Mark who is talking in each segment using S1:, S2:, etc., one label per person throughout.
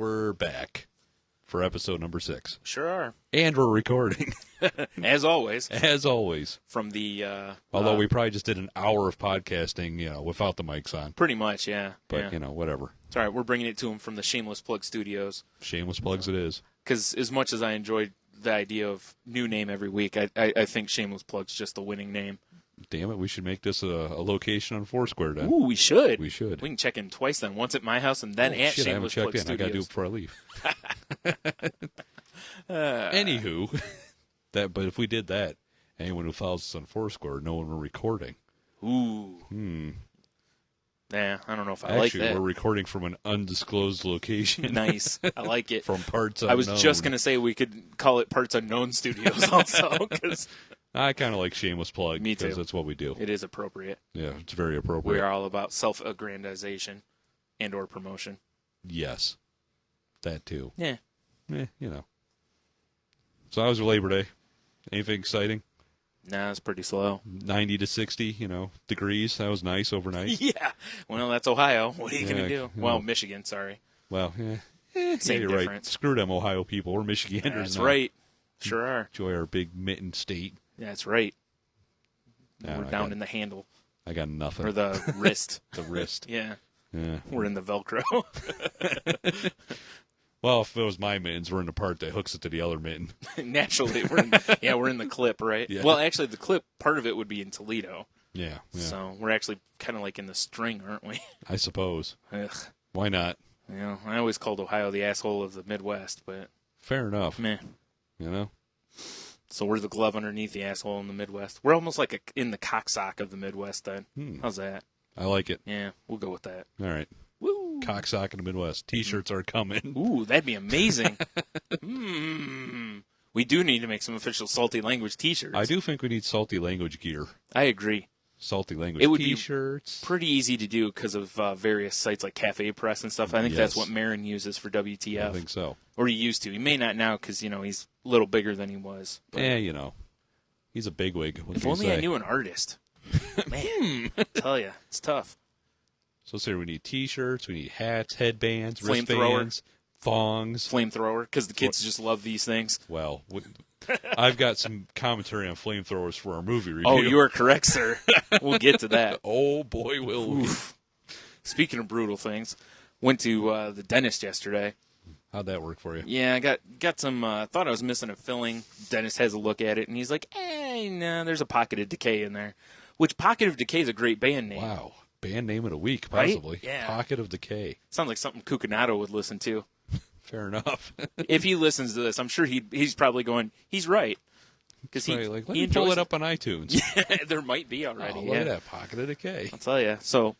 S1: we're back for episode number 6.
S2: Sure are.
S1: And we're recording.
S2: As always.
S1: As always.
S2: From the...
S1: Although we probably just did an hour of podcasting, without the mics on.
S2: Pretty much, yeah.
S1: But, whatever.
S2: It's all right. We're bringing it to them from the Shameless Plug Studios.
S1: Shameless plugs it is.
S2: Because as much as I enjoyed the idea of new name every week, I think Shameless Plug's just the winning name.
S1: Damn it, we should make this a location on Foursquare then.
S2: Ooh, we should.
S1: We should.
S2: We can check in twice then. Once at my house and then at Shameless Plug Studios.
S1: I got to do it before I leave. Anywho, but if we did that, anyone who follows us on Foursquare, know when we're recording.
S2: Ooh. Nah, I don't know if I like that.
S1: Actually, we're recording from an undisclosed location.
S2: Nice. I like it.
S1: From Parts Unknown.
S2: I was just going to say we could call it Parts Unknown Studios also. Cause
S1: I kind of like Shameless Plug.
S2: Me too.
S1: Because that's what we do.
S2: It is appropriate.
S1: Yeah, it's very appropriate.
S2: We are all about self-aggrandization and or promotion.
S1: Yes. That too.
S2: Yeah.
S1: So how was your Labor Day? Anything exciting?
S2: Nah, it's pretty slow.
S1: 90 to 60, degrees. That was nice overnight.
S2: Yeah. Well, that's Ohio. What are you going to do? Well, Michigan, sorry.
S1: Well,
S2: Same
S1: you're
S2: difference.
S1: Right. Screw them Ohio people. We're Michiganders
S2: That's
S1: now.
S2: right. Sure are.
S1: Enjoy our big mitten state.
S2: That's right.
S1: Nah,
S2: We're down in the handle.
S1: I got nothing.
S2: Or the wrist.
S1: The wrist.
S2: Yeah.
S1: Yeah.
S2: We're in the Velcro.
S1: Well, if it was my mittens, we're in the part that hooks it to the other mitten.
S2: Naturally. We're in the clip, right?
S1: Yeah.
S2: Well, actually, the clip, part of it would be in Toledo.
S1: Yeah.
S2: So we're actually kind of like in the string, aren't we?
S1: I suppose.
S2: Ugh.
S1: Why not?
S2: I always called Ohio the asshole of the Midwest, but...
S1: Fair enough.
S2: Meh. So we're the glove underneath the asshole in the Midwest. We're almost like in the cocksock of the Midwest then. How's that?
S1: I like it.
S2: Yeah, we'll go with that.
S1: All right.
S2: Woo!
S1: Cocksock in the Midwest. T-shirts are coming.
S2: Ooh, that'd be amazing. We do need to make some official salty language T-shirts.
S1: I do think we need salty language gear.
S2: I agree.
S1: Salty language
S2: It would
S1: T-shirts.
S2: be pretty easy to do because of various sites like Cafe Press and stuff. I think that's what Marin uses for WTF.
S1: I think so.
S2: Or he used to. He may not now because, he's a little bigger than he was. But
S1: he's a bigwig.
S2: If only I knew an artist. Man, I tell you, it's tough.
S1: So say we need T-shirts, we need hats, headbands,
S2: Flamethrower.
S1: wristbands, thongs.
S2: Flamethrower, because the kids just love these things.
S1: Well, I've got some commentary on flamethrowers for our movie review.
S2: Oh, you are correct, sir. We'll get to that.
S1: Oh, boy, will we.
S2: Speaking of brutal things, went to the dentist yesterday.
S1: How'd that work for you?
S2: Yeah, I got some, thought I was missing a filling. Dentist has a look at it, and he's like, no, there's a Pocket of Decay in there. Which, Pocket of Decay is a great band name.
S1: Wow. Band name of the week, possibly.
S2: Right? Yeah.
S1: Pocket of Decay.
S2: Sounds like something Cucinato would listen to.
S1: Fair enough.
S2: If he listens to this, I'm sure he's probably going, he's right. Because
S1: let me pull it up on iTunes.
S2: There might be already.
S1: Look at that, Pocket of Decay.
S2: I'll tell you. So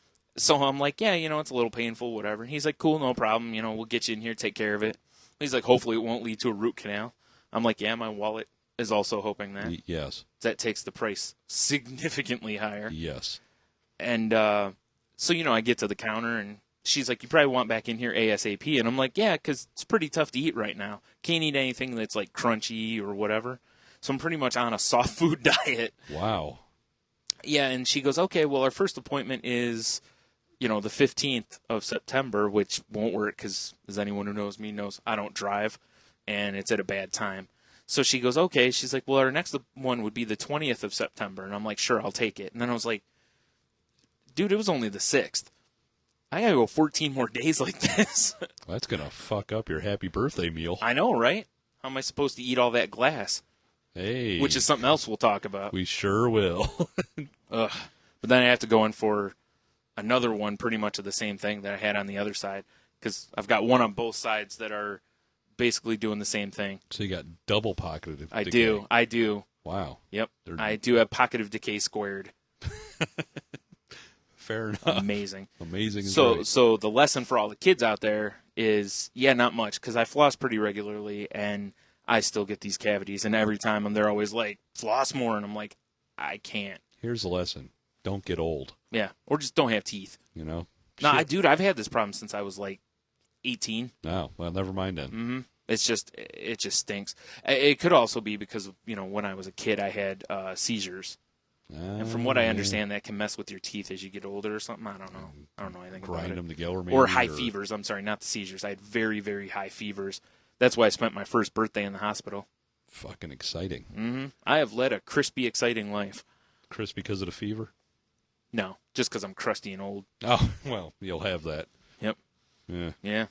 S2: I'm like, it's a little painful, whatever. And he's like, cool, no problem. We'll get you in here, take care of it. He's like, hopefully it won't lead to a root canal. I'm like, yeah, my wallet is also hoping that.
S1: Yes.
S2: That takes the price significantly higher.
S1: Yes.
S2: And so, I get to the counter, and she's like, you probably want back in here ASAP. And I'm like, yeah, because it's pretty tough to eat right now. Can't eat anything that's, like, crunchy or whatever. So I'm pretty much on a soft food diet.
S1: Wow.
S2: Yeah, and she goes, okay, well, our first appointment is, the 15th of September, which won't work because, as anyone who knows me knows, I don't drive, and it's at a bad time. So she goes, okay. She's like, well, our next one would be the 20th of September. And I'm like, sure, I'll take it. And then I was like, dude, it was only the 6th. I got to go 14 more days like this.
S1: Well, that's going to fuck up your happy birthday meal.
S2: I know, right? How am I supposed to eat all that glass?
S1: Hey.
S2: Which is something else we'll talk about.
S1: We sure will.
S2: Ugh. But then I have to go in for another one pretty much of the same thing that I had on the other side. Because I've got one on both sides that are basically doing the same thing.
S1: So you got double Pocket of Decay.
S2: I do.
S1: Wow.
S2: Yep. I do have Pocket of Decay squared.
S1: Fair enough.
S2: Amazing.
S1: Amazing.
S2: So the lesson for all the kids out there is, not much, because I floss pretty regularly, and I still get these cavities, and every time they're always like, floss more, and I'm like, I can't.
S1: Here's the lesson. Don't get old.
S2: Yeah, or just don't have teeth.
S1: No,
S2: I've had this problem since I was like 18.
S1: Oh, well, never mind then.
S2: Mm-hmm. It just stinks. It could also be because of, when I was a kid, I had seizures. And from what I understand, that can mess with your teeth as you get older or something. I don't know. I don't know anything about it.
S1: Grind them together, maybe.
S2: Or high fevers. I'm sorry, not the seizures. I had very, very high fevers. That's why I spent my first birthday in the hospital.
S1: Fucking exciting.
S2: Mm-hmm. I have led a crispy, exciting life.
S1: Crispy because of the fever?
S2: No, just because I'm crusty and old.
S1: Oh, well, you'll have that.
S2: Yep.
S1: Yeah.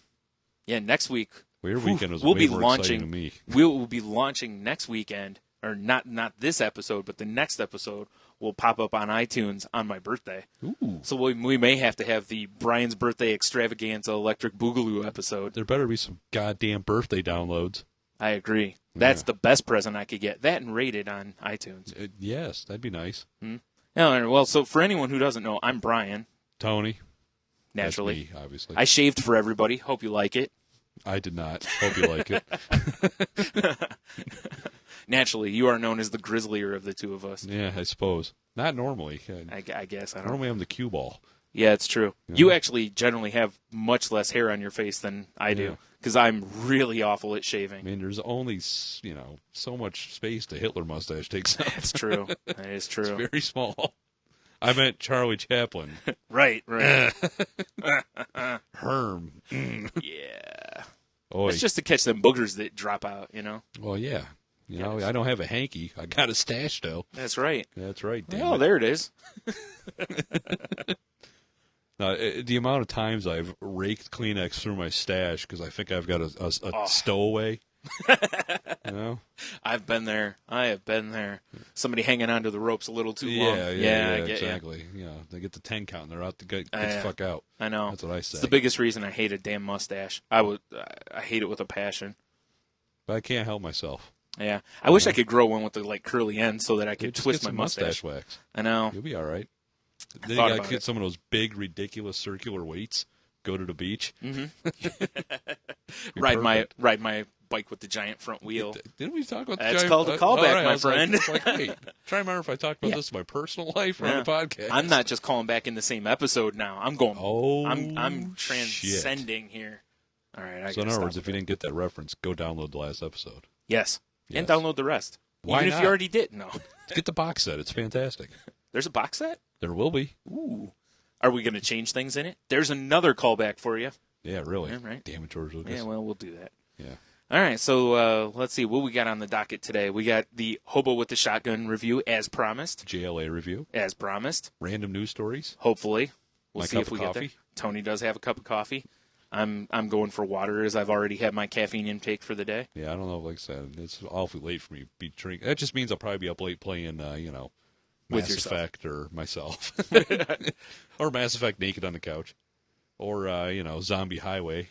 S2: Yeah, next week.
S1: Your weekend was
S2: we'll
S1: way
S2: be
S1: more
S2: launching,
S1: exciting to me.
S2: We'll be launching next weekend, or not this episode, but the next episode will pop up on iTunes on my birthday.
S1: Ooh.
S2: So we may have to have the Brian's Birthday Extravaganza Electric Boogaloo episode.
S1: There better be some goddamn birthday downloads.
S2: I agree. That's the best present I could get. That and rated on iTunes.
S1: Yes, that'd be nice.
S2: Mm-hmm. Yeah, well, so for anyone who doesn't know, I'm Brian.
S1: Tony.
S2: Naturally.
S1: That's me, obviously.
S2: I shaved for everybody. Hope you like it.
S1: I did not. Hope you like it.
S2: Naturally, you are known as the grizzlier of the two of us.
S1: Yeah, I suppose. Not normally.
S2: I guess. I don't.
S1: Normally I'm the cue ball.
S2: Yeah, it's true.
S1: Yeah.
S2: You actually generally have much less hair on your face than I do, because I'm really awful at shaving.
S1: I mean, there's only, so much space the Hitler mustache takes up.
S2: That's true. That is true.
S1: It's very small. I meant Charlie Chaplin.
S2: Right.
S1: Herm.
S2: Yeah.
S1: Oy.
S2: It's just to catch them boogers that drop out,
S1: Well, yeah. I don't have a hanky. I got a stash, though.
S2: That's right.
S1: That's right, damn
S2: Oh,
S1: it.
S2: there it is.
S1: Now, the amount of times I've raked Kleenex through my stash because I think I've got a stowaway.
S2: I've been there. I have been there. Somebody hanging onto the ropes a little too long.
S1: Yeah,
S2: I get
S1: exactly. Yeah, they get the 10 count and they're out to get the fuck out.
S2: I know.
S1: That's what I say.
S2: It's the biggest reason I hate a damn mustache. I hate it with a passion.
S1: But I can't help myself.
S2: Yeah, I wish I could grow one with the curly ends so that I could
S1: Just
S2: twist
S1: get
S2: my
S1: some
S2: mustache.
S1: wax.
S2: I know.
S1: You'll be all right. Then you
S2: thought
S1: got
S2: about
S1: to get
S2: it.
S1: some of those big, ridiculous circular weights. Go to the beach.
S2: Mm-hmm.
S1: Be
S2: ride
S1: perfect.
S2: my bike with the giant front wheel.
S1: Didn't we talk about the
S2: That's
S1: giant...
S2: called a callback,
S1: right,
S2: my
S1: I was
S2: friend.
S1: Wait, try to remember if I talked about this in my personal life or on the podcast.
S2: I'm not just calling back in the same episode now. I'm going.
S1: Oh,
S2: I'm transcending here. All right.
S1: So in other words, if you didn't get that reference, go download the last episode.
S2: Yes. And download the rest.
S1: Why
S2: Even
S1: not?
S2: if you already did. No.
S1: Get the box set. It's fantastic.
S2: There's a box set?
S1: There will be.
S2: Ooh. Are we going to change things in it? There's another callback for you.
S1: Yeah, really.
S2: Yeah, right.
S1: Damn it, George Lucas.
S2: Yeah, well, we'll do that.
S1: Yeah.
S2: All right, so let's see what we got on the docket today. We got the Hobo with the Shotgun review, as promised.
S1: JLA review.
S2: As promised.
S1: Random news stories.
S2: Hopefully. We'll
S1: My
S2: see
S1: cup
S2: if we
S1: of
S2: get there.
S1: coffee.
S2: Tony does have a cup of coffee. I'm going for water, as I've already had my caffeine intake for the day.
S1: Yeah, I don't know. Like I said, it's awfully late for me to be drinking. That just means I'll probably be up late playing,
S2: With
S1: Mass
S2: yourself.
S1: Effect or myself. Or Mass Effect naked on the couch. Or, Zombie Highway,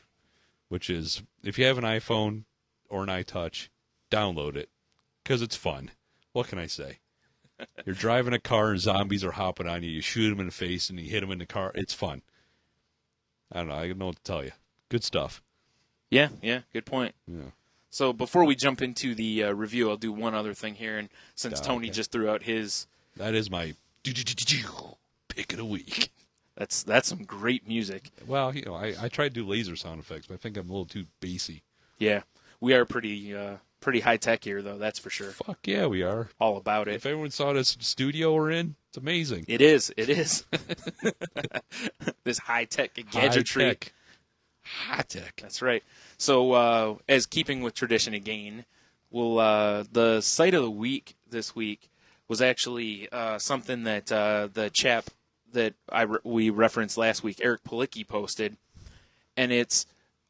S1: which is, if you have an iPhone or an iTouch, download it. Because it's fun. What can I say? You're driving a car and zombies are hopping on you. You shoot them in the face and you hit them in the car. It's fun. I don't know. I don't know what to tell you. Good stuff.
S2: Yeah, good point.
S1: Yeah.
S2: So before we jump into the review, I'll do one other thing here. And since Tony
S1: okay.
S2: just threw out his...
S1: That is my pick of the week.
S2: That's some great music.
S1: Well, I tried to do laser sound effects, but I think I'm a little too bassy.
S2: Yeah, we are pretty high tech here, though. That's for sure.
S1: Fuck yeah, we are.
S2: All about it.
S1: If everyone saw this studio we're in, it's amazing.
S2: It is. This high tech gadgetry.
S1: High tech.
S2: That's right. So, as keeping with tradition again, the site of the week this week was actually something that the chap that we referenced last week, Eric Palicki, posted, and it's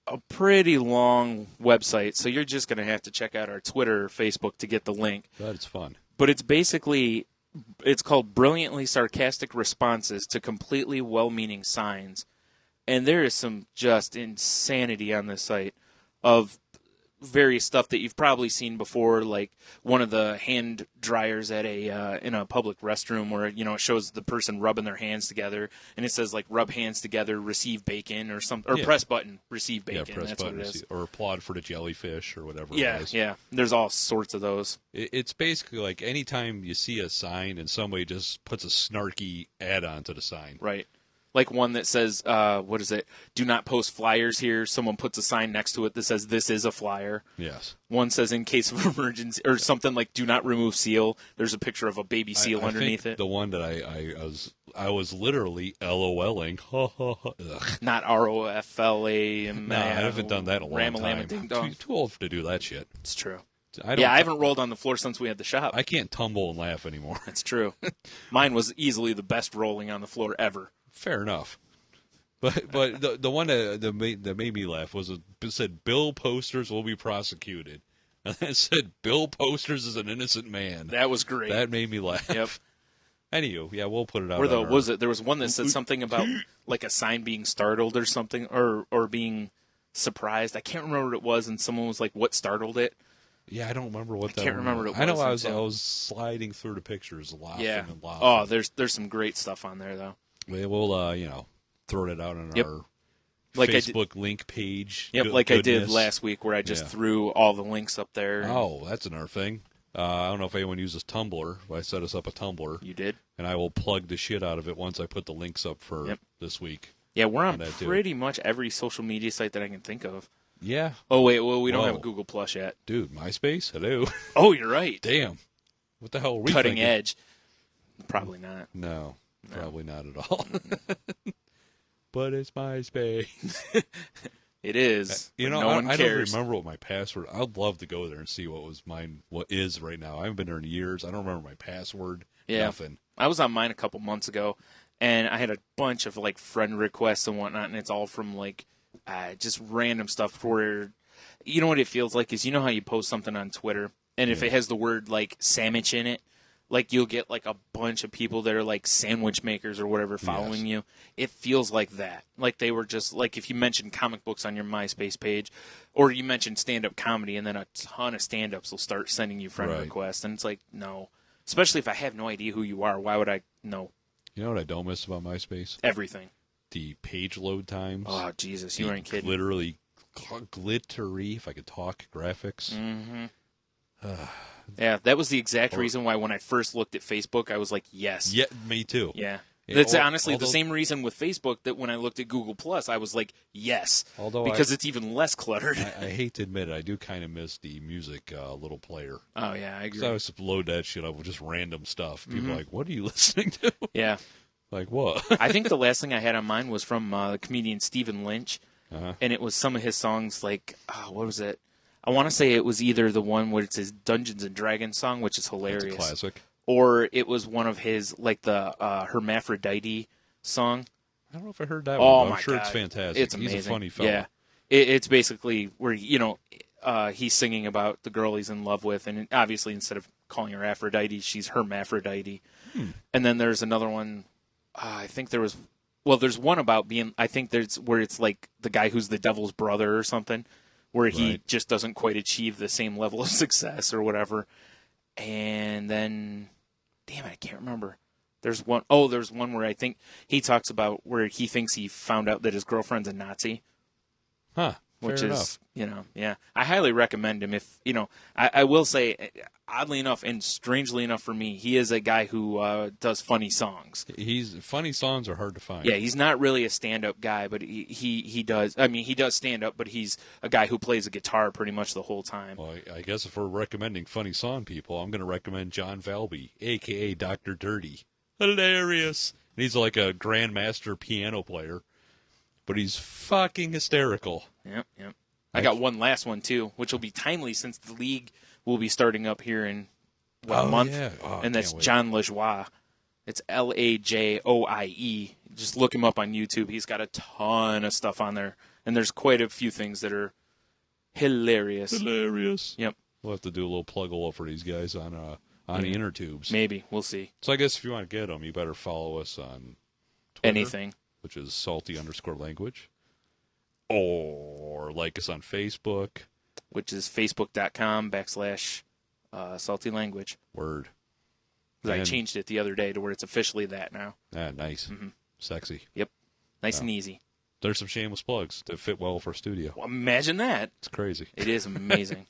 S2: a pretty long website, so you're just going to have to check out our Twitter or Facebook to get the link.
S1: But it's fun.
S2: But it's called Brilliantly Sarcastic Responses to Completely Well-Meaning Signs, and there is some just insanity on this site of various stuff that you've probably seen before, like one of the hand dryers at in a public restroom where it shows the person rubbing their hands together, and it says like rub hands together, receive bacon, or press button, receive bacon.
S1: Yeah, press
S2: That's
S1: button,
S2: what it is.
S1: or applaud for the jellyfish or whatever
S2: Yeah,
S1: it is.
S2: yeah. There's all sorts of those.
S1: It's basically like anytime you see a sign and somebody just puts a snarky add-on to the sign.
S2: Right. Like one that says, what is it? Do not post flyers here. Someone puts a sign next to it that says, this is a flyer.
S1: Yes.
S2: One says, in case of emergency, or something like, do not remove seal. There's a picture of a baby seal underneath it.
S1: The one that I was literally LOLing.
S2: Not ROFLA.
S1: No, I haven't done that in a long time.
S2: Ding dong.
S1: Too old to do that shit.
S2: It's true.
S1: I
S2: haven't rolled on the floor since we had the shop.
S1: I can't tumble and laugh anymore.
S2: That's true. Mine was easily the best rolling on the floor ever.
S1: Fair enough. But the one that made me laugh was it said Bill Posters will be prosecuted. And it said Bill Posters is an innocent man.
S2: That was great.
S1: That made me laugh.
S2: Yep.
S1: Anywho, yeah, we'll put it out.
S2: There was one that said something about like a sign being startled or something, or being surprised. I can't remember what it was, and someone was like, "What startled it?"
S1: Yeah, I don't remember what that.
S2: I can't remember what it was.
S1: I know I was sliding through the pictures, laughing and laughing.
S2: Oh, there's some great stuff on there though.
S1: We'll throw it out on our Facebook link page.
S2: Yep, I did last week, where I just threw all the links up there.
S1: Oh, that's another thing. I don't know if anyone uses Tumblr. I set us up a Tumblr.
S2: You did?
S1: And I will plug the shit out of it once I put the links up for this week.
S2: Yeah, we're on pretty much every social media site that I can think of.
S1: Yeah.
S2: Oh, wait, well, we don't have a Google Plus yet.
S1: Dude, MySpace? Hello.
S2: Oh, you're right.
S1: Damn. What the hell are we
S2: Cutting
S1: thinking?
S2: edge. Probably not.
S1: No, probably not at all. But it's MySpace.
S2: It is.
S1: I
S2: don't
S1: remember what my password. I'd love to go there and see what is right now. I haven't been there in years. I don't remember my password.
S2: Yeah.
S1: Nothing.
S2: I was on mine a couple months ago, and I had a bunch of like friend requests and whatnot, and it's all from like just random stuff where, you know what it feels like is, you know how you post something on Twitter, and if it has the word like sandwich in it, like you'll get like a bunch of people that are like sandwich makers or whatever following you. It feels like that. Like they were just like, if you mentioned comic books on your MySpace page, or you mentioned stand-up comedy, and then a ton of stand-ups will start sending you friend requests, and it's like, no. Especially if I have no idea who you are, why would I know?
S1: You know what I don't miss about MySpace?
S2: Everything.
S1: The page load times.
S2: Oh, Jesus, you ain't kidding.
S1: Literally glittery, if I could talk, graphics.
S2: Mm-hmm. Yeah, that was the exact reason why when I first looked at Facebook, I was like, yes.
S1: Yeah, me too.
S2: Yeah. That's honestly the same reason with Facebook that when I looked at Google Plus, I was like, yes. Because it's even less cluttered.
S1: I hate to admit it, I do kind of miss the music little player.
S2: Oh, yeah, I agree.
S1: So I used to load that shit up with just random stuff. People are like, what are you listening to?
S2: Yeah.
S1: Like, what?
S2: I think the last thing I had on mine was from the comedian Stephen Lynch. And it was some of his songs like, what was it? I want to say it was either the one where it's his Dungeons and Dragons song, which is hilarious.
S1: That's a classic.
S2: Or it was one of his, like the Hermaphrodite song.
S1: I don't know if I heard that one. I'm sure it's fantastic.
S2: It's amazing.
S1: He's a funny fellow.
S2: Yeah. It's basically where, he's singing about the girl he's in love with, and obviously instead of calling her Aphrodite, she's Hermaphrodite. And then there's another one, I think there's one about being, I think there's where it's like the guy who's the devil's brother or something, where he just doesn't quite achieve the same level of success or whatever. And then, damn it, I can't remember. There's one where I think he talks about where he thinks he found out that his girlfriend's a Nazi.
S1: Huh.
S2: Which
S1: Fair
S2: is,
S1: enough.
S2: Yeah. I highly recommend him if, I will say, oddly enough and strangely enough for me, he is a guy who does funny songs.
S1: Funny songs are hard to find.
S2: Yeah, he's not really a stand-up guy, but he does, he does stand-up, but he's a guy who plays a guitar pretty much the whole time.
S1: Well, I guess if we're recommending funny song people, I'm going to recommend John Valby, a.k.a. Dr. Dirty. Hilarious. And he's like a grandmaster piano player. But he's fucking hysterical.
S2: Yep. I got one last one, too, which will be timely since the league will be starting up here in a month.
S1: Yeah. Oh,
S2: and that's John Lajoie. It's Lajoie. Just look him up on YouTube. He's got a ton of stuff on there. And there's quite a few things that are hilarious. Yep.
S1: We'll have to do a little plug-a-hole for these guys on the inner tubes.
S2: Maybe. We'll see.
S1: So I guess if you want to get them, you better follow us on Twitter.
S2: Anything.
S1: Which is salty_language. Or like us on Facebook.
S2: Which is facebook.com/salty language.
S1: Word.
S2: Because I changed it the other day to where it's officially that now.
S1: Ah, nice. Mm-hmm. Sexy.
S2: Yep. Nice and easy.
S1: There's some shameless plugs that fit well for studio.
S2: Well, imagine that.
S1: It's crazy.
S2: It is amazing.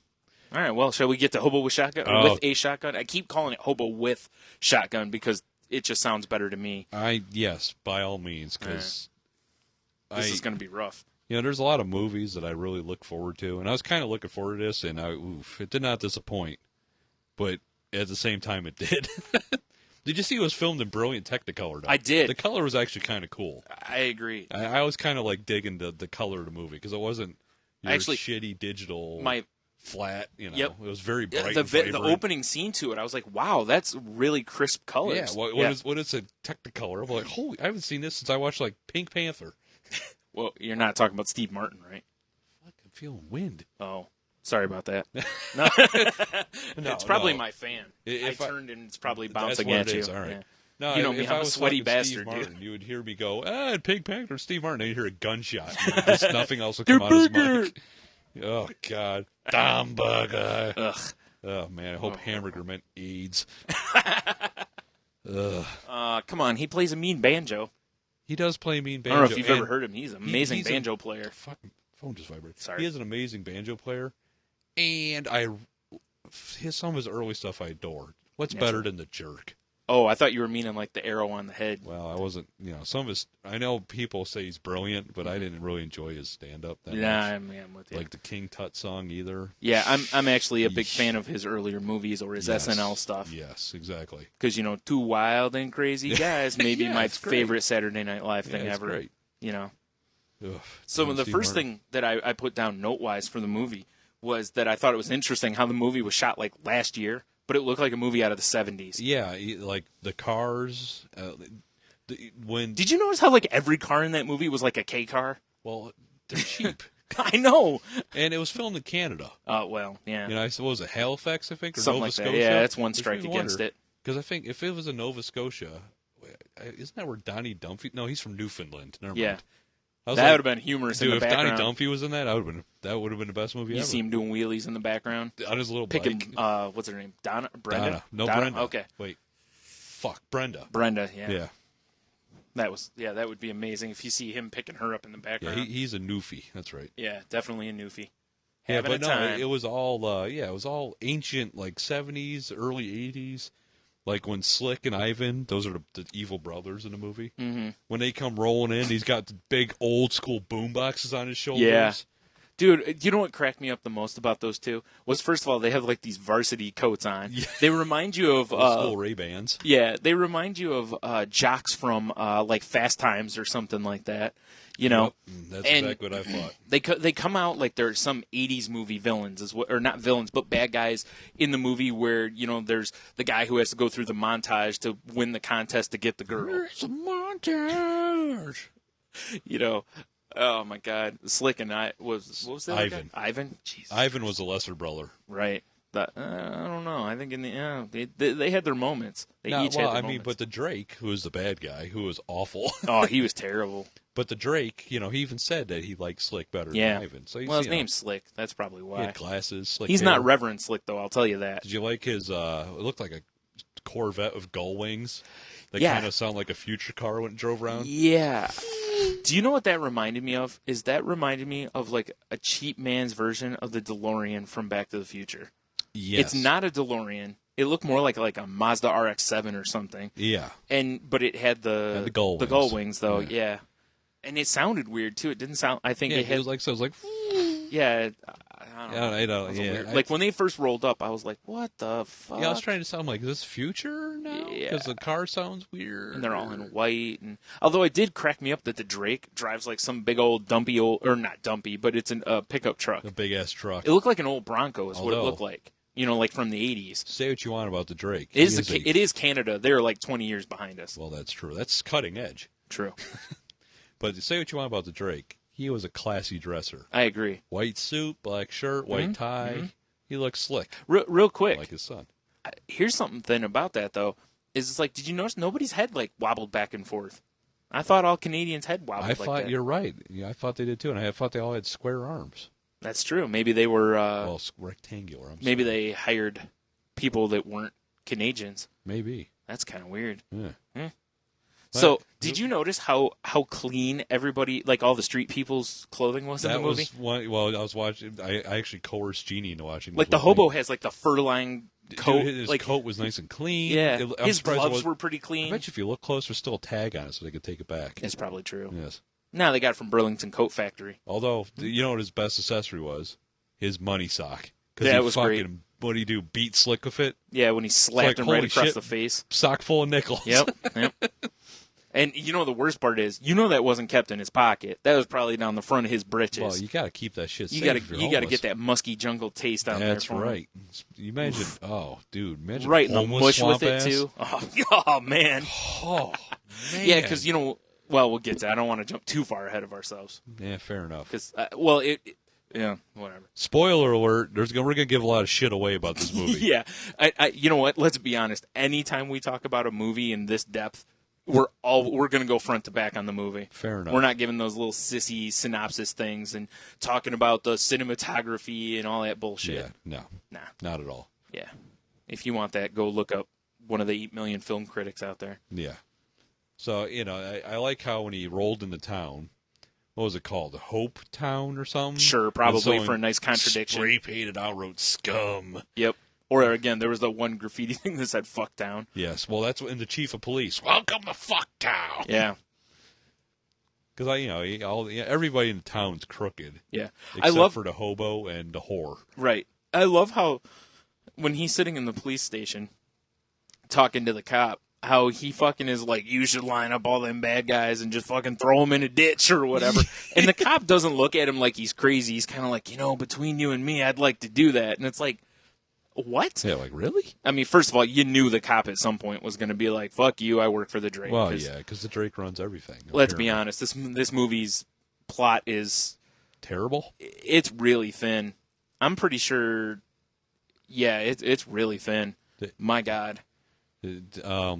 S2: All right, well, shall we get to Hobo with Shotgun? Or with a Shotgun? I keep calling it Hobo with Shotgun because it just sounds better to me.
S1: Yes, by all means, because
S2: this is going to be rough.
S1: There's a lot of movies that I really look forward to, and I was kind of looking forward to this, and it did not disappoint, but at the same time, it did. Did you see it was filmed in brilliant Technicolor? Though?
S2: I did.
S1: The color was actually kind of cool.
S2: I agree.
S1: I was kind of like digging the color of the movie because it wasn't shitty digital flat.
S2: Yep.
S1: It was very bright.
S2: The opening scene to it, I was like, wow, that's really crisp colors.
S1: Yeah. When it's a Technicolor, I'm like, holy! I haven't seen this since I watched like Pink Panther.
S2: Well, you're not talking about Steve Martin, right?
S1: Fuck, I'm feeling wind.
S2: Oh. Sorry about that. No, it's probably my fan. I turned and it's probably bouncing at you.
S1: All right.
S2: Yeah.
S1: No,
S2: you know me,
S1: if
S2: I'm
S1: I
S2: a
S1: was
S2: sweaty
S1: talking
S2: bastard,
S1: Steve Martin,
S2: dude.
S1: you would hear me go, Pink Panther, Steve Martin, and you hear a gunshot. Just nothing else would come out of his mic. Oh, God. Hamburger.
S2: Ugh.
S1: Oh, man, I hope hamburger meant AIDS.
S2: Ugh. Come on, he plays a mean banjo.
S1: He does play mean banjo.
S2: I don't know if you've ever heard him. He's an amazing banjo player.
S1: Fucking phone just vibrated.
S2: Sorry.
S1: He is an amazing banjo player, and some of his early stuff I adored. What's better than The Jerk?
S2: Oh, I thought you were meaning like the arrow on the head.
S1: Well, I wasn't. Some of his. I know people say he's brilliant, but I didn't really enjoy his stand-up that much.
S2: I'm with you.
S1: Like the King Tut song either.
S2: Yeah, I'm actually a big fan of his earlier movies or his SNL stuff.
S1: Yes, exactly.
S2: Because two wild and crazy guys, maybe
S1: yeah,
S2: my favorite Saturday Night Live thing ever.
S1: Great. Ugh,
S2: so the first thing that I put down note-wise for the movie was that I thought it was interesting how the movie was shot like last year, but it looked like a movie out of the 70s.
S1: Yeah, like the cars.
S2: Did you notice how like every car in that movie was like a K car?
S1: Well, they're cheap.
S2: I know.
S1: And it was filmed in Canada.
S2: Well, yeah.
S1: I suppose Halifax, I think, or
S2: something
S1: Nova
S2: like
S1: Scotia.
S2: That. Yeah, that's one strike against it.
S1: Because I think if it was in Nova Scotia, isn't that where Donnie Dumphy? No, he's from Newfoundland. Never mind.
S2: That would have been humorous in the background.
S1: If Donnie Dumphy was in that, that would have been the best movie ever.
S2: You see him doing wheelies in the background
S1: on his little
S2: picking.
S1: bike.
S2: What's her name? Brenda.
S1: No,
S2: Donna?
S1: Brenda.
S2: Okay.
S1: Wait. Fuck, Brenda.
S2: Yeah.
S1: Yeah.
S2: That would be amazing if you see him picking her up in the background.
S1: Yeah, he's a newfie. That's right.
S2: Yeah, definitely a newfie.
S1: Yeah, but no, it was all ancient, like 70s, early 80s. Like when Slick and Ivan, those are the evil brothers in the movie.
S2: Mm-hmm.
S1: When they come rolling in, he's got the big old school boom boxes on his shoulders.
S2: Yeah. Dude, you know what cracked me up the most about those two? Was first of all, they have like these varsity coats on. Yeah. They remind you of
S1: school Ray-Bans.
S2: Yeah, they remind you of jocks from like Fast Times or something like that. That's
S1: exactly what I thought.
S2: They come out like they're some 80s movie villains, or not villains, but bad guys in the movie where, there's the guy who has to go through the montage to win the contest to get the girl.
S1: It's a montage.
S2: Oh my God, Slick and what was that?
S1: Ivan.
S2: Ivan? Jeez.
S1: Ivan was a lesser brother.
S2: Right. I don't know. I think they had their moments. They each had their moments.
S1: But the Drake, who was the bad guy, who was awful.
S2: Oh, he was terrible.
S1: But the Drake, he even said that he liked Slick better than Ivan. So
S2: his name's Slick. That's probably why.
S1: He had glasses, slick
S2: He's
S1: hair.
S2: not Reverend Slick, though, I'll tell you that.
S1: Did you like his, it looked like a Corvette with gull wings? That kind of sound like a future car when it drove around?
S2: Yeah. Do you know what that reminded me of? That reminded me of like a cheap man's version of the DeLorean from Back to the Future.
S1: Yes.
S2: It's not a DeLorean. It looked more like a Mazda RX-7 or something.
S1: Yeah.
S2: But it had the gull wings though. Yeah. And it sounded weird too. It didn't sound. I think it had.
S1: It was like.
S2: Yeah. I don't know. Like when they first rolled up, I was like, "What the fuck?"
S1: Yeah, I was trying to sound like, is this future now?
S2: Yeah.
S1: Because the car sounds weird.
S2: And they're all in white. And although it did crack me up that the Drake drives like some big old or not dumpy, but it's a pickup truck.
S1: A big ass truck.
S2: It looked like an old Bronco is what it looked like. Like from the 80s.
S1: Say what you want about the Drake.
S2: It is Canada. They're like 20 years behind us.
S1: Well, that's true. That's cutting edge.
S2: True.
S1: But say what you want about the Drake. He was a classy dresser.
S2: I agree.
S1: White suit, black shirt, white tie. Mm-hmm. He looks slick.
S2: Real quick.
S1: Like his son.
S2: Here's something about that, though. It's like, did you notice nobody's head like wobbled back and forth? I thought all Canadians' head wobbled like that.
S1: I thought you're right. Yeah, I thought they did too, and I thought they all had square arms.
S2: That's true. Maybe they were...
S1: rectangular.
S2: Maybe they hired people that weren't Canadians.
S1: Maybe.
S2: That's kind of weird.
S1: Yeah.
S2: So, did you notice how clean everybody, like all the street people's clothing was in the movie?
S1: I was watching. I actually coerced Jeannie into watching.
S2: Like the hobo has like the fur-lined coat.
S1: Dude, his
S2: like
S1: coat was nice and clean.
S2: yeah,
S1: I'm
S2: his
S1: surprised
S2: gloves were pretty
S1: I
S2: clean.
S1: bet you if you look close, there's still a tag on it, so they could take it back.
S2: It's probably true.
S1: Yes.
S2: No, they got it from Burlington Coat Factory.
S1: Although, you know what his best accessory was? His money sock.
S2: Yeah, it was
S1: fucking,
S2: great.
S1: What do you do? Beat Slick with it?
S2: Yeah, when he slapped
S1: like,
S2: him right
S1: holy
S2: across
S1: shit.
S2: the face.
S1: Sock full of nickels.
S2: Yep. And you know the worst part is, that wasn't kept in his pocket. That was probably down the front of his britches.
S1: Well, you got to keep that shit safe.
S2: You got to get that musky jungle taste on there.
S1: That's right. You imagine, imagine
S2: right in the
S1: homeless
S2: mush with
S1: swamp
S2: it
S1: ass.
S2: too. Oh man.
S1: Oh man.
S2: Yeah, because we'll get to. I don't want to jump too far ahead of ourselves.
S1: Yeah, fair enough.
S2: Because whatever.
S1: Spoiler alert: we're gonna give a lot of shit away about this movie.
S2: Yeah, you know what? Let's be honest. Anytime we talk about a movie in this depth, we're going to go front to back on the movie.
S1: Fair enough.
S2: We're not giving those little sissy synopsis things and talking about the cinematography and all that bullshit.
S1: Yeah,
S2: Nah.
S1: not at all.
S2: Yeah. If you want that, go look up one of the 8 million film critics out there.
S1: Yeah. So, I like how when he rolled into town, what was it called? Hope Town or something?
S2: Sure, probably for a nice contradiction.
S1: Spray painted out, wrote scum.
S2: Yep. Or again, there was the one graffiti thing that said "fuck town."
S1: Yes, well, that's in the chief of police. Welcome to Fuck Town.
S2: Yeah,
S1: because everybody in the town's crooked.
S2: Yeah,
S1: except for the hobo and the whore.
S2: Right. I love how when he's sitting in the police station talking to the cop, how he fucking is like, "You should line up all them bad guys and just fucking throw them in a ditch or whatever." And the cop doesn't look at him like he's crazy. He's kind of like, between you and me, I'd like to do that. And it's like, what?
S1: Yeah, like, really?
S2: I mean, first of all, you knew the cop at some point was going to be like, "Fuck you, I work for the Drake."
S1: Well, yeah, because the Drake runs everything.
S2: Let's be honest, this movie's plot is
S1: terrible.
S2: It's really thin. I'm pretty sure. Yeah, it's really thin. My God.
S1: Yeah,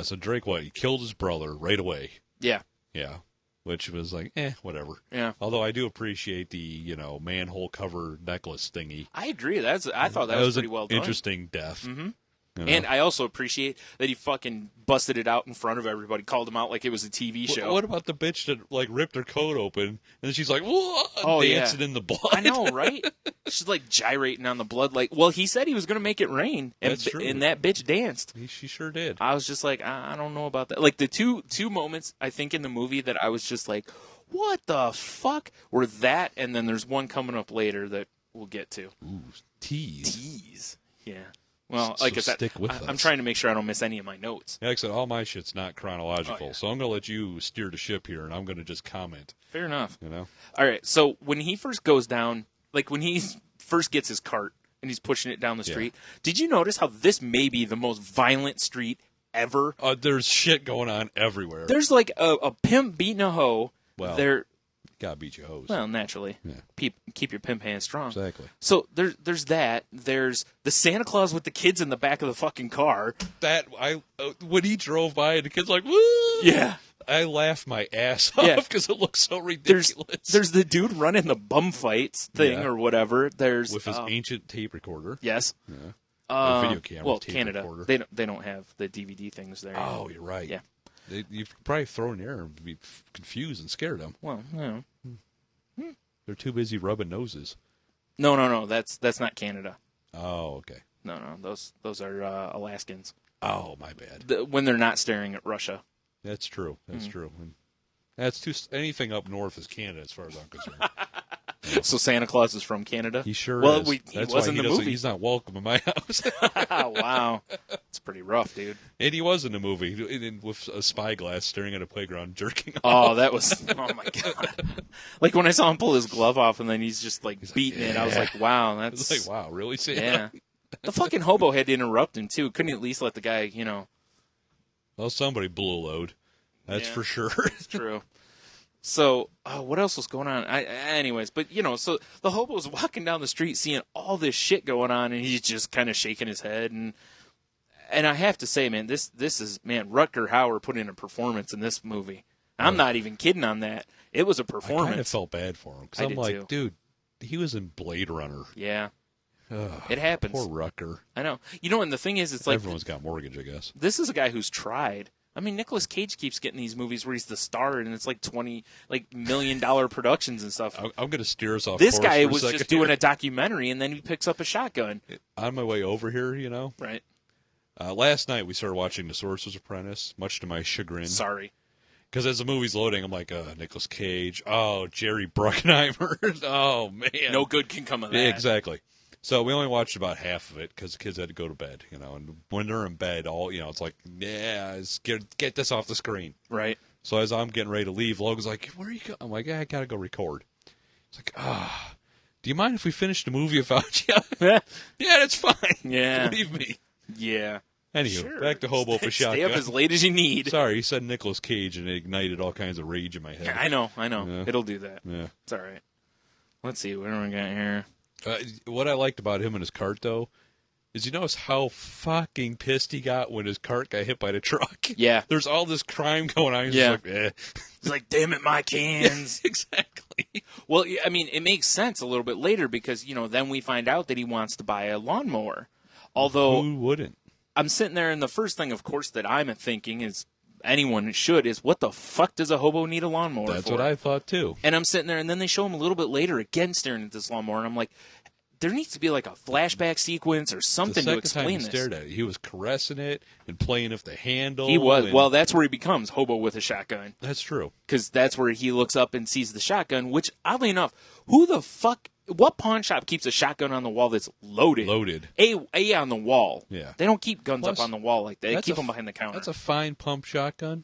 S1: so Drake, he killed his brother right away.
S2: Yeah.
S1: Yeah. Which was like, whatever.
S2: Yeah.
S1: Although I do appreciate the, manhole cover necklace thingy.
S2: I agree. I thought that was pretty well done.
S1: Interesting death.
S2: Mm-hmm. And I also appreciate that he fucking busted it out in front of everybody, called him out like it was a TV show.
S1: What about the bitch that ripped her coat open and then she's like, dancing in the blood?
S2: I know, right? She's like gyrating on the blood. Like, well, he said he was going to make it rain, and
S1: That's true.
S2: And that bitch danced.
S1: She sure did.
S2: I was just like, I don't know about that. Like the two moments I think in the movie that I was just like, what the fuck were that? And then there's one coming up later that we'll get to.
S1: Ooh, tease.
S2: Yeah. Well, like I said,
S1: stick with us.
S2: I'm trying to make sure I don't miss any of my notes.
S1: Yeah, like I said, all my shit's not chronological,
S2: yeah.
S1: so I'm going to let you steer the ship here, and I'm going to just comment.
S2: Fair enough.
S1: All
S2: right, so when he first goes down, like when he first gets his cart and he's pushing it down the street, did you notice how this may be the most violent street ever?
S1: There's shit going on everywhere.
S2: There's like a pimp beating a hoe.
S1: Well,
S2: there.
S1: Gotta beat your hose.
S2: Well, naturally.
S1: Yeah.
S2: Keep your pimp hands strong.
S1: Exactly.
S2: So there's that. There's the Santa Claus with the kids in the back of the fucking car.
S1: When he drove by and the kid's like, woo!
S2: Yeah.
S1: I laughed my ass off because it looks so ridiculous.
S2: There's the dude running the bum fights thing or whatever. There's
S1: with his ancient tape recorder.
S2: Yes.
S1: Yeah. Video camera.
S2: Well,
S1: tape
S2: Canada.
S1: Recorder.
S2: They don't have the DVD things there.
S1: Oh, you're right.
S2: Yeah.
S1: You've probably thrown there and be confused and scared them.
S2: Well,
S1: They're too busy rubbing noses.
S2: No. That's not Canada.
S1: Oh, okay.
S2: No. Those are Alaskans.
S1: Oh, my bad.
S2: When they're not staring at Russia.
S1: That's true. That's true. And that's anything up north is Canada, as far as I'm concerned.
S2: So Santa Claus is from Canada?
S1: He sure
S2: is.
S1: Well,
S2: he was in the movie.
S1: He's not welcome in my house.
S2: Wow. It's pretty rough, dude.
S1: And he was in the movie with a spyglass staring at a playground jerking off.
S2: Oh, that was... Oh, my God. Like, when I saw him pull his glove off and then he's just, beating it, I was like, wow, that's...
S1: It's like, wow, really, Santa?
S2: Yeah. The fucking hobo had to interrupt him, too. Couldn't he at least let the guy,
S1: Well, somebody blew a load. That's for sure.
S2: It's true. So, what else was going on? Anyways, but, so the hobo's walking down the street seeing all this shit going on, and he's just kind of shaking his head. And I have to say, man, this is, Rutger Hauer put in a performance in this movie. I'm not even kidding on that. It was a performance.
S1: I kind of felt bad for him, because I'm like, too. Dude, he was in Blade Runner.
S2: Yeah. It happens.
S1: Poor Rutger.
S2: I know. And the thing is, it's like...
S1: Everyone's got mortgage, I guess.
S2: This is a guy who's tried. I mean, Nicolas Cage keeps getting these movies where he's the star, and it's like $20 million productions and stuff.
S1: I'm going to steer us off
S2: This
S1: course
S2: guy
S1: for a
S2: was
S1: second
S2: just doing
S1: here.
S2: a documentary, and then he picks up a shotgun.
S1: On my way over here,
S2: Right.
S1: last night we started watching The Sorcerer's Apprentice, much to my chagrin.
S2: Sorry.
S1: Because as the movie's loading, I'm like, Nicolas Cage, Jerry Bruckheimer, oh, man.
S2: No good can come of that.
S1: Yeah, exactly. So we only watched about half of it because the kids had to go to bed, and when they're in bed, it's like, get this off the screen.
S2: Right.
S1: So as I'm getting ready to leave, Logan's like, where are you going? I'm like, I got to go record. He's like, do you mind if we finish the movie without you? Yeah, that's fine.
S2: Yeah.
S1: Believe me.
S2: Yeah.
S1: Anywho,
S2: Sure.
S1: back to Hobo for shotgun.
S2: Stay up as late as you need.
S1: Sorry, he said Nicolas Cage, and it ignited all kinds of rage in my head.
S2: Yeah, I know.
S1: Yeah.
S2: It'll do that.
S1: Yeah.
S2: It's all right. Let's see. What do we got here?
S1: What I liked about him and his cart, though, is you notice how fucking pissed he got when his cart got hit by the truck.
S2: Yeah.
S1: There's all this crime going on. He's
S2: Yeah.
S1: just like,
S2: It's like, damn it, my cans.
S1: Exactly.
S2: Well, I mean, it makes sense a little bit later because, then we find out that he wants to buy a lawnmower. Although,
S1: Who wouldn't?
S2: I'm sitting there, and the first thing, of course, that I'm thinking is anyone should is, what the fuck does a hobo need a lawnmower for?
S1: That's what I thought, too.
S2: And I'm sitting there, and then they show him a little bit later again staring at this lawnmower, and I'm like, there needs to be like a flashback sequence or something to
S1: The second
S2: explain
S1: time he
S2: this.
S1: stared at it, he was caressing it and playing with the handle.
S2: He was.
S1: and-
S2: Well, that's where he becomes Hobo with a shotgun.
S1: That's true.
S2: Because that's where he looks up and sees the shotgun, which, oddly enough, who the fuck... What pawn shop keeps a shotgun on the wall that's loaded?
S1: Loaded.
S2: A on the wall.
S1: Yeah.
S2: They don't keep guns
S1: Plus,
S2: up on the wall like that. They
S1: that's
S2: keep
S1: a
S2: them behind the counter.
S1: That's a fine pump shotgun.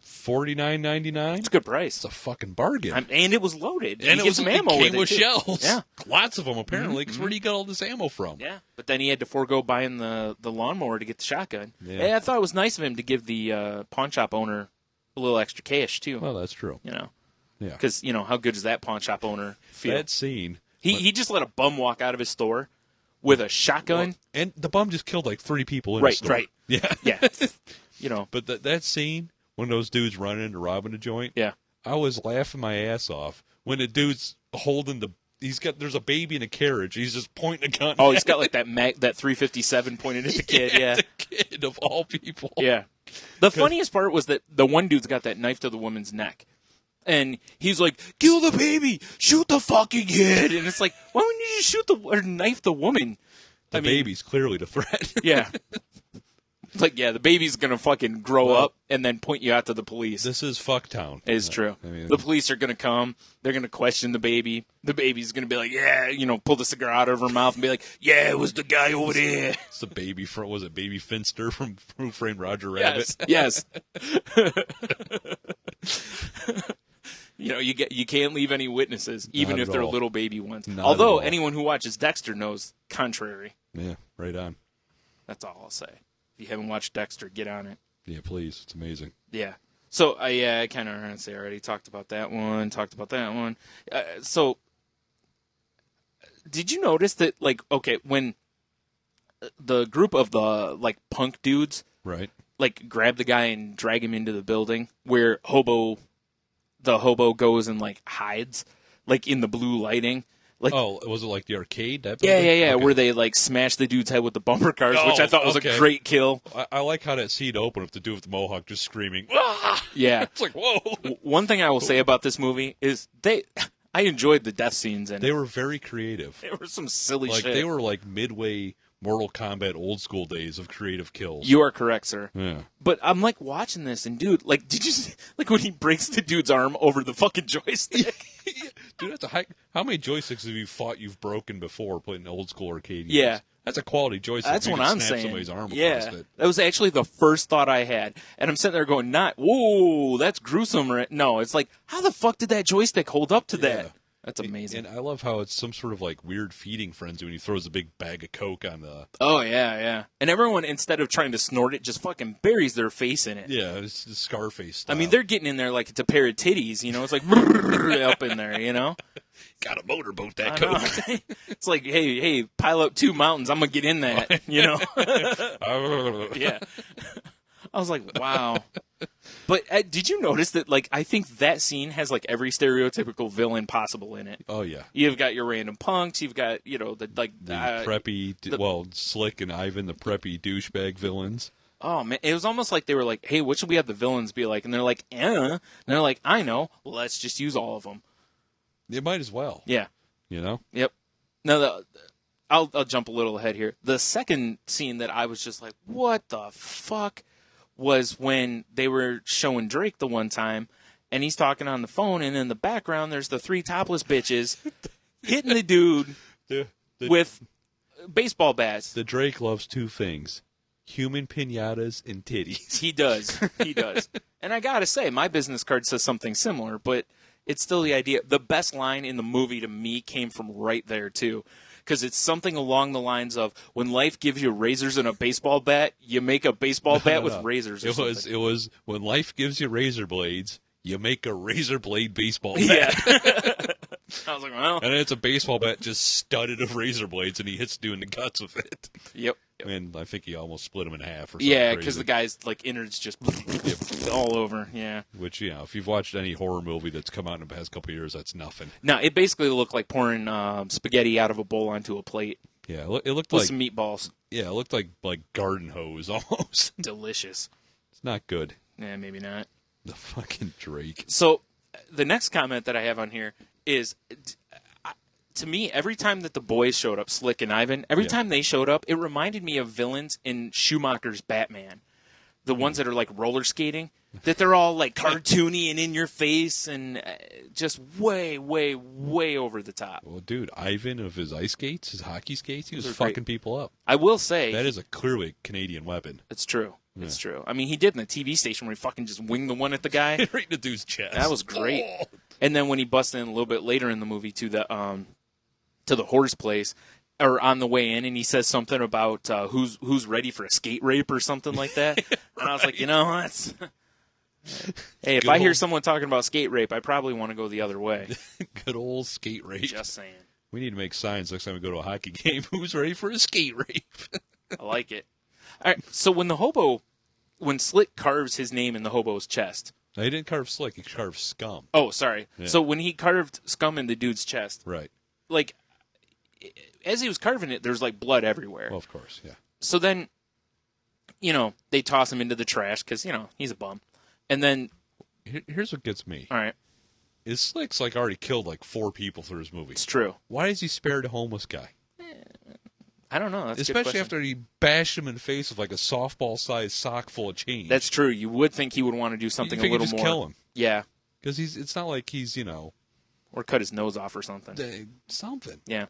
S1: $49.99.
S2: It's a good price.
S1: It's a fucking bargain.
S2: And it was loaded.
S1: and
S2: you
S1: it
S2: get
S1: was
S2: some
S1: it
S2: ammo
S1: came
S2: with it, too.
S1: shells.
S2: Yeah.
S1: Lots of them apparently. Because where do you get all this ammo from?
S2: Yeah, but then he had to forego buying the lawnmower to get the shotgun.
S1: Yeah.
S2: Hey, I thought it was nice of him to give the pawn shop owner a little extra cash, too.
S1: Well, that's true. Yeah.
S2: Because, how good does that pawn shop owner feel?
S1: That scene.
S2: He just let a bum walk out of his store with a shotgun.
S1: Well, and the bum just killed like 3 people in the store.
S2: Right.
S1: Yeah.
S2: Yeah.
S1: But that scene, when those dudes running into robbing a joint,
S2: Yeah.
S1: I was laughing my ass off. When the dude's holding there's a baby in a carriage. He's just pointing a gun.
S2: Oh, he's got like that 357 pointed at the kid. Yeah.
S1: The kid of all people.
S2: Yeah. The funniest part was that the one dude's got that knife to the woman's neck. And he's like, kill the baby, shoot the fucking kid. And it's like, why wouldn't you just shoot or knife the woman?
S1: The baby's clearly the threat.
S2: Yeah. Like, yeah, the baby's going to fucking grow up and then point you out to the police.
S1: This is Fucktown.
S2: It's true.
S1: I mean,
S2: the police are going to come. They're going to question the baby. The baby's going to be like, yeah, pull the cigar out of her mouth and be like, yeah, it was the guy over there.
S1: It's the baby from, was it Baby Finster from Who Framed Roger Rabbit?
S2: Yes. You can't leave any witnesses, even
S1: Not
S2: if
S1: at
S2: they're
S1: all.
S2: little baby ones.
S1: Not
S2: Although
S1: at all.
S2: anyone who watches Dexter knows contrary.
S1: Yeah, right on.
S2: That's all I'll say. If you haven't watched Dexter, get on it.
S1: Yeah, please. It's amazing.
S2: Yeah. So I kind of heard say already talked about that one. So did you notice that when the group of the punk dudes
S1: Right.
S2: grab the guy and drag him into the building where the hobo goes and hides in the blue lighting.
S1: Was it like the arcade? That
S2: Yeah,
S1: building? Okay.
S2: where they smash the dude's head with the bumper cars, which I
S1: Oh,
S2: thought was
S1: okay.
S2: a great kill.
S1: I like how that scene opened with the dude with the mohawk just screaming. Ah!
S2: Yeah.
S1: It's like, whoa.
S2: One thing I will say about this movie is I enjoyed the death scenes in it.
S1: They were very creative.
S2: There were some silly
S1: Like
S2: shit.
S1: they were like midway Mortal Kombat old school days of creative kills.
S2: You are correct, sir.
S1: Yeah.
S2: But I'm watching this, and dude, did you see, when he breaks the dude's arm over the fucking joystick?
S1: Dude, how many joysticks have you thought you've broken before playing old school arcade games?
S2: Yeah.
S1: That's a quality joystick.
S2: That's
S1: You
S2: what
S1: can
S2: I'm
S1: snap
S2: saying.
S1: somebody's arm
S2: Yeah,
S1: across it.
S2: that was actually the first thought I had, and I'm sitting there going, "Not, whoa, that's gruesome." No, it's like, how the fuck did that joystick hold up to that?
S1: Yeah.
S2: That's amazing.
S1: And I love how it's some sort of weird feeding frenzy when he throws a big bag of Coke on the...
S2: Oh, yeah. And everyone, instead of trying to snort it, just fucking buries their face in it.
S1: Yeah, it's the Scarface
S2: I
S1: style.
S2: mean, they're getting in there like it's a pair of titties, It's like up in there,
S1: Got a motorboat that
S2: I
S1: Coke.
S2: know. It's like, hey, pile up 2 mountains. I'm going to get in that, Yeah. I was like, wow. But did you notice that, I think that scene has, every stereotypical villain possible in it?
S1: Oh, yeah.
S2: You've got your random punks. You've got,
S1: The preppy, Slick and Ivan, the preppy douchebag villains.
S2: Oh man, it was almost like they were like, "Hey, what should we have the villains be like?" And they're like, And they're like, "I know. Let's just use all of them."
S1: It might as well.
S2: Yeah.
S1: You know?
S2: Yep. No, I'll jump a little ahead here. The second scene that I was just like, "What the fuck?" was when they were showing Drake the one time, and he's talking on the phone, and in the background there's the 3 topless bitches hitting the dude with baseball bats.
S1: The Drake loves 2 things: human piñatas and titties.
S2: He does. He does. And I gotta say, my business card says something similar, but it's still the idea. The best line in the movie to me came from right there, too. Because it's something along the lines of, when life gives you razors and a baseball bat, you make a baseball bat with razors.
S1: It was when life gives you razor blades, you make a razor blade baseball bat.
S2: Yeah. I was like, well.
S1: And it's a baseball bat just studded of razor blades, and he hits doing the guts with it.
S2: Yep.
S1: And I think he almost split him in half or something.
S2: Yeah, because the guy's like innards just all over. Yeah.
S1: Which, you know, if you've watched any horror movie that's come out in the past couple of years, that's nothing.
S2: No, it basically looked like pouring spaghetti out of a bowl onto a plate.
S1: Yeah, it looked
S2: with
S1: like
S2: some meatballs.
S1: Yeah, it looked like garden hose almost.
S2: Delicious.
S1: It's not good.
S2: Yeah, maybe not.
S1: The fucking Drake.
S2: So, the next comment that I have on here is, to me, every time that the boys showed up, Slick and Ivan, every time they showed up, it reminded me of villains in Schumacher's Batman. The ones that are like roller skating, that they're all like cartoony and in your face and just way, way, way over the top.
S1: Well, dude, Ivan of his ice skates, his hockey skates, he was
S2: Those are
S1: fucking
S2: great.
S1: people up.
S2: I will say
S1: That is a clearly Canadian weapon.
S2: it's true. It's true. I mean, he did in the TV station where he fucking just winged the one at the guy.
S1: Right in the dude's chest.
S2: That was great.
S1: Oh.
S2: And then when he busted in a little bit later in the movie to the horse place, or on the way in, and he says something about who's ready for a skate rape or something like that. And I was like, you know, that's hey, if I hear someone talking about skate rape, I probably want to go the other way.
S1: Good old skate rape.
S2: Just saying.
S1: We need to make signs next time we go to a hockey game. Who's ready for a skate rape?
S2: I like it. All right, so when Slick carves his name in the hobo's chest.
S1: No, he didn't carve Slick. He carved Scum.
S2: Oh, sorry.
S1: Yeah.
S2: So when he carved Scum in the dude's chest,
S1: Right.
S2: like, as he was carving it, there's like blood everywhere.
S1: Well, of course, yeah.
S2: So then, you know, they toss him into the trash because, you know, he's a bum. And then,
S1: Here's what gets me.
S2: all right,
S1: Is Slick's already killed 4 people through his movie.
S2: it's true.
S1: Why is he spared a homeless guy?
S2: I don't know. That's a good
S1: Especially
S2: question.
S1: after he bashed him in the face with a softball-sized sock full of change.
S2: That's true. You would think he would want to do something
S1: you
S2: a little
S1: just
S2: more.
S1: kill him.
S2: Yeah.
S1: Because it's not like he's,
S2: Or cut his nose off or something.
S1: something.
S2: Yeah.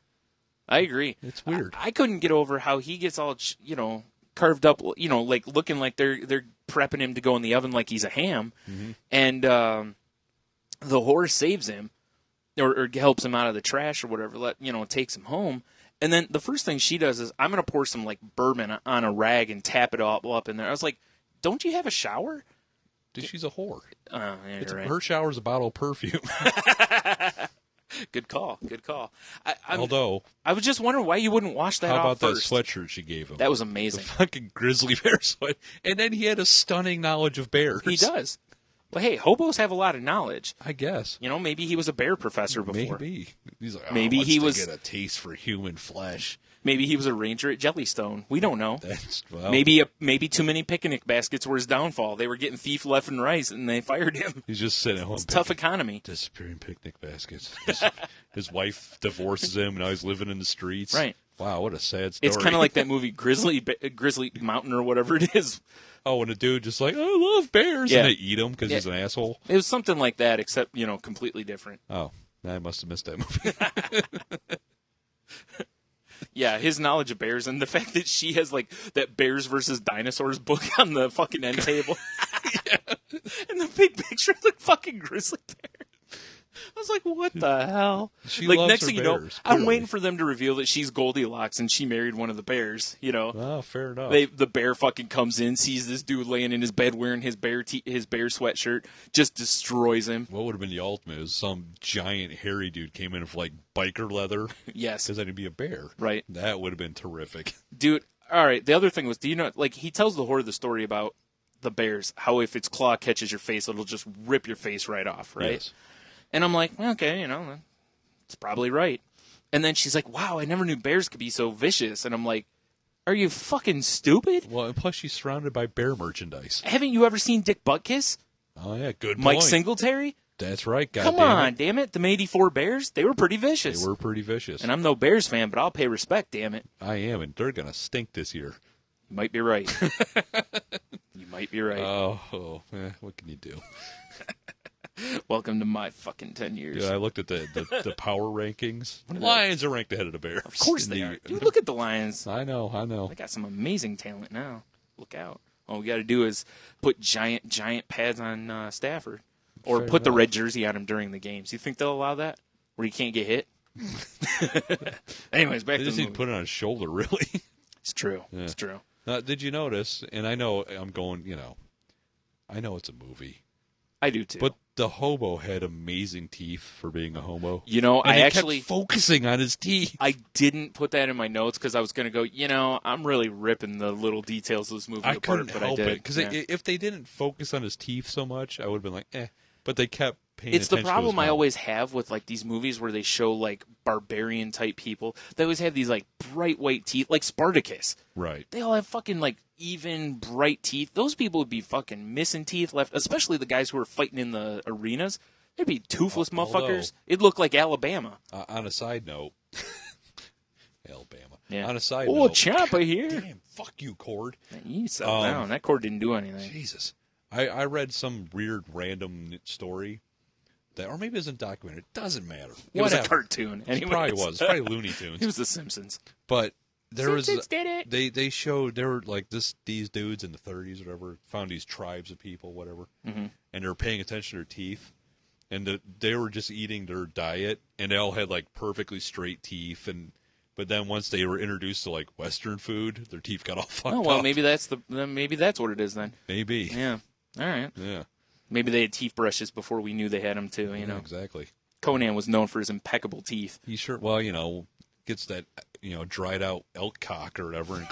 S2: I agree.
S1: It's weird.
S2: I couldn't get over how he gets all, carved up, like looking like they're prepping him to go in the oven like he's a ham.
S1: Mm-hmm.
S2: And the horse saves him or helps him out of the trash or whatever, takes him home. And then the first thing she does is, I'm going to pour some bourbon on a rag and tap it all up in there. I was like, don't you have a shower?
S1: She's a whore.
S2: Yeah, you're right.
S1: Her shower's a bottle of perfume.
S2: Good call. Good call.
S1: Although,
S2: I was just wondering why you wouldn't wash that
S1: how
S2: off
S1: about
S2: first.
S1: that sweatshirt she gave him?
S2: That was amazing.
S1: The fucking grizzly bear sweat. And then he had a stunning knowledge of bears.
S2: He does. Well, hey, hobos have a lot of knowledge.
S1: I guess.
S2: Maybe he was a bear professor before.
S1: Maybe. He's like,
S2: Maybe he was
S1: get a taste for human flesh.
S2: Maybe he was a ranger at Jellystone. We don't know.
S1: Well,
S2: Maybe too many picnic baskets were his downfall. They were getting thief left and right, and they fired him.
S1: he's just sitting at home.
S2: It's a tough economy.
S1: Disappearing picnic baskets. His wife divorces him, and now he's living in the streets.
S2: Right.
S1: Wow, what a sad story.
S2: It's kind of like that movie Grizzly Mountain or whatever it is.
S1: Oh, and a dude just I love bears, and they eat him because he's an asshole.
S2: It was something like that, except completely different.
S1: Oh, I must have missed that movie.
S2: Yeah, his knowledge of bears and the fact that she has that Bears versus Dinosaurs book on the fucking end table. Yeah. And the big picture of the fucking grizzly bear. I was like, what the hell?
S1: She loves
S2: next
S1: her
S2: thing you
S1: bears,
S2: know,
S1: clearly.
S2: I'm waiting for them to reveal that she's Goldilocks and she married one of the bears,
S1: Oh, fair enough.
S2: The bear fucking comes in, sees this dude laying in his bed wearing his bear sweatshirt, just destroys him.
S1: What would have been the ultimate is some giant hairy dude came in with biker leather.
S2: Yes.
S1: Because then he'd be a bear.
S2: Right.
S1: That would have been terrific.
S2: Dude, all right, the other thing was, do you know, he tells the horde the story about the bears, how if its claw catches your face, it'll just rip your face right off, right?
S1: Yes.
S2: And I'm like, okay, it's probably right. And then she's like, wow, I never knew bears could be so vicious. And I'm like, Are you fucking stupid?
S1: Well, and plus she's surrounded by bear merchandise.
S2: Haven't you ever seen Dick Butkus?
S1: Oh, yeah, good
S2: Mike
S1: point.
S2: Singletary?
S1: That's right,
S2: Come on, damn it. The 84 Bears, they were pretty vicious.
S1: They were pretty vicious.
S2: And I'm no Bears fan, but I'll pay respect, damn it.
S1: I am, and they're going to stink this year.
S2: You might be right. You might be right.
S1: What can you do?
S2: Welcome to my fucking 10 years.
S1: Yeah, I looked at the power rankings. Lions are ranked ahead of the Bears.
S2: Of course they are. Dude, look at the Lions.
S1: I know.
S2: They got some amazing talent now. Look out. All we got to do is put giant pads on Stafford. Or
S1: Fair
S2: put the
S1: enough.
S2: red jersey on him during the games. You think they'll allow that? Where he can't get hit? Anyways, back
S1: They
S2: to
S1: just
S2: the
S1: need to
S2: movie.
S1: put it on his shoulder, really.
S2: It's true.
S1: Yeah.
S2: It's true.
S1: Did you notice, and I know I'm going, I know it's a movie,
S2: I do too.
S1: but the hobo had amazing teeth for being a hobo.
S2: You know,
S1: And
S2: I
S1: they
S2: actually
S1: kept focusing on his teeth.
S2: I didn't put that in my notes because I was going to go, I'm really ripping the little details of this movie
S1: I
S2: apart,
S1: couldn't
S2: but
S1: help
S2: I did.
S1: it because
S2: Yeah.
S1: if they didn't focus on his teeth so much, I would have been like, eh. But they kept paying
S2: It's the
S1: attention to
S2: problem
S1: his
S2: I
S1: mouth.
S2: always have with like these movies where they show like barbarian type people. They always have these like bright white teeth, like Spartacus.
S1: Right.
S2: They all have fucking like even bright teeth. Those people would be fucking missing teeth left, especially the guys who are fighting in the arenas. They'd be toothless
S1: Although-
S2: motherfuckers. It'd look like Alabama.
S1: On a side note, Alabama.
S2: Yeah.
S1: On a side
S2: Oh,
S1: note,
S2: Ciampa here.
S1: damn, fuck you, Cord.
S2: Man, you settle down. That cord didn't do anything.
S1: Jesus. I read some weird random story that, or maybe it wasn't documented. It doesn't matter.
S2: It was a
S1: Whatever.
S2: cartoon.
S1: It
S2: Anyways.
S1: probably was. It's probably Looney Tunes.
S2: It was The Simpsons.
S1: But there
S2: Simpsons
S1: was
S2: did it.
S1: they showed there were like these dudes in the 30s or whatever found these tribes of people whatever, and they were paying attention to their teeth, and they were just eating their diet, and they all had like perfectly straight teeth, but then once they were introduced to like Western food, their teeth got all fucked
S2: Oh well,
S1: up.
S2: maybe that's what it is then.
S1: Maybe.
S2: Yeah. All right.
S1: Yeah.
S2: Maybe they had teeth brushes before we knew they had them too. You know,
S1: Exactly.
S2: Conan was known for his impeccable teeth.
S1: He sure. Well, gets that dried out elk cock or whatever, and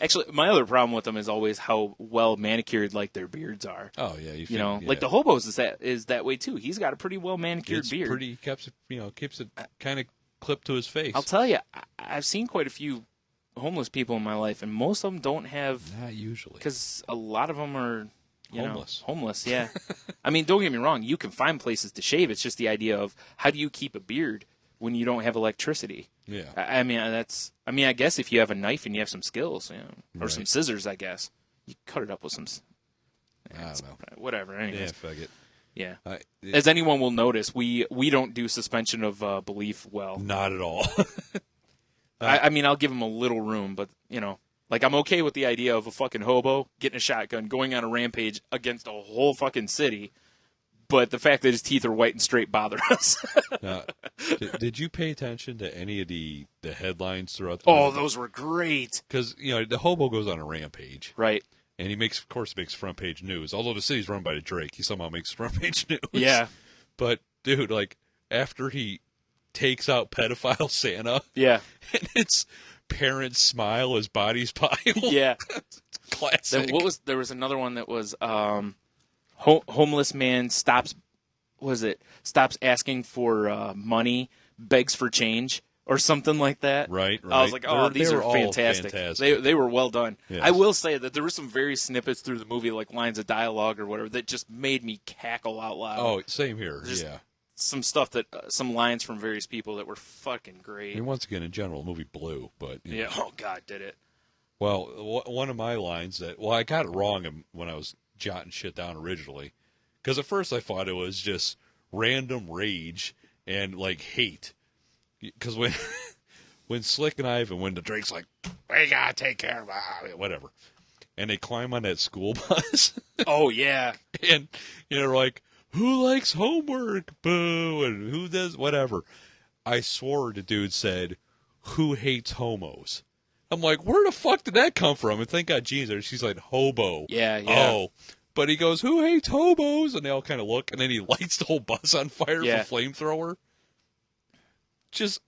S2: Actually, my other problem with them is always how well manicured like their beards are.
S1: Oh yeah,
S2: Like the hobos is that way too. He's got a pretty well manicured
S1: it's
S2: beard.
S1: pretty keeps it kind of clipped to his face.
S2: I'll tell you, I've seen quite a few homeless people in my life, and most of them don't have.
S1: Not usually.
S2: Because a lot of them are
S1: Homeless.
S2: Homeless, yeah. I mean, don't get me wrong. You can find places to shave. It's just the idea of how do you keep a beard when you don't have electricity?
S1: Yeah.
S2: I mean, I guess if you have a knife and you have some skills, or
S1: Right.
S2: some scissors, I guess you cut it up with some.
S1: I don't know.
S2: Whatever.
S1: Yeah,
S2: Anyways,
S1: fuck it.
S2: yeah.
S1: I-
S2: As anyone will notice, we don't do suspension of belief well.
S1: Not at all.
S2: I mean, I'll give him a little room, but like I'm okay with the idea of a fucking hobo getting a shotgun, going on a rampage against a whole fucking city. But the fact that his teeth are white and straight bother us.
S1: Now, did you pay attention to any of the headlines throughout?
S2: Oh, those were great.
S1: Because the hobo goes on a rampage,
S2: Right.
S1: and he makes front page news. Although the city's run by Drake, he somehow makes front page news.
S2: Yeah.
S1: But dude, like after he takes out pedophile Santa,
S2: Yeah.
S1: and it's parents smile as bodies pile.
S2: Yeah.
S1: It's classic.
S2: Then there was another one that was homeless man stops asking for money, begs for change, or something like that.
S1: Right.
S2: I was like, oh, these
S1: They
S2: are
S1: were all
S2: fantastic.
S1: fantastic.
S2: They were well done.
S1: Yes.
S2: I will say that there were some very snippets through the movie, like lines of dialogue or whatever, that just made me cackle out loud.
S1: Oh, same here.
S2: Just-
S1: Yeah.
S2: Some stuff some lines from various people that were fucking great.
S1: And once again, in general, the movie blew. But you know.
S2: Yeah. Oh God, did it?
S1: Well, one of my lines I got it wrong when I was jotting shit down originally, because at first I thought it was just random rage and like hate, because when Slick and Ivan, when the Drake's like, we gotta take care of whatever, and they climb on that school bus,
S2: Oh yeah.
S1: and they're like, who likes homework, boo, and who does whatever. I swore the dude said, who hates homos. I'm like, where the fuck did that come from? And thank God Jean's there. She's like, hobo.
S2: Yeah. Yeah.
S1: Oh. But he goes, who hates hobos? And they all kind of look, and then he lights the whole bus on fire
S2: Yeah.
S1: with a flamethrower. Just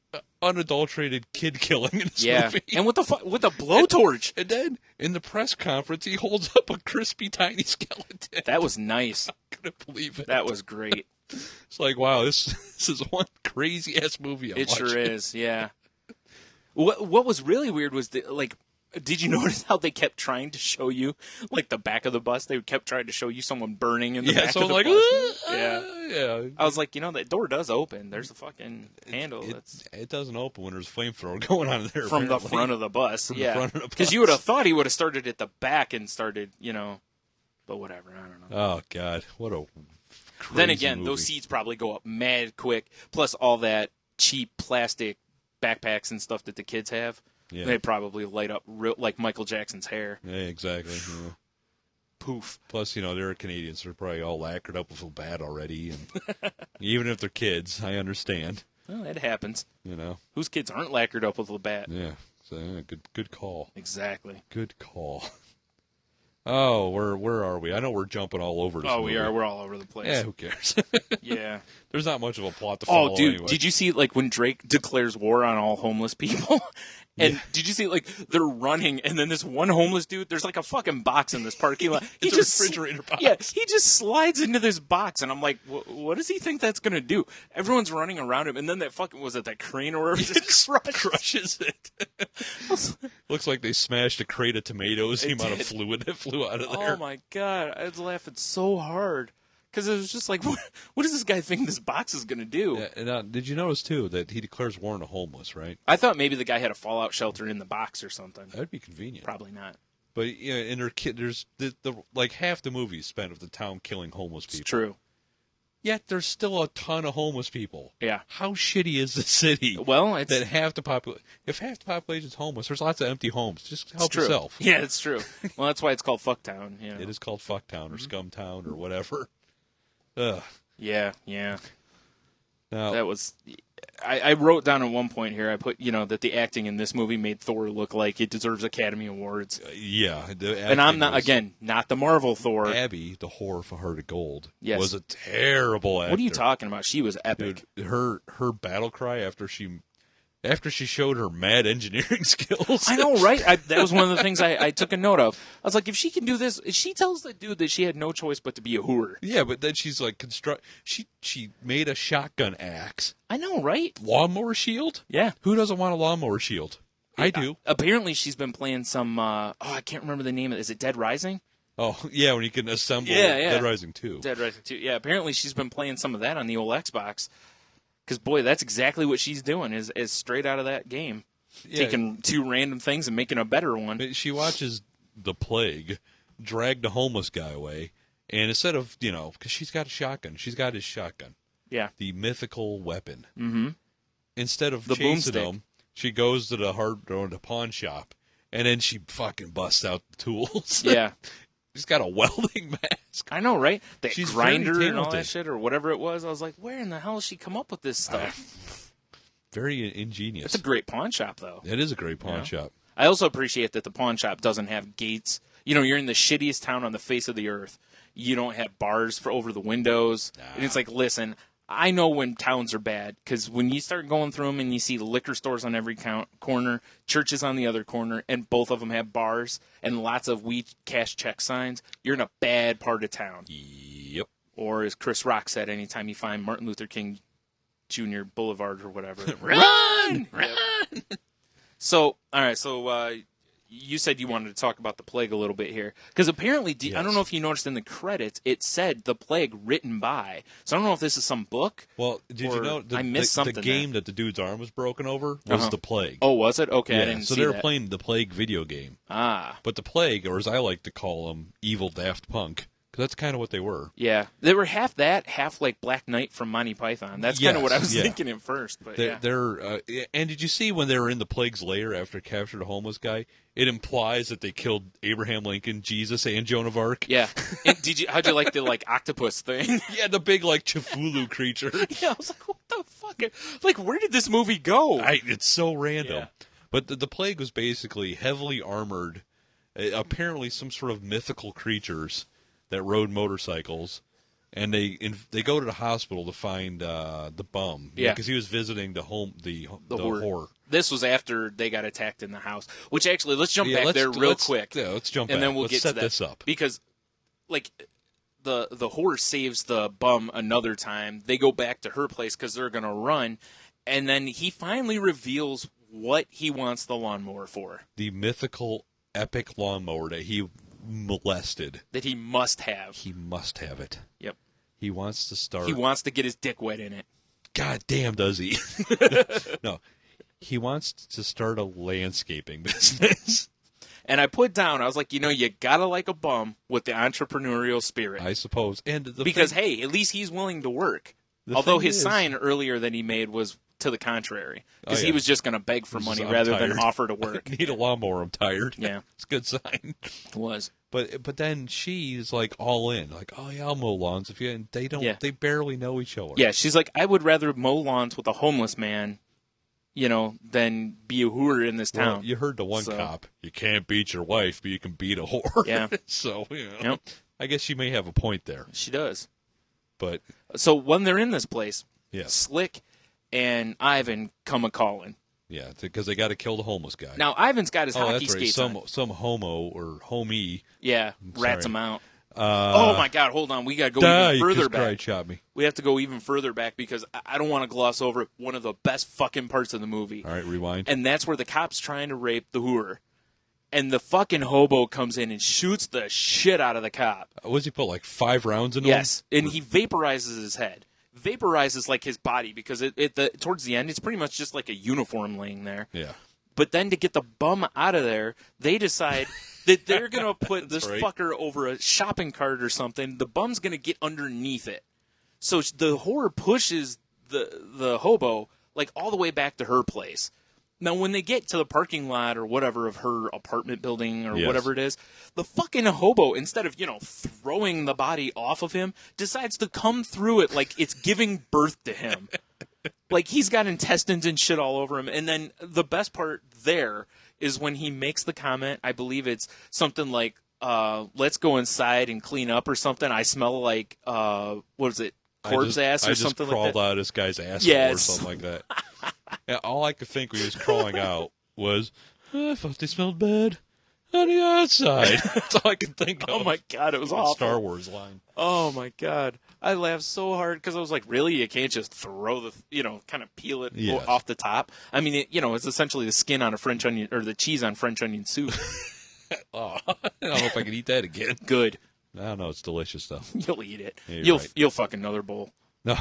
S1: unadulterated kid killing in this
S2: Yeah.
S1: movie.
S2: And with the blowtorch.
S1: And then in the press conference, he holds up a crispy, tiny skeleton.
S2: That was nice.
S1: I couldn't believe it.
S2: That was great.
S1: It's like, wow, this is one crazy ass movie I'm
S2: It
S1: watching.
S2: sure is. Yeah. What was really weird was did you notice how they kept trying to show you like the back of the bus? They kept trying to show you someone burning in the back of the bus.
S1: Yeah.
S2: I was like, that door does open. There's a fucking handle.
S1: It doesn't open when there's a flamethrower going on there.
S2: From
S1: apparently.
S2: the front of the bus.
S1: From
S2: yeah.
S1: the front of the bus.
S2: Because you would have thought he would have started at the back and started, but whatever. I don't know.
S1: Oh, God. What a crazy
S2: Then again,
S1: movie.
S2: those seats probably go up mad quick. Plus all that cheap plastic backpacks and stuff that the kids have.
S1: Yeah.
S2: They probably light up like Michael Jackson's hair.
S1: Yeah, exactly. Yeah.
S2: Poof.
S1: Plus, they're Canadians. They're probably all lacquered up with bad already. And even if they're kids, I understand.
S2: Well, it happens. Whose kids aren't lacquered up with Labatt?
S1: Yeah. So, good call.
S2: Exactly.
S1: Good call. Oh, where are we? I know we're jumping all over this movie.
S2: We are. We're all over the place.
S1: Yeah, who cares?
S2: Yeah.
S1: There's not much of a plot to follow.
S2: Oh, dude,
S1: anyway.
S2: did you see when Drake declares war on all homeless people? And did you see they're running, and then this one homeless dude? There's like a fucking box in this parking lot.
S1: It's a refrigerator box.
S2: Yeah, he just slides into this box, and I'm like, what does he think that's gonna do? Everyone's running around him, and then that crane or whatever just crushes
S1: it. Looks like they smashed a crate of tomatoes. The amount of fluid that flew out of there.
S2: Oh my god, I was laughing so hard. Because it was just like, what does this guy think this box is going to do?
S1: Yeah, and, did you notice, too, that he declares war on the homeless, right?
S2: I thought maybe the guy had a fallout shelter in the box or something.
S1: That would be convenient.
S2: Probably not.
S1: But, in their kid, there's like half the movie is spent of the town killing homeless people.
S2: It's true.
S1: Yet there's still a ton of homeless people.
S2: Yeah.
S1: How shitty is the city?
S2: Well, it's...
S1: That if half the population is homeless, there's lots of empty homes. Just help yourself.
S2: Yeah, it's true. Well, that's why it's called Fucktown.
S1: It is called Fucktown or Scumtown or whatever. Ugh.
S2: Yeah.
S1: Now,
S2: that was... I wrote down at one point here, I put, that the acting in this movie made Thor look like it deserves Academy Awards.
S1: Yeah.
S2: And I'm not the Marvel Thor.
S1: Abby, the whore for Heart of Gold,
S2: yes.
S1: was a terrible actor.
S2: What are you talking about? She was epic.
S1: Dude, her battle cry after she showed her mad engineering skills.
S2: I know, right? That was one of the things I took a note of. I was like, if she can do this, she tells the dude that she had no choice but to be a hooer.
S1: Yeah, but then she's like, she made a shotgun axe.
S2: I know, right?
S1: Lawnmower shield?
S2: Yeah.
S1: Who doesn't want a lawnmower shield? I do.
S2: Apparently she's been playing some, I can't remember the name of it. Is it Dead Rising?
S1: Oh, yeah, when you can assemble
S2: yeah.
S1: Dead Rising 2.
S2: Dead Rising 2. Yeah, apparently she's been playing some of that on the old Xbox. Because, boy, that's exactly what she's doing, is straight out of that game. Yeah. Taking two random things and making a better one.
S1: She watches The Plague drag the homeless guy away, and instead of, because she's got a shotgun. She's got his shotgun.
S2: Yeah.
S1: The mythical weapon.
S2: Mm-hmm.
S1: Instead of chasing him, she goes to the pawn shop, and then she fucking busts out the tools.
S2: Yeah.
S1: She's got a welding mask.
S2: I know, right? That
S1: She's
S2: grinder and all that shit, or whatever it was. I was like, where in the hell does she come up with this stuff?
S1: Very ingenious.
S2: It's a great pawn shop, though.
S1: It is a great pawn shop.
S2: I also appreciate that the pawn shop doesn't have gates. You're in the shittiest town on the face of the earth. You don't have bars for over the windows. Nah. And it's like, listen, I know when towns are bad, because when you start going through them and you see liquor stores on every corner, churches on the other corner, and both of them have bars and lots of we cash check signs, you're in a bad part of town.
S1: Yep.
S2: Or as Chris Rock said, anytime you find Martin Luther King Jr. Boulevard or whatever, run! Yep. So, all right, you said you wanted to talk about the plague a little bit here. Because apparently, yes. I don't know if you noticed in the credits, it said the plague written by. So I don't know if this is some book.
S1: Well, did you know
S2: I missed something
S1: the game that the dude's arm was broken over was the plague.
S2: Oh, was it? Okay,
S1: yeah,
S2: I didn't see that.
S1: So they were playing the plague video game.
S2: Ah.
S1: But the plague, or as I like to call them, evil Daft Punk, because that's kind of what they were.
S2: Yeah. They were half that, half like Black Knight from Monty Python. That's kind of what I was thinking at first. But
S1: and did you see when they were in the plague's lair after it captured a homeless guy? It implies that they killed Abraham Lincoln, Jesus, and Joan of Arc.
S2: Yeah. And how'd you like the octopus thing?
S1: Yeah, the big Cthulhu creature.
S2: Yeah, I was like, what the fuck? Like, where did this movie go?
S1: It's so random.
S2: Yeah.
S1: But the plague was basically heavily armored, apparently some sort of mythical creatures that rode motorcycles, and they go to the hospital to find the bum.
S2: Yeah,
S1: because he was visiting the whore.
S2: This was after they got attacked in the house. Which actually, let's jump back there real quick.
S1: Yeah, let's jump back.
S2: And then we'll get
S1: set
S2: to that.
S1: This up.
S2: Because, the whore saves the bum another time. They go back to her place because they're going to run. And then he finally reveals what he wants the lawnmower for.
S1: The mythical, epic lawnmower that he molested.
S2: That he must have.
S1: He must have it.
S2: Yep.
S1: He wants to start.
S2: He wants to get his dick wet in it.
S1: God damn, does he? No. He wants to start a landscaping business.
S2: And I put down, I was like, you gotta like a bum with the entrepreneurial spirit.
S1: I suppose. And
S2: because, hey, at least he's willing to work. Although his sign earlier that he made was to the contrary. Because he was just going to beg for money rather than offer to work.
S1: I need a lawnmower, I'm tired.
S2: Yeah.
S1: It's a good sign.
S2: It was.
S1: But then she's like all in. Like, oh yeah, I'll mow lawns. And they barely know each other.
S2: Yeah, she's like, I would rather mow lawns with a homeless man, than be a whore in this town.
S1: Well, you heard the one cop, you can't beat your wife, but you can beat a whore.
S2: Yeah.
S1: So, I guess she may have a point there.
S2: She does.
S1: But
S2: so when they're in this place,
S1: yes.
S2: Slick and Ivan come a-calling.
S1: Yeah, because they got to kill the homeless guy.
S2: Now, Ivan's got his hockey
S1: that's right.
S2: skates on.
S1: Some homo or homie.
S2: Yeah, rats him out. Oh, my God, hold on. We got to go even further back.
S1: Shot me.
S2: We have to go even further back because I don't want to gloss over one of the best fucking parts of the movie.
S1: All right, rewind.
S2: And that's where the cop's trying to rape the whore. And the fucking hobo comes in and shoots the shit out of the cop.
S1: What does he put, like 5 rounds into him?
S2: Yes, and he vaporizes his head. Vaporizes, like, his body because towards the end, it's pretty much just like a uniform laying there.
S1: Yeah.
S2: But then to get the bum out of there, they decide that they're going to put this fucker over a shopping cart or something. The bum's going to get underneath it. So the whore pushes the hobo, like, all the way back to her place. Now, when they get to the parking lot or whatever of her apartment building or whatever it is, the fucking hobo, instead of, throwing the body off of him, decides to come through it like it's giving birth to him. Like, he's got intestines and shit all over him. And then the best part there is when he makes the comment, I believe it's something like, let's go inside and clean up or something. I smell like, what is it, corpse ass or something like that?
S1: I just crawled out this guy's asshole or something like that. Yeah, all I could think when he was crawling out was, I thought they smelled bad on the outside. That's all I could think of.
S2: Oh, my God, it was awful.
S1: Star Wars line.
S2: Oh, my God. I laughed so hard because I was like, really? You can't just throw kind of peel it off the top? I mean, it's essentially the skin on a French onion, or the cheese on French onion soup.
S1: Oh, I don't know if I can eat that again.
S2: Good.
S1: I don't know. It's delicious, though.
S2: You'll eat it.
S1: Yeah,
S2: you'll fuck another bowl.
S1: No.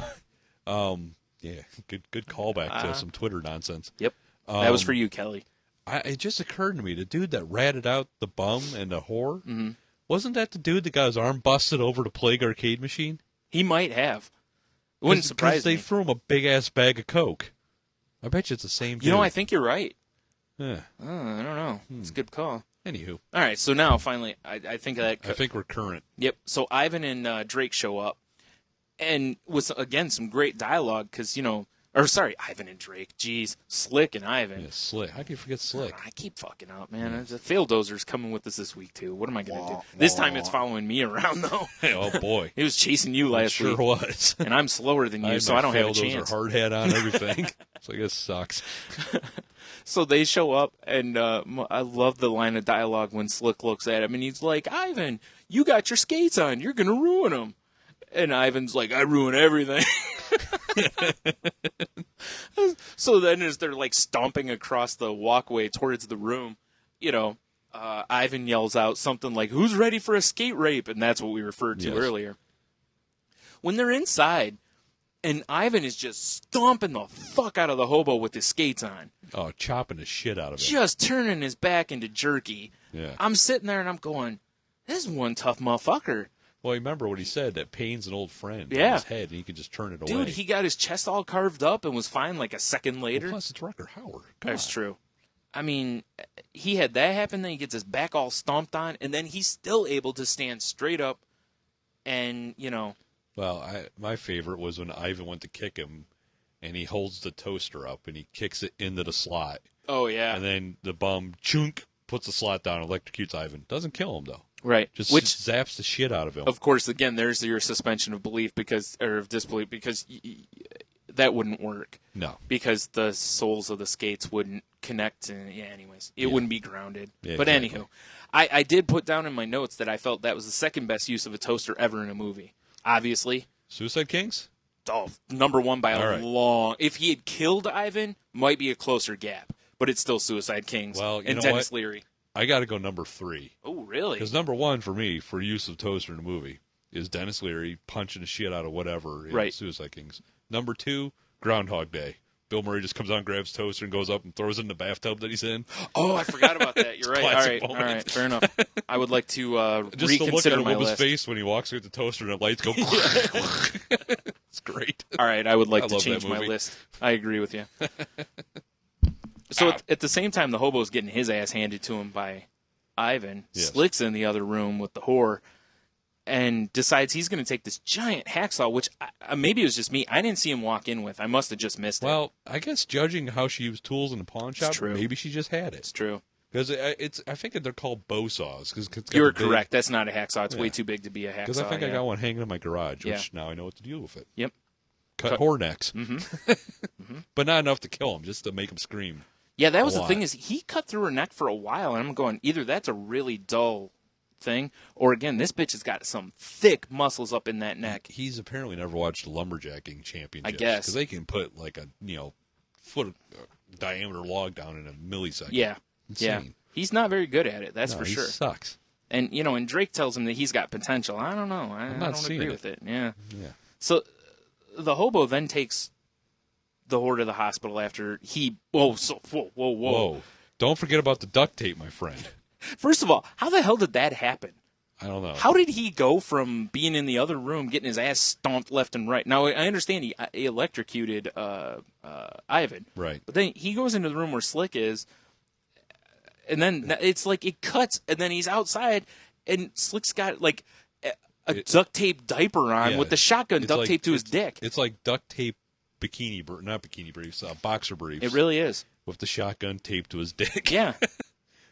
S1: Yeah, good callback to some Twitter nonsense.
S2: Yep. That was for you, Kelly.
S1: It just occurred to me, the dude that ratted out the bum and the whore, wasn't that the dude that got his arm busted over the Plague arcade machine?
S2: He might have. It wouldn't surprise me.
S1: They threw him a big-ass bag of Coke. I bet you it's the same dude.
S2: I think you're right.
S1: Yeah.
S2: I don't know. It's a good call.
S1: Anywho.
S2: All right, so now, finally, I think that...
S1: I think we're current.
S2: Yep. So Ivan and Drake show up. And with, again, some great dialogue, because, Ivan and Drake. Jeez. Slick and Ivan.
S1: Yeah, Slick. How can you forget Slick?
S2: I keep fucking up, man. The fail dozer's coming with us this week, too. What am I going to do? This time it's following me around, though.
S1: Oh, boy.
S2: It was chasing you last week.
S1: Sure was.
S2: And I'm slower than you, so I don't have a chance.
S1: Hard hat on, everything. So I guess sucks.
S2: So they show up, and I love the line of dialogue when Slick looks at him, and he's like, Ivan, you got your skates on. You're going to ruin them. And Ivan's like, I ruin everything. So then as they're like stomping across the walkway towards the room, Ivan yells out something like, who's ready for a skate rape? And that's what we referred to earlier. When they're inside, and Ivan is just stomping the fuck out of the hobo with his skates on.
S1: Oh, chopping the shit out of it.
S2: Just turning his back into jerky.
S1: Yeah.
S2: I'm sitting there and I'm going, this is one tough motherfucker.
S1: Well, remember what he said, that pain's an old friend in his head, and he can just turn it away.
S2: Dude, he got his chest all carved up and was fine like a second later.
S1: Well, plus, it's Rucker Hauer.
S2: That's true. I mean, he had that happen, then he gets his back all stomped on, and then he's still able to stand straight up and,
S1: Well, my favorite was when Ivan went to kick him, and he holds the toaster up, and he kicks it into the slot.
S2: Oh, yeah.
S1: And then the bum, chunk, puts the slot down, electrocutes Ivan. Doesn't kill him, though.
S2: Right.
S1: Just zaps the shit out of him.
S2: Of course, again, there's your suspension of belief or of disbelief because that wouldn't work.
S1: No.
S2: Because the soles of the skates wouldn't connect. Anyways, it wouldn't be grounded.
S1: Yeah,
S2: but
S1: exactly.
S2: Anywho, I did put down in my notes that I felt that was the second best use of a toaster ever in a movie. Obviously.
S1: Suicide Kings?
S2: Oh, number one by a long... If he had killed Ivan, might be a closer gap. but it's still Suicide Kings.
S1: Well, you
S2: and
S1: know
S2: Dennis
S1: what?
S2: Leary.
S1: I got to go number 3.
S2: Oh, really?
S1: Because number 1 for me, for use of toaster in a movie, is Dennis Leary punching the shit out of whatever in
S2: Right.
S1: Suicide Kings. Number 2, Groundhog Day. Bill Murray just comes on, grabs toaster, and goes up and throws it in the bathtub that he's in.
S2: Oh, I forgot about that. You're right.
S1: Classic
S2: All
S1: moment.
S2: right. Fair enough. I would like to
S1: Just to look
S2: reconsider
S1: at a
S2: my
S1: woman's
S2: list.
S1: face when he walks through the toaster and the lights go. It's great.
S2: All right, I would like
S1: I
S2: to
S1: love
S2: change
S1: that
S2: my
S1: movie.
S2: list. I agree with you. So at the same time, the hobo's getting his ass handed to him by Ivan.
S1: Yes.
S2: Slick's in the other room with the whore and decides he's going to take this giant hacksaw, which maybe it was just me. I didn't see him walk in with. I must have just missed it.
S1: Well, I guess judging how she used tools in the pawn shop,
S2: true.
S1: maybe she just had
S2: It's
S1: it.
S2: true.
S1: Because I think they're called bow saws.
S2: You're correct. That's not a hacksaw. It's way
S1: Yeah.
S2: too big to be a hacksaw.
S1: Because I think I
S2: yeah.
S1: got one hanging in my garage,
S2: Yeah.
S1: which now I know what to do with it.
S2: Yep.
S1: Cut whore necks.
S2: Mm-hmm.
S1: But not enough to kill them, just to make them scream.
S2: Yeah, that was
S1: A
S2: the thing
S1: lot.
S2: is he cut through her neck for a while, and I'm going, either that's a really dull thing, or again, this bitch has got some thick muscles up in that neck.
S1: He's apparently never watched the lumberjacking championships.
S2: I guess.
S1: Because they can put like a foot diameter log down in a millisecond.
S2: Yeah. Yeah.
S1: Insane.
S2: He's not very good at it, that's
S1: No,
S2: for
S1: he
S2: sure.
S1: sucks.
S2: And and Drake tells him that he's got potential. I don't know. I
S1: not
S2: don't
S1: seeing
S2: agree
S1: it.
S2: with it. Yeah.
S1: Yeah.
S2: So the hobo then takes the whore to the hospital after he whoa.
S1: Whoa. Don't forget about the duct tape, my friend.
S2: First of all, how the hell did that happen?
S1: I don't know.
S2: How did he go from being in the other room, getting his ass stomped left and right? Now, I understand he electrocuted Ivan.
S1: Right.
S2: But then he goes into the room where Slick is, and then it's like it cuts, and then he's outside, and Slick's got like a duct tape diaper on
S1: Yeah,
S2: with the shotgun
S1: it's
S2: duct
S1: like-
S2: taped to his dick.
S1: It's like duct tape not bikini briefs, boxer briefs.
S2: It really is.
S1: With the shotgun taped to his dick.
S2: Yeah.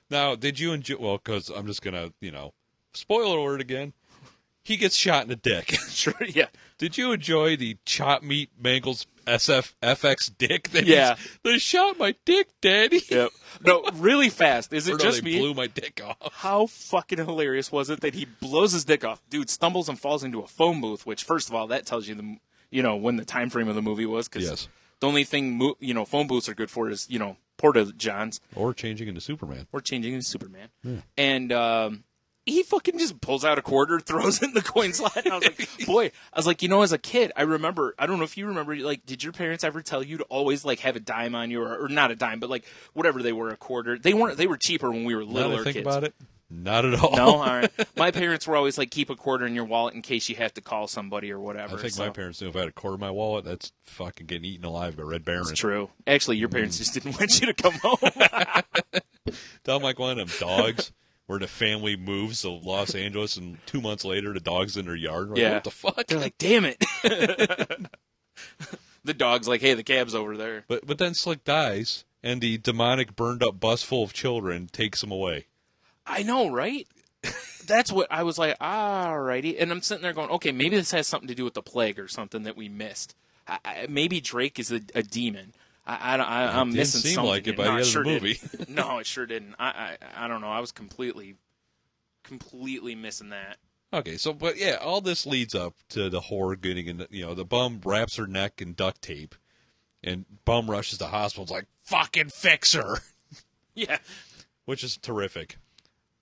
S1: Now, did you enjoy? Well, because I'm just gonna, spoiler alert again. He gets shot in the dick.
S2: Sure, yeah.
S1: Did you enjoy the chop meat Mangles FX dick?
S2: Yeah.
S1: They shot my dick, Daddy.
S2: Yep. No, really fast. Is
S1: Or
S2: it
S1: no,
S2: just
S1: they
S2: me?
S1: blew my dick off.
S2: How fucking hilarious was it that he blows his dick off? Dude stumbles and falls into a phone booth, which, first of all, that tells you when the time frame of the movie was. Cause
S1: Yes.
S2: the only thing phone booths are good for is porta johns
S1: Or changing into Superman.
S2: or changing into Superman. Yeah. And he fucking just pulls out a quarter, throws it in the coin slot, and I was like, boy, as a kid, I remember. I don't know if you remember. Like, did your parents ever tell you to always like have a dime on you, or not a dime, but like whatever they were, a quarter? They weren't. They were cheaper when we were
S1: Now
S2: littler
S1: that I think
S2: kids.
S1: about it, not at all.
S2: No, all right. My parents were always like, keep a quarter in your wallet in case you have to call somebody or whatever.
S1: I think my parents knew if I had a quarter in my wallet, that's fucking getting eaten alive by Red Baron.
S2: It's true. Actually, your parents just didn't want you to come home.
S1: Tell them like one of them dogs where the family moves to Los Angeles and 2 months later the dog's in their yard. Like,
S2: Yeah.
S1: what the fuck?
S2: They're like, damn it. The dog's like, hey, the cab's over there.
S1: But then Slick dies, and the demonic burned up bus full of children takes him away.
S2: I know, right? That's what I was like, alrighty. And I'm sitting there going, okay, maybe this has something to do with the plague or something that we missed. Maybe Drake is a demon. I'm
S1: Didn't
S2: missing
S1: seem
S2: something.
S1: like it by
S2: No,
S1: the end of
S2: sure
S1: the movie.
S2: didn't. No, it sure didn't. I don't know. I was completely missing that.
S1: Okay, so but yeah, all this leads up to the whore getting in. The bum wraps her neck in duct tape, and bum rushes to the hospital. It's like fucking fix her,
S2: Yeah.
S1: which is terrific.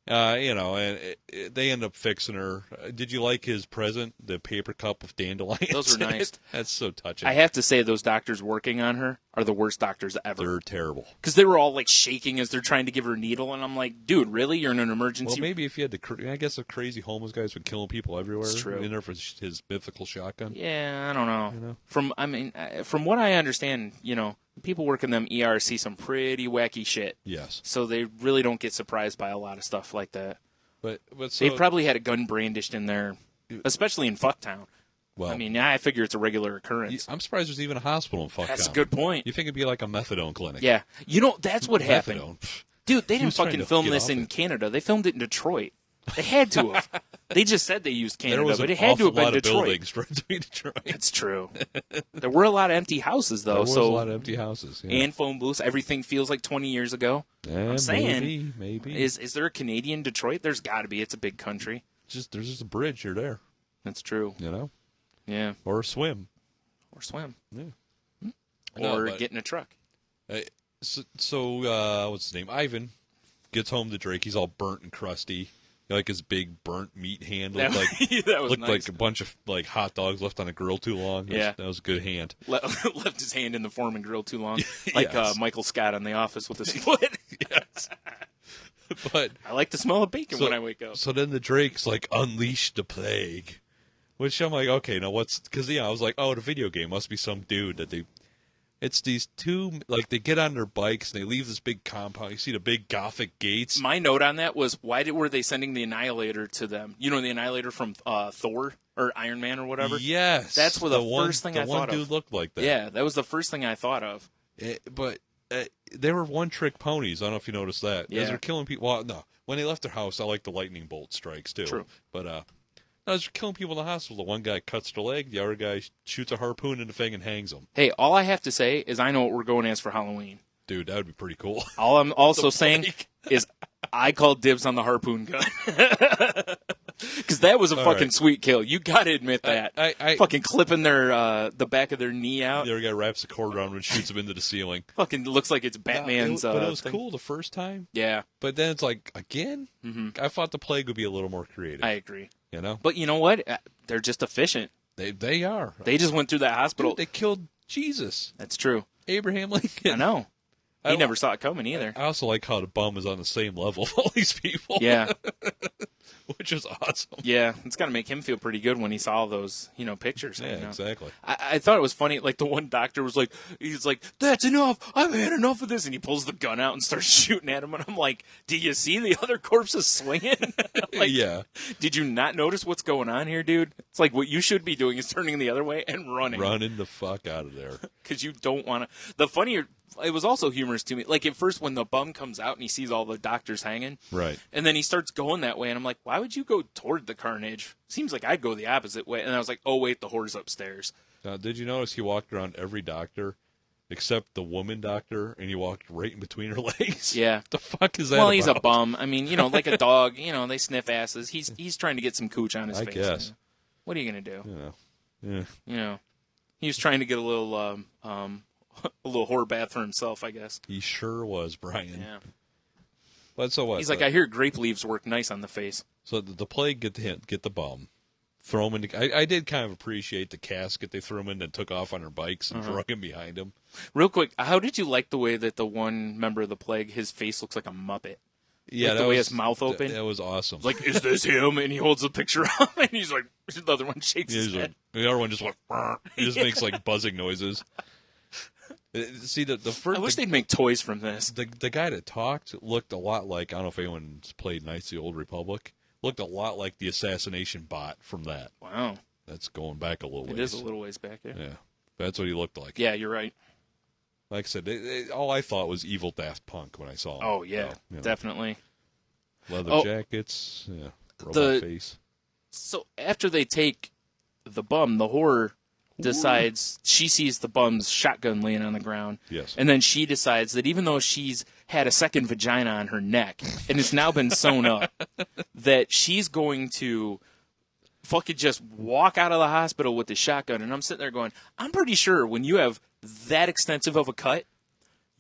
S1: And they end up fixing her. Did you like his present, the paper cup with dandelions?
S2: Those are
S1: in it?
S2: nice.
S1: That's so touching.
S2: I have to say, those doctors working on her are the worst doctors ever.
S1: They're terrible.
S2: Because they were all like shaking as they're trying to give her a needle, and I'm like, dude, really? You're in an
S1: Well,
S2: emergency?
S1: maybe if you had I guess the crazy homeless guys would killing people everywhere.
S2: It's true.
S1: In there for his mythical shotgun.
S2: Yeah, I don't know.
S1: You know?
S2: From what I understand, people working them ER see some pretty wacky shit.
S1: Yes,
S2: So they really don't get surprised by a lot of stuff like that.
S1: but so
S2: They probably had a gun brandished in there, especially in Fucktown.
S1: well,
S2: I figure it's a regular occurrence.
S1: I'm surprised there's even a hospital in Fucktown.
S2: That's a good point.
S1: You think it'd be like a methadone clinic?
S2: Yeah. That's what happened.
S1: Methadone. Pfft.
S2: Dude, they didn't
S1: Who's trying
S2: fucking
S1: to
S2: film
S1: get
S2: this
S1: off
S2: in
S1: it?
S2: Canada. They filmed it in Detroit. They had to have. They just said they used Canada,
S1: There was
S2: but
S1: an
S2: it had to
S1: awful
S2: have been
S1: lot of
S2: Detroit.
S1: buildings for it to be Detroit.
S2: That's true. There were a lot of empty houses, though.
S1: There was
S2: so
S1: a lot of empty houses. Yeah.
S2: and phone booths. Everything feels like 20 years ago. I'm saying,
S1: maybe.
S2: Is there a Canadian Detroit? There's got to be. It's a big country.
S1: There's just a bridge here there,
S2: That's true. Yeah.
S1: or a swim.
S2: Or swim.
S1: Yeah.
S2: Or
S1: No, but-
S2: get in a truck.
S1: what's his name? Ivan gets home to Drake. He's all burnt and crusty. Like his big burnt meat hand looked
S2: That nice.
S1: like a bunch of like hot dogs left on a grill too long. That was a good hand.
S2: Left his hand in the Foreman grill too long, like
S1: Yes.
S2: Michael Scott on The Office with his foot.
S1: Yes. But
S2: I like the smell of bacon when I wake up.
S1: So then the Drake's like, unleash the plague. Which I'm like, okay, now what's... Because, I was like, oh, the video game must be some dude that they... It's these two... Like, they get on their bikes and they leave this big compound. You see the big Gothic gates.
S2: My note on that was, were they sending the Annihilator to them? You know, the Annihilator from Thor or Iron Man or whatever?
S1: Yes.
S2: That's what the first thing I thought of.
S1: The one dude looked like that.
S2: Yeah, that was the first thing I thought of.
S1: But they were one-trick ponies. I don't know if you noticed that.
S2: Yeah.
S1: As they're killing people... Well, no. When they left their house, I like the lightning bolt strikes, too.
S2: True.
S1: But, as they're killing people in the hospital, the one guy cuts their leg, the other guy shoots a harpoon in the thing and hangs them.
S2: Hey, all I have to say is I know what we're going as for Halloween.
S1: Dude, that would be pretty cool.
S2: All I'm also saying is I called dibs on the harpoon gun. Because that was a fucking sweet kill. You got to admit that.
S1: I
S2: fucking clipping the back of their knee out.
S1: The other guy wraps the cord around and shoots him into the ceiling.
S2: Fucking looks like it's Batman's.
S1: But it was
S2: thing.
S1: cool the first time.
S2: Yeah.
S1: But then it's like, again?
S2: Mm-hmm.
S1: I thought the plague would be a little more creative.
S2: I agree.
S1: You know?
S2: But you know what? They're just efficient.
S1: They are.
S2: They just went through that hospital.
S1: Dude, they killed Jesus.
S2: That's true.
S1: Abraham Lincoln.
S2: I know. He never saw it coming either.
S1: I also like how the bum is on the same level of all these people.
S2: Yeah.
S1: Which is awesome.
S2: Yeah, it's got to make him feel pretty good when he saw those, pictures.
S1: Yeah, exactly.
S2: I thought it was funny. Like the one doctor was like, he's like, "That's enough. I've had enough of this," and he pulls the gun out and starts shooting at him. And I'm like, "Do you see the other corpses swinging?" Like,
S1: yeah.
S2: Did you not notice what's going on here, dude? It's like what you should be doing is turning the other way and running.
S1: Running the fuck out of there.
S2: Because you don't want to. The funnier. It was also humorous to me. Like, at first, when the bum comes out and he sees all the doctors hanging.
S1: Right.
S2: And then he starts going that way, and I'm like, why would you go toward the carnage? Seems like I'd go the opposite way. And I was like, oh, wait, the whore's upstairs.
S1: Now, did you notice he walked around every doctor except the woman doctor, and he walked right in between her legs?
S2: Yeah.
S1: What the fuck is that
S2: Well,
S1: about?
S2: he's a bum. I mean, like a dog, they sniff asses. He's trying to get some cooch on his face.
S1: I guess.
S2: What are you going to do?
S1: Yeah.
S2: He was trying to get a little whore bath for himself, I guess.
S1: He sure was, Bryan.
S2: Yeah.
S1: But so what?
S2: He's like, I hear grape leaves work nice on the face.
S1: So the plague get the bum, throw him in. I did kind of appreciate the casket they threw him in and took off on their bikes and drug him behind him.
S2: Real quick, how did you like the way that the one member of the plague, his face looks like a Muppet?
S1: Yeah,
S2: like the way his mouth open.
S1: That was awesome.
S2: Like, is this him? And he holds the picture up, and he's like, the other one shakes his head.
S1: The other one just went. He just makes like buzzing noises. See the first.
S2: I wish they'd make toys from this.
S1: The guy that talked looked a lot like, I don't know if anyone's played Knights of the Old Republic. Looked a lot like the assassination bot from that.
S2: Wow,
S1: that's going back a little ways.
S2: It is a little ways back there.
S1: Yeah, that's what he looked like.
S2: Yeah, you're right.
S1: Like I said, all I thought was evil Daft Punk when I saw him.
S2: Oh yeah, definitely.
S1: Leather jackets, robot face.
S2: So after they take the bum, the whore decides she sees the bum's shotgun laying on the ground.
S1: Yes.
S2: And then she decides that even though she's had a second vagina on her neck and it's now been sewn up, that she's going to fucking just walk out of the hospital with the shotgun. And I'm sitting there going, I'm pretty sure when you have that extensive of a cut,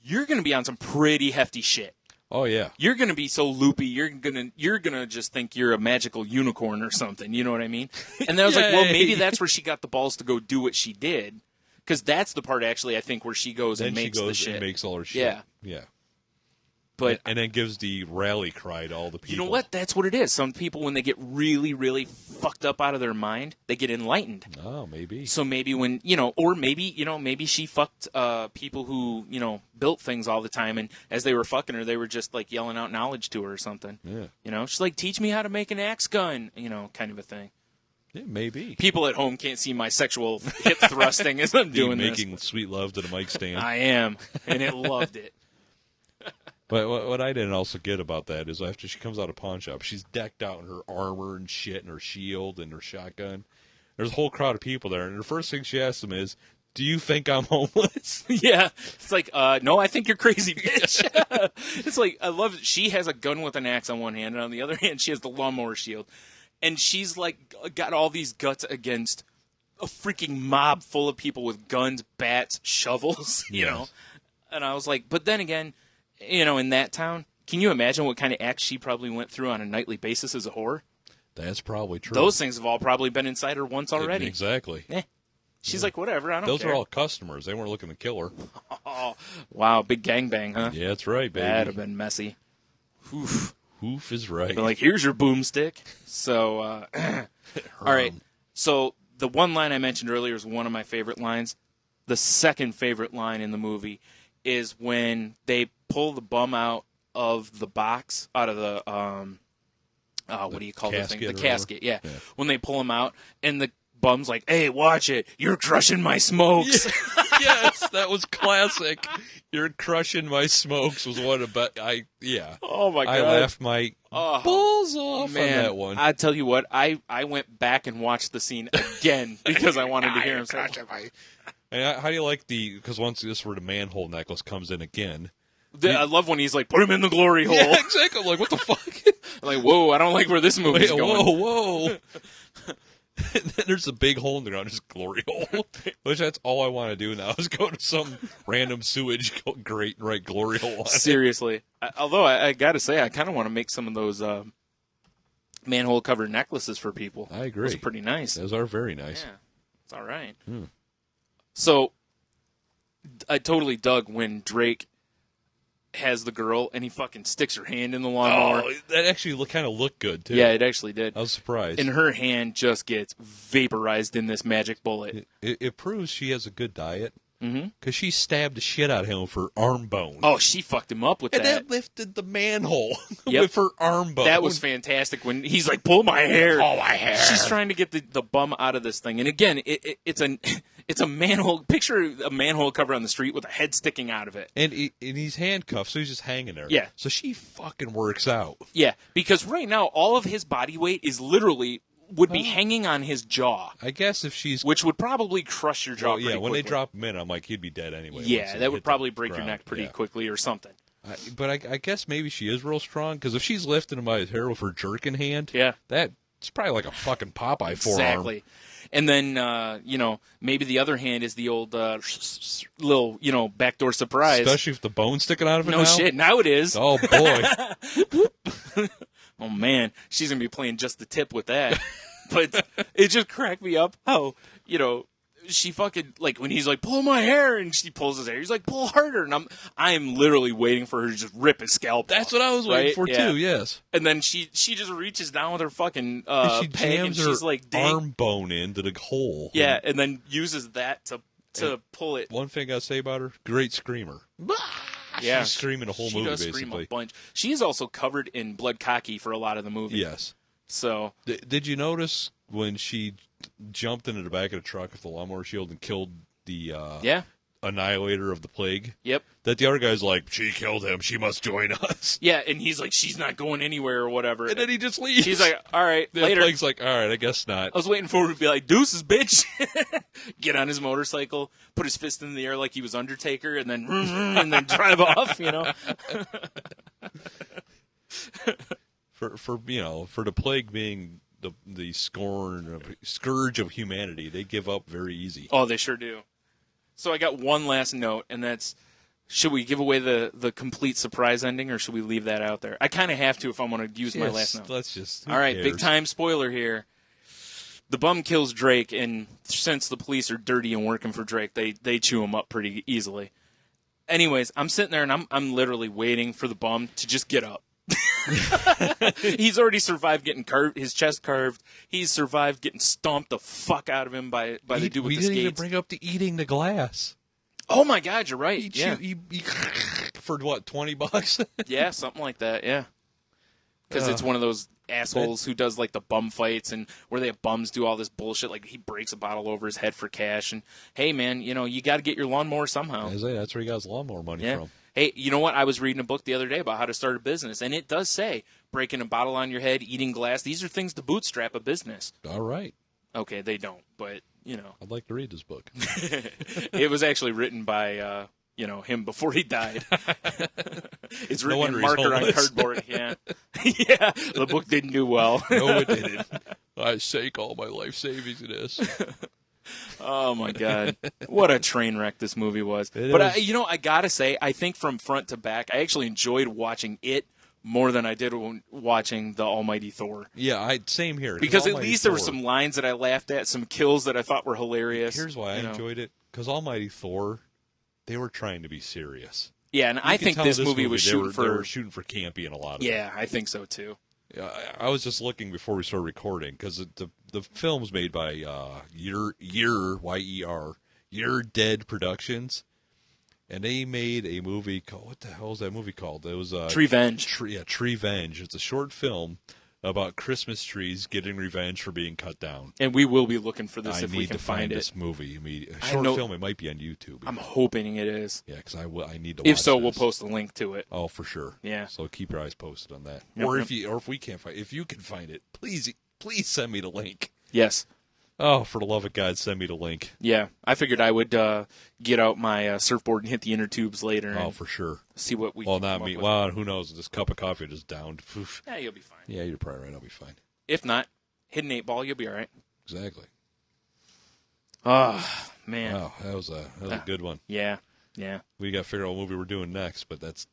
S2: you're going to be on some pretty hefty shit.
S1: Oh yeah.
S2: You're going to be so loopy, you're going to just think you're a magical unicorn or something, you know what I mean? And then I was like, well, maybe that's where she got the balls to go do what she did, cuz that's the part actually I think where she goes
S1: then
S2: and makes the shit.
S1: And makes all her shit.
S2: Yeah.
S1: Yeah.
S2: But
S1: and then gives the rally cry to all the people.
S2: You know what? That's what it is. Some people, when they get really, really fucked up out of their mind, they get enlightened.
S1: Oh, maybe.
S2: So maybe when, or maybe, maybe she fucked people who, built things all the time, and as they were fucking her, they were just, like, yelling out knowledge to her or something.
S1: Yeah.
S2: She's like, teach me how to make an axe gun, kind of a thing.
S1: Yeah, maybe.
S2: People at home can't see my sexual hip thrusting as I'm doing
S1: making sweet love to the mic stand.
S2: I am, and it loved it.
S1: But what I didn't also get about that is after she comes out of pawn shop, she's decked out in her armor and shit and her shield and her shotgun. There's a whole crowd of people there, and the first thing she asks them is, do you think I'm homeless?
S2: Yeah. It's like, no, I think you're crazy, bitch. It's like, I love it. She has a gun with an axe on one hand, and on the other hand, she has the lawnmower shield. And she's, like, got all these guts against a freaking mob full of people with guns, bats, shovels, you know. And I was like, but then again, in that town, can you imagine what kind of acts she probably went through on a nightly basis as a whore?
S1: That's probably true.
S2: Those things have all probably been inside her once already.
S1: Exactly.
S2: She's like, whatever, I don't care.
S1: Those are all customers. They weren't looking to kill her.
S2: Oh, wow, big gangbang, huh?
S1: Yeah, that's right, baby.
S2: That'd have been messy. Oof.
S1: Oof is right.
S2: They're like, here's your boomstick. So, all right. So the one line I mentioned earlier is one of my favorite lines. The second favorite line in the movie is when they pull the bum out of the box, out of the what do you call the thing? The casket. Yeah. When they pull him out, and the bum's like, "Hey, watch it! You're crushing my smokes."
S1: Yes, that was classic. You're crushing my smokes was one of yeah.
S2: Oh my god!
S1: I laughed my balls off on that one.
S2: I tell you what, I went back and watched the scene again because I wanted to hear him say.
S1: And how do you like because once this where the manhole necklace comes in again.
S2: I love when he's like, put him in the glory hole.
S1: Yeah, exactly. I'm like, what the fuck?
S2: I'm like, whoa, I don't like where this movie's going.
S1: Whoa. And then there's a big hole in the ground, just glory hole. Which that's all I want to do now is go to some random sewage grate and write glory hole on
S2: Seriously. Although I got to say, I kind of want to make some of those manhole-covered necklaces for people.
S1: I agree.
S2: Those are pretty nice.
S1: Those are very nice.
S2: Yeah, it's all right. So I totally dug when Drake has the girl and he fucking sticks her hand in the lawnmower.
S1: Oh, that actually kind of looked good, too.
S2: Yeah, it actually did.
S1: I was surprised.
S2: And her hand just gets vaporized in this magic bullet.
S1: It proves she has a good diet. Because she stabbed the shit out of him for arm bone.
S2: Oh, she fucked him up with that.
S1: And that lifted the manhole with her arm bone.
S2: That was fantastic when he's like, pull my hair.
S1: Pull my hair.
S2: She's trying to get the bum out of this thing. And again, it's a manhole. Picture a manhole cover on the street with a head sticking out of it.
S1: And he's handcuffed, so he's just hanging there.
S2: Yeah.
S1: So she fucking works out.
S2: Yeah, because right now, all of his body weight is literally would be hanging on his jaw.
S1: I guess if she's...
S2: Which would probably crush your jaw pretty quickly.
S1: When they drop him in, I'm like, he'd be dead anyway.
S2: Yeah, that would probably break your neck pretty quickly or something.
S1: But I guess maybe she is real strong, because if she's lifting him by his hair with her jerking hand, that's probably like a fucking Popeye forearm.
S2: Exactly. And then, maybe the other hand is the old little, backdoor surprise.
S1: Especially if the bone's sticking out of it now.
S2: No shit, now it is.
S1: Oh, boy.
S2: Oh, man, she's going to be playing just the tip with that. But it just cracked me up how, she fucking, like, when he's like, pull my hair, and she pulls his hair, he's like, pull harder, and I'm literally waiting for her to just rip his scalp
S1: That's
S2: off,
S1: what I was waiting for, too, yes.
S2: And then she just reaches down with her fucking
S1: she
S2: peg,
S1: jams
S2: and she's
S1: her
S2: like,
S1: arm bone into the hole.
S2: Yeah, and then uses that to pull it.
S1: One thing I say about her, great screamer.
S2: Yeah,
S1: she's screaming the whole movie,
S2: basically.
S1: basically.
S2: Scream a bunch. She is also covered in blood cocky for a lot of the movie.
S1: Yes.
S2: So
S1: did you notice when she jumped into the back of the truck with the lawnmower shield and killed the annihilator of the plague?
S2: Yep.
S1: That the other guy's like, she killed him, she must join us.
S2: Yeah, and he's like, she's not going anywhere or whatever.
S1: And then he just leaves.
S2: He's like, all right,
S1: the
S2: later.
S1: plague's like, all right, I guess not.
S2: I was waiting for him to be like, deuces, bitch. Get on his motorcycle, put his fist in the air like he was Undertaker, and then drive off,
S1: For the plague being the scourge of humanity, they give up very easy.
S2: Oh, they sure do. So I got one last note, and that's, should we give away the complete surprise ending, or should we leave that out there? I kind of have to if I'm going to use my last note.
S1: Let's just.
S2: All right, big time spoiler here. The bum kills Drake, and since the police are dirty and working for Drake, they chew him up pretty easily. Anyways, I'm sitting there, and I'm literally waiting for the bum to just get up. He's already survived getting his chest carved. He's survived getting stomped the fuck out of him by the dude with the skates.
S1: We didn't even bring up the eating the glass.
S2: Oh my God, you're right.
S1: He for what, $20?
S2: Yeah, something like that. Yeah, because it's one of those assholes who does like the bum fights and where they have bums do all this bullshit. Like he breaks a bottle over his head for cash. And hey, man, you got to get your lawnmower somehow.
S1: That's where he got his lawnmower money from.
S2: Hey, you know what? I was reading a book the other day about how to start a business, and it does say breaking a bottle on your head, eating glass. These are things to bootstrap a business.
S1: All right.
S2: Okay, they don't, but,
S1: I'd like to read this book.
S2: It was actually written by, him before he died. It's written in marker on cardboard. Yeah. Yeah, the book didn't do well.
S1: No, it didn't. I sank all my life savings in this.
S2: Oh my God, what a train wreck this movie was!
S1: It
S2: But
S1: is.
S2: I gotta say, I think from front to back, I actually enjoyed watching it more than I did when watching the Almighty Thor.
S1: Yeah, same here.
S2: Because at
S1: Almighty
S2: least there were
S1: Thor-
S2: some lines that I laughed at, some kills that I thought were hilarious.
S1: Here's why I enjoyed it. Because Almighty Thor, they were trying to be serious.
S2: Yeah, and I think this movie was shooting
S1: they were shooting for campy in a lot of it.
S2: Yeah, I think so too.
S1: Yeah, I was just looking before we started recording because the film's made by Year Dead Productions, and they made a movie called, what the hell is that movie called? It was
S2: Treevenge.
S1: Treevenge. It's a short film about Christmas trees getting revenge for being cut down.
S2: And we will be looking for this
S1: I
S2: if
S1: need
S2: we can
S1: to
S2: find it.
S1: this movie. I mean, a short film. It might be on YouTube.
S2: I'm hoping it is.
S1: Yeah, because I need to.
S2: If
S1: watch
S2: so,
S1: this.
S2: we'll post a link to it.
S1: Oh, for sure.
S2: Yeah.
S1: So keep your eyes posted on that.
S2: Yep,
S1: or
S2: yep.
S1: if we can't find, if you can find it, please send me the link.
S2: Yes.
S1: Oh, for the love of God, send me the link.
S2: Yeah, I figured I would get out my surfboard and hit the inner tubes later.
S1: Oh,
S2: and
S1: for sure.
S2: see what we.
S1: Well,
S2: can
S1: not
S2: come up
S1: me.
S2: with.
S1: Well, who knows? This cup of coffee just downed. Oof.
S2: Yeah, you'll be fine.
S1: Yeah, you're probably right. I'll be fine.
S2: If not, hit an 8-ball, you'll be all right.
S1: Exactly.
S2: Oh man.
S1: Wow, that was a good one.
S2: Yeah.
S1: We got to figure out what movie we're doing next, but that's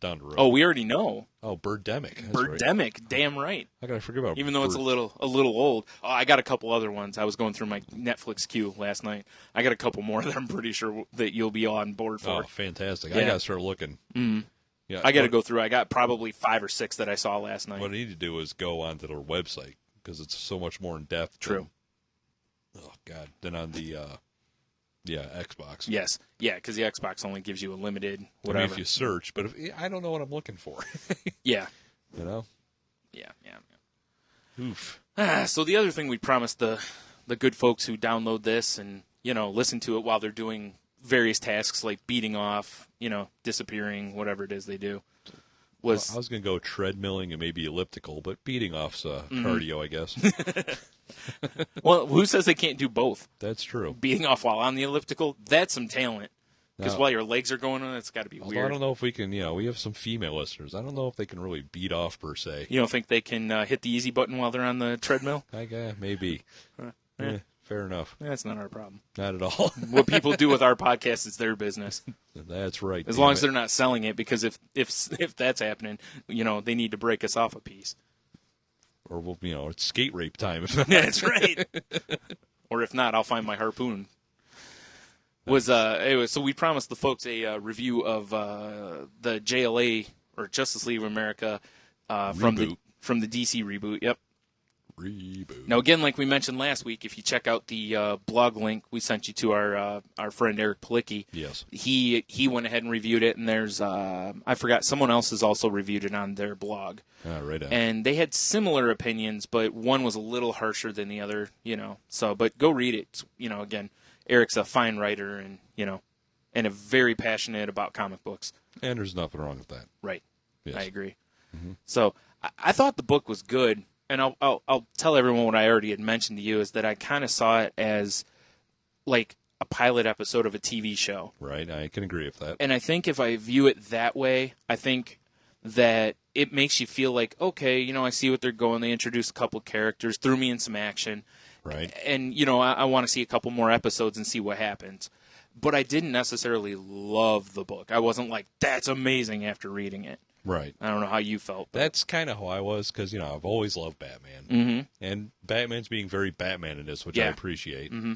S1: down the road.
S2: Oh, we already know.
S1: Oh, Birdemic. That's right.
S2: Birdemic. Damn right.
S1: How could I forget about?
S2: Even though it's a little old. Oh, I got a couple other ones. I was going through my Netflix queue last night. I got a couple more that I'm pretty sure that you'll be on board for.
S1: Oh, fantastic!
S2: Yeah.
S1: I got to start looking.
S2: Mm.
S1: Yeah,
S2: I got to go through. I got probably 5 or 6 that I saw last night.
S1: What I need to do is go onto their website because it's so much more in depth.
S2: True.
S1: Oh God! Than on the Xbox.
S2: Yes. Yeah, because the Xbox only gives you a limited whatever.
S1: I mean, if you search, but I don't know what I'm looking for.
S2: Yeah.
S1: You know.
S2: Yeah.
S1: Oof.
S2: So the other thing we promised the good folks who download this and listen to it while they're doing various tasks like beating off, disappearing, whatever it is they do, was
S1: I was going to go treadmilling and maybe elliptical, but beating off's cardio, I guess.
S2: well, who says they can't do both?
S1: That's true.
S2: Beating off while on the elliptical, that's some talent. Because
S1: Now-
S2: while your legs are going on, it's got to be
S1: Although
S2: weird.
S1: I don't know if we can, we have some female listeners. I don't know if they can really beat off per se.
S2: You don't think they can hit the easy button while they're on the treadmill?
S1: I guess maybe. Fair enough.
S2: That's not our problem.
S1: Not at all.
S2: What people do with our podcast is their business.
S1: That's right.
S2: As
S1: damn
S2: long as
S1: it.
S2: they're not selling it, because if that's happening, they need to break us off a piece.
S1: Or we'll, it's skate rape time.
S2: That's right. Or if not, I'll find my harpoon. Anyway, so we promised the folks a review of the JLA or Justice League of America from the DC reboot. Yep.
S1: Reboot.
S2: Now again, like we mentioned last week, if you check out the blog link we sent you to our friend Eric Palicki,
S1: Yes.
S2: he went ahead and reviewed it, and there's I forgot, someone else has also reviewed it on their blog.
S1: Right on.
S2: And they had similar opinions, but one was a little harsher than the other, So, but go read it. Again, Eric's a fine writer and, and a very passionate about comic books.
S1: And there's nothing wrong with that.
S2: Right.
S1: Yes.
S2: I agree.
S1: Mm-hmm.
S2: So I thought the book was good, and I'll tell everyone what I already had mentioned to you is that I kind of saw it as like a pilot episode of a TV show.
S1: Right. I can agree with that.
S2: And I think if I view it that way, I think that it makes you feel like, okay, I see what they're going. They introduced a couple characters, threw me in some action.
S1: Right.
S2: And, I want to see a couple more episodes and see what happens. But I didn't necessarily love the book. I wasn't like, that's amazing after reading it.
S1: Right.
S2: I don't know how you felt. But.
S1: That's kind of how I was because, I've always loved Batman.
S2: Mm-hmm.
S1: And Batman's being very Batman in this, which I appreciate.
S2: Mm-hmm.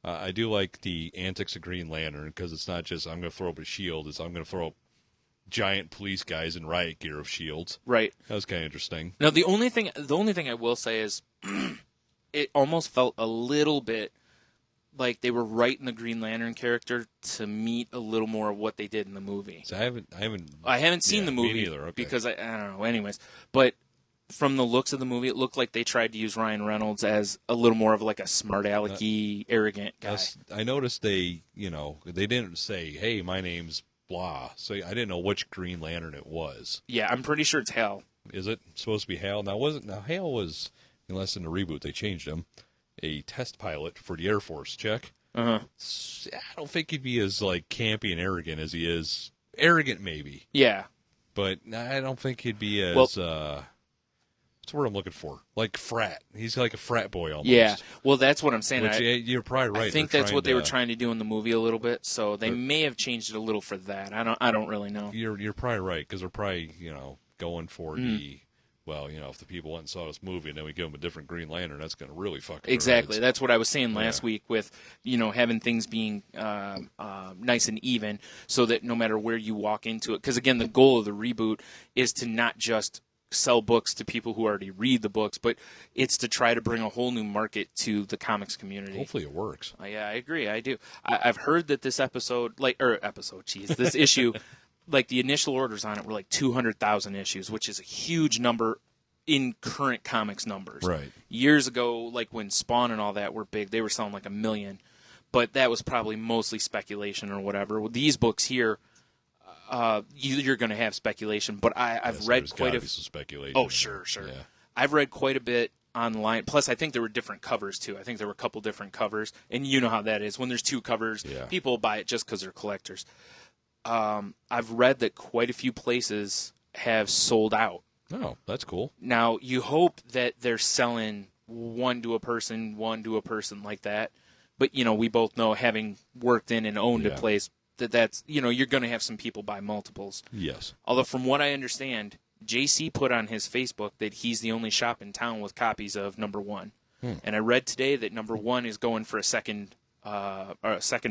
S1: I do like the antics of Green Lantern because it's not just I'm going to throw up a shield. It's I'm going to throw up giant police guys in riot gear of shields.
S2: Right.
S1: That was kind of interesting.
S2: Now, the only thing I will say is it almost felt a little bit like they were writing the Green Lantern character to meet a little more of what they did in the movie.
S1: So I haven't
S2: seen the movie
S1: me neither. Okay.
S2: because I don't know. Anyways, but from the looks of the movie, it looked like they tried to use Ryan Reynolds as a little more of like a smart alecky, arrogant guy.
S1: I noticed they didn't say, "Hey, my name's blah," so I didn't know which Green Lantern it was.
S2: Yeah, I'm pretty sure it's Hal.
S1: Is it supposed to be Hal? Now Hal was, unless in the reboot they changed him, a test pilot for the Air Force. Check.
S2: Uh-huh.
S1: I don't think he'd be as like campy and arrogant as he is. Arrogant maybe,
S2: Yeah.
S1: but I don't think he'd be as That's the word I'm looking for. Like frat. He's like a frat boy almost.
S2: Yeah. Well, that's what I'm saying.
S1: Which, you're probably right.
S2: I think that's what they were trying to do in the movie a little bit. So they may have changed it a little for that. I don't really know.
S1: You're probably right because they're probably going for the. Well, if the people went and saw this movie and then we give them a different Green Lantern, that's going to really fuck up
S2: Exactly. That's what I was saying last week with, having things being nice and even so that no matter where you walk into it. Because, again, the goal of the reboot is to not just sell books to people who already read the books, but it's to try to bring a whole new market to the comics community.
S1: Hopefully it works.
S2: Yeah, I agree. I do. I've heard that this this issue... Like, the initial orders on it were like 200,000 issues, which is a huge number in current comics numbers.
S1: Right.
S2: Years ago, like when Spawn and all that were big, they were selling like 1 million. But that was probably mostly speculation or whatever. With these books here, you're going to have speculation. But I've read quite a
S1: some speculation.
S2: Oh, sure.
S1: Yeah.
S2: I've read quite a bit online. Plus, I think there were different covers, too. I think there were a couple different covers. And you know how that is. When there's 2 covers, people buy it just because they're collectors. I've read that quite a few places have sold out.
S1: Oh, that's cool.
S2: Now, you hope that they're selling one to a person like that. But, we both know, having worked in and owned a place, that's, you're going to have some people buy multiples.
S1: Yes.
S2: Although, from what I understand, JC put on his Facebook that he's the only shop in town with copies of number 1. And I read today that number 1 is going for a second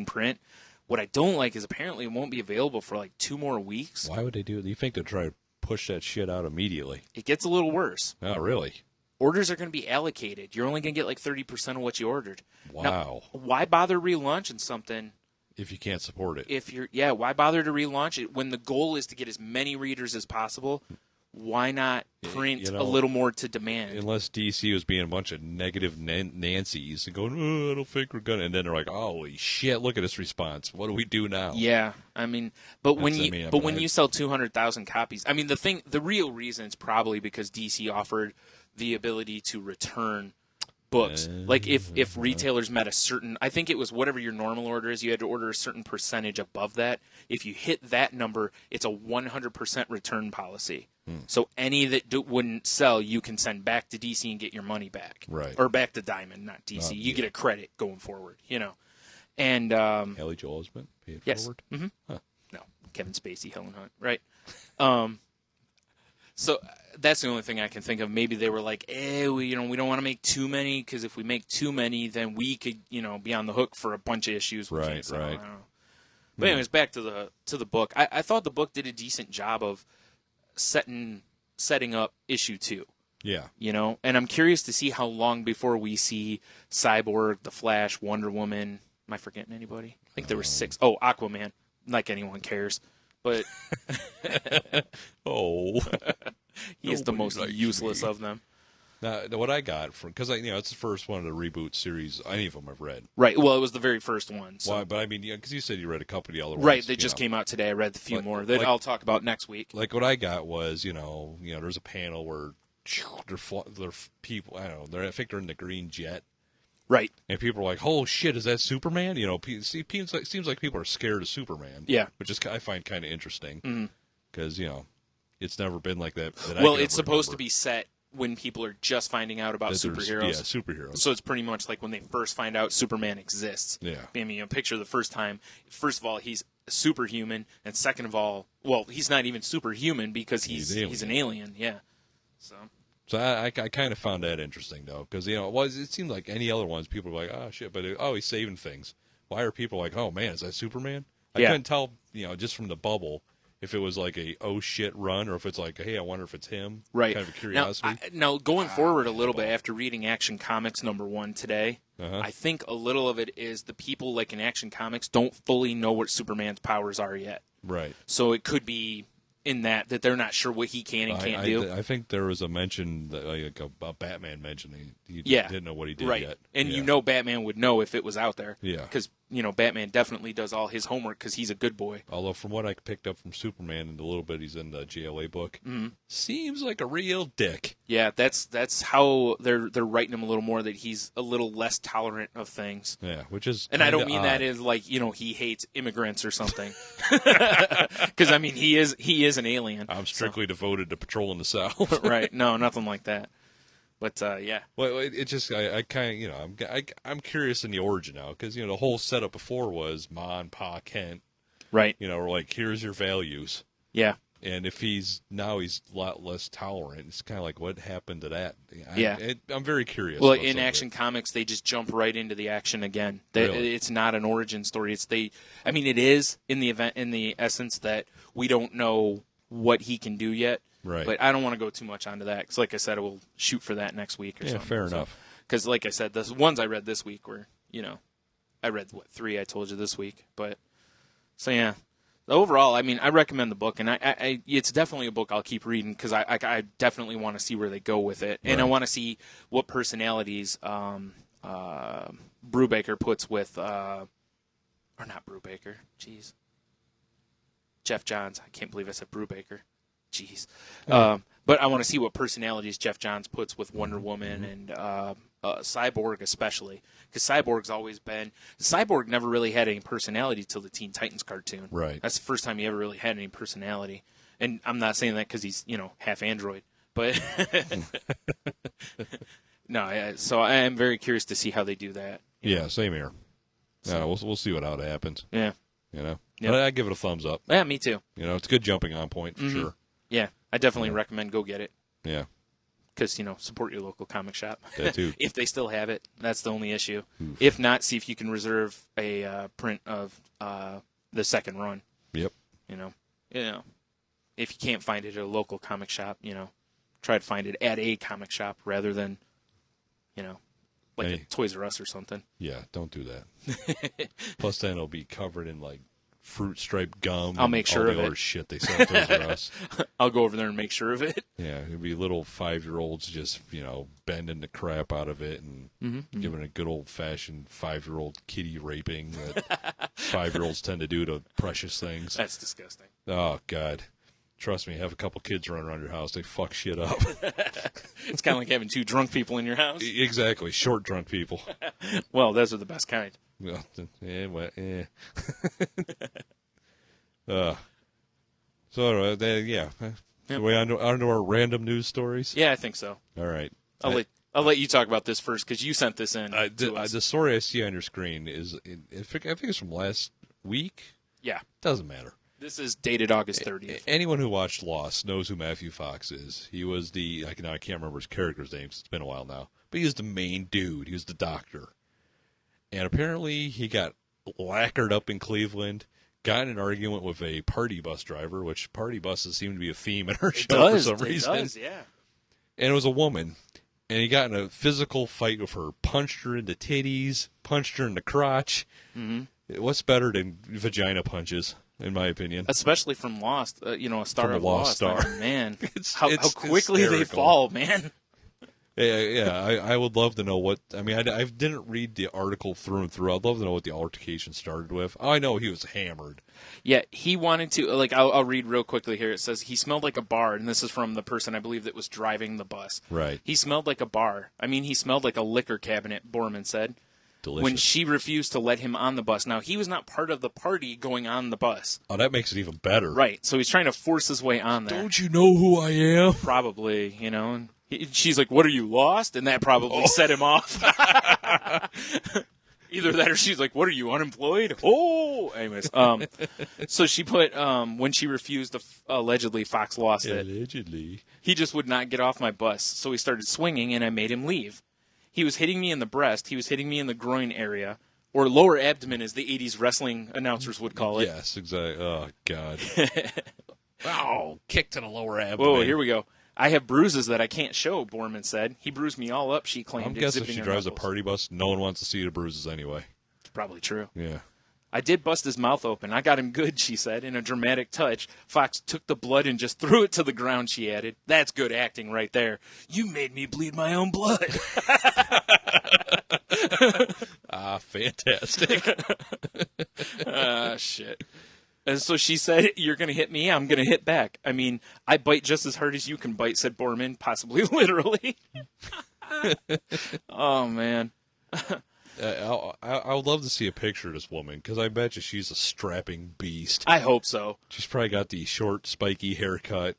S2: print. What I don't like is apparently it won't be available for like 2 more weeks.
S1: Why would they do it? You think they'd try to push that shit out immediately?
S2: It gets a little worse.
S1: Oh, really?
S2: Orders are going to be allocated. You're only going to get like 30% of what you ordered.
S1: Wow.
S2: Now, why bother relaunching something
S1: if you can't support it?
S2: Why bother to relaunch it when the goal is to get as many readers as possible? Why not print a little more to demand?
S1: Unless DC was being a bunch of negative Nancys and going, oh, I don't think we're going to. And then they're like, holy shit, look at this response. What do we do now?
S2: Yeah, I mean, when you sell 200,000 copies, I mean, the real reason is probably because DC offered the ability to return books. Like if retailers met a certain, I think it was whatever your normal order is, you had to order a certain percentage above that. If you hit that number, it's a 100% return policy. So any that wouldn't sell, you can send back to DC and get your money back.
S1: Right.
S2: Or back to Diamond, not DC. You get a credit going forward, And
S1: Haley Joel Osment, pay it forward?
S2: Mm-hmm. Huh. No, Kevin Spacey, Helen Hunt, right? So that's the only thing I can think of. Maybe they were like, we don't want to make too many, because if we make too many, then we could, be on the hook for a bunch of issues.
S1: Right.
S2: I don't know. But anyways, back to the book. I thought the book did a decent job of setting up issue 2.
S1: Yeah.
S2: And I'm curious to see how long before we see Cyborg, The Flash, Wonder Woman. Am I forgetting anybody? I think there were 6. Oh, Aquaman. Like anyone cares. But he is the most useless of them.
S1: Now, what I got from, because it's the first one of the reboot series any of them I've read.
S2: Right. Well, it was the very first one. So.
S1: Why? But I mean, because you said you read a couple of the other ones.
S2: Right. They just came out today. I read a few more that I'll talk about next week.
S1: Like what I got was, there's a panel where they're people. I don't know. I think they're in the green jet.
S2: Right.
S1: And people are like, "Oh shit, is that Superman?" It seems like people are scared of Superman.
S2: Yeah.
S1: Which is I find kind of interesting because it's never been like that.
S2: Well, it's supposed to be set when people are just finding out about superheroes.
S1: Yeah, superheroes.
S2: So it's pretty much like when they first find out Superman exists.
S1: Yeah.
S2: I mean, picture the first time. First of all, he's superhuman, and second of all, well, he's not even superhuman because he's an alien. Yeah.
S1: So I kind of found that interesting though, because it seemed like any other ones people were like, oh shit, but he's saving things. Why are people like, oh man, is that Superman? I couldn't tell, just from the bubble, if it was like a oh shit run or if it's like, hey, I wonder if it's him.
S2: Right.
S1: Kind of a curiosity.
S2: Now going forward a little bit after reading Action Comics #1 today, I think a little of it is the people like in Action Comics don't fully know what Superman's powers are yet.
S1: Right.
S2: So it could be in that they're not sure what he can and can't do.
S1: I think there was a mention, like a Batman mention. He didn't know what he did yet.
S2: And Batman would know if it was out there.
S1: Yeah.
S2: Because, Batman definitely does all his homework because he's a good boy.
S1: Although from what I picked up from Superman and the little bit he's in the GLA book, seems like a real dick.
S2: Yeah, that's how they're writing him a little more, that he's a little less tolerant of things.
S1: Yeah, which is
S2: and I don't mean
S1: odd.
S2: That as like, he hates immigrants or something. Because, I mean, he is an alien.
S1: I'm strictly devoted to patrolling the South.
S2: Right. No, nothing like that. But yeah.
S1: Well, it just I kind of I'm curious in the origin now because the whole setup before was Ma and Pa Kent.
S2: Right.
S1: We're like, here's your values.
S2: Yeah.
S1: And if he's a lot less tolerant, it's kind of like, what happened to that? I'm very curious.
S2: Well, in Action Comics, they just jump right into the action again.
S1: Really?
S2: It's not an origin story. It is in the essence that we don't know what he can do yet.
S1: Right.
S2: But I don't want to go too much onto that because, like I said, we'll shoot for that next week or something.
S1: Fair enough.
S2: Because, like I said, the ones I read this week were, I read 3 I told you this week. But so yeah. Overall, I mean, I recommend the book, and it's definitely a book I'll keep reading because I definitely want to see where they go with it, and I want to see what personalities Brubaker puts with, or not Brubaker, jeez, Jeff Johns. I can't believe I said Brubaker, jeez. But I want to see what personalities Jeff Johns puts with Wonder Woman and Cyborg especially, because Cyborg never really had any personality till the Teen Titans cartoon.
S1: Right.
S2: That's the first time he ever really had any personality. And I'm not saying that because he's half android, but no. So I am very curious to see how they do that.
S1: Yeah, same here. So, we'll see how it happens.
S2: Yeah.
S1: But I give it a thumbs up.
S2: Yeah, me too.
S1: It's a good jumping on point for sure.
S2: Yeah, I definitely recommend go get it.
S1: Yeah.
S2: Because, support your local comic shop.
S1: That too.
S2: If they still have it, that's the only issue.
S1: Oof.
S2: If not, see if you can reserve a print of the second run.
S1: Yep.
S2: If you can't find it at a local comic shop, try to find it at a comic shop rather than, like a Toys R Us or something.
S1: Yeah, don't do that. Plus, then it'll be covered in fruit striped gum.
S2: I'll make sure
S1: all
S2: of
S1: the
S2: it.
S1: other shit they sell at Toys R Us.
S2: I'll go over there and make sure of it.
S1: Yeah, it'll be little 5-year-olds just bending the crap out of it and giving a good old fashioned 5-year-old kitty raping that 5-year-olds tend to do to precious things.
S2: That's disgusting.
S1: Oh God, trust me, have a couple kids run around your house, they fuck shit up.
S2: It's kind of like having 2 drunk people in your house.
S1: Exactly, short drunk people.
S2: Well, those are the best kind.
S1: Well, So way onto our random news stories.
S2: Yeah, I think so.
S1: All right.
S2: I'll let you talk about this first because you sent this in.
S1: The story I see on your screen is, I think it's from last week.
S2: Yeah.
S1: Doesn't matter.
S2: This is dated August 30th.
S1: Anyone who watched Lost knows who Matthew Fox is. He was I can't remember his character's name. It's been a while now. But he was the main dude. He was the doctor. And apparently he got lacquered up in Cleveland, got in an argument with a party bus driver, which party buses seem to be a theme in our show for some reason.
S2: It does, yeah.
S1: And it was a woman. And he got in a physical fight with her, punched her in the titties, punched her in the crotch. Mm-hmm. What's better than vagina punches, in my opinion?
S2: Especially from Lost, a star
S1: from
S2: of
S1: a Lost star.
S2: I mean, man, how
S1: it's
S2: quickly
S1: hysterical.
S2: they fall, man.
S1: Yeah. I would love to know what. I mean, I didn't read the article through and through. I'd love to know what the altercation started with. Oh, I know he was hammered.
S2: Yeah, he wanted to. I'll read real quickly here. It says he smelled like a bar, and this is from the person I believe that was driving the bus.
S1: Right.
S2: He smelled like a bar. I mean, he smelled like a liquor cabinet. Borman said.
S1: Delicious.
S2: When she refused to let him on the bus. Now he was not part of the party going on the bus.
S1: Oh, that makes it even better.
S2: Right. So he's trying to force his way on there.
S1: Don't you know who I am?
S2: Probably, And she's like, "What, are you lost?" And that probably set him off. Either that or she's like, "What, are you unemployed?" Oh, anyways. So she put, when she refused, allegedly Fox lost it.
S1: Allegedly.
S2: He just would not get off my bus. So he started swinging and I made him leave. He was hitting me in the breast. He was hitting me in the groin area, or lower abdomen as the 80s wrestling announcers would call it.
S1: Yes, exactly. Oh, God. Oh, kick to the lower abdomen.
S2: Whoa, here we go. I have bruises that I can't show, Borman said. He bruised me all up, she claimed.
S1: I'm guessing if she drives a party bus, no one wants to see the bruises anyway.
S2: It's probably true.
S1: Yeah.
S2: I did bust his mouth open. I got him good, she said, in a dramatic touch. Fox took the blood and just threw it to the ground, she added. That's good acting right there. You made me bleed my own blood.
S1: Fantastic.
S2: Shit. And so she said, "You're going to hit me, I'm going to hit back. I mean, I bite just as hard as you can bite," said Borman, possibly literally. Oh, man.
S1: I would love to see a picture of this woman, because I bet you she's a strapping beast.
S2: I hope so.
S1: She's probably got the short, spiky haircut.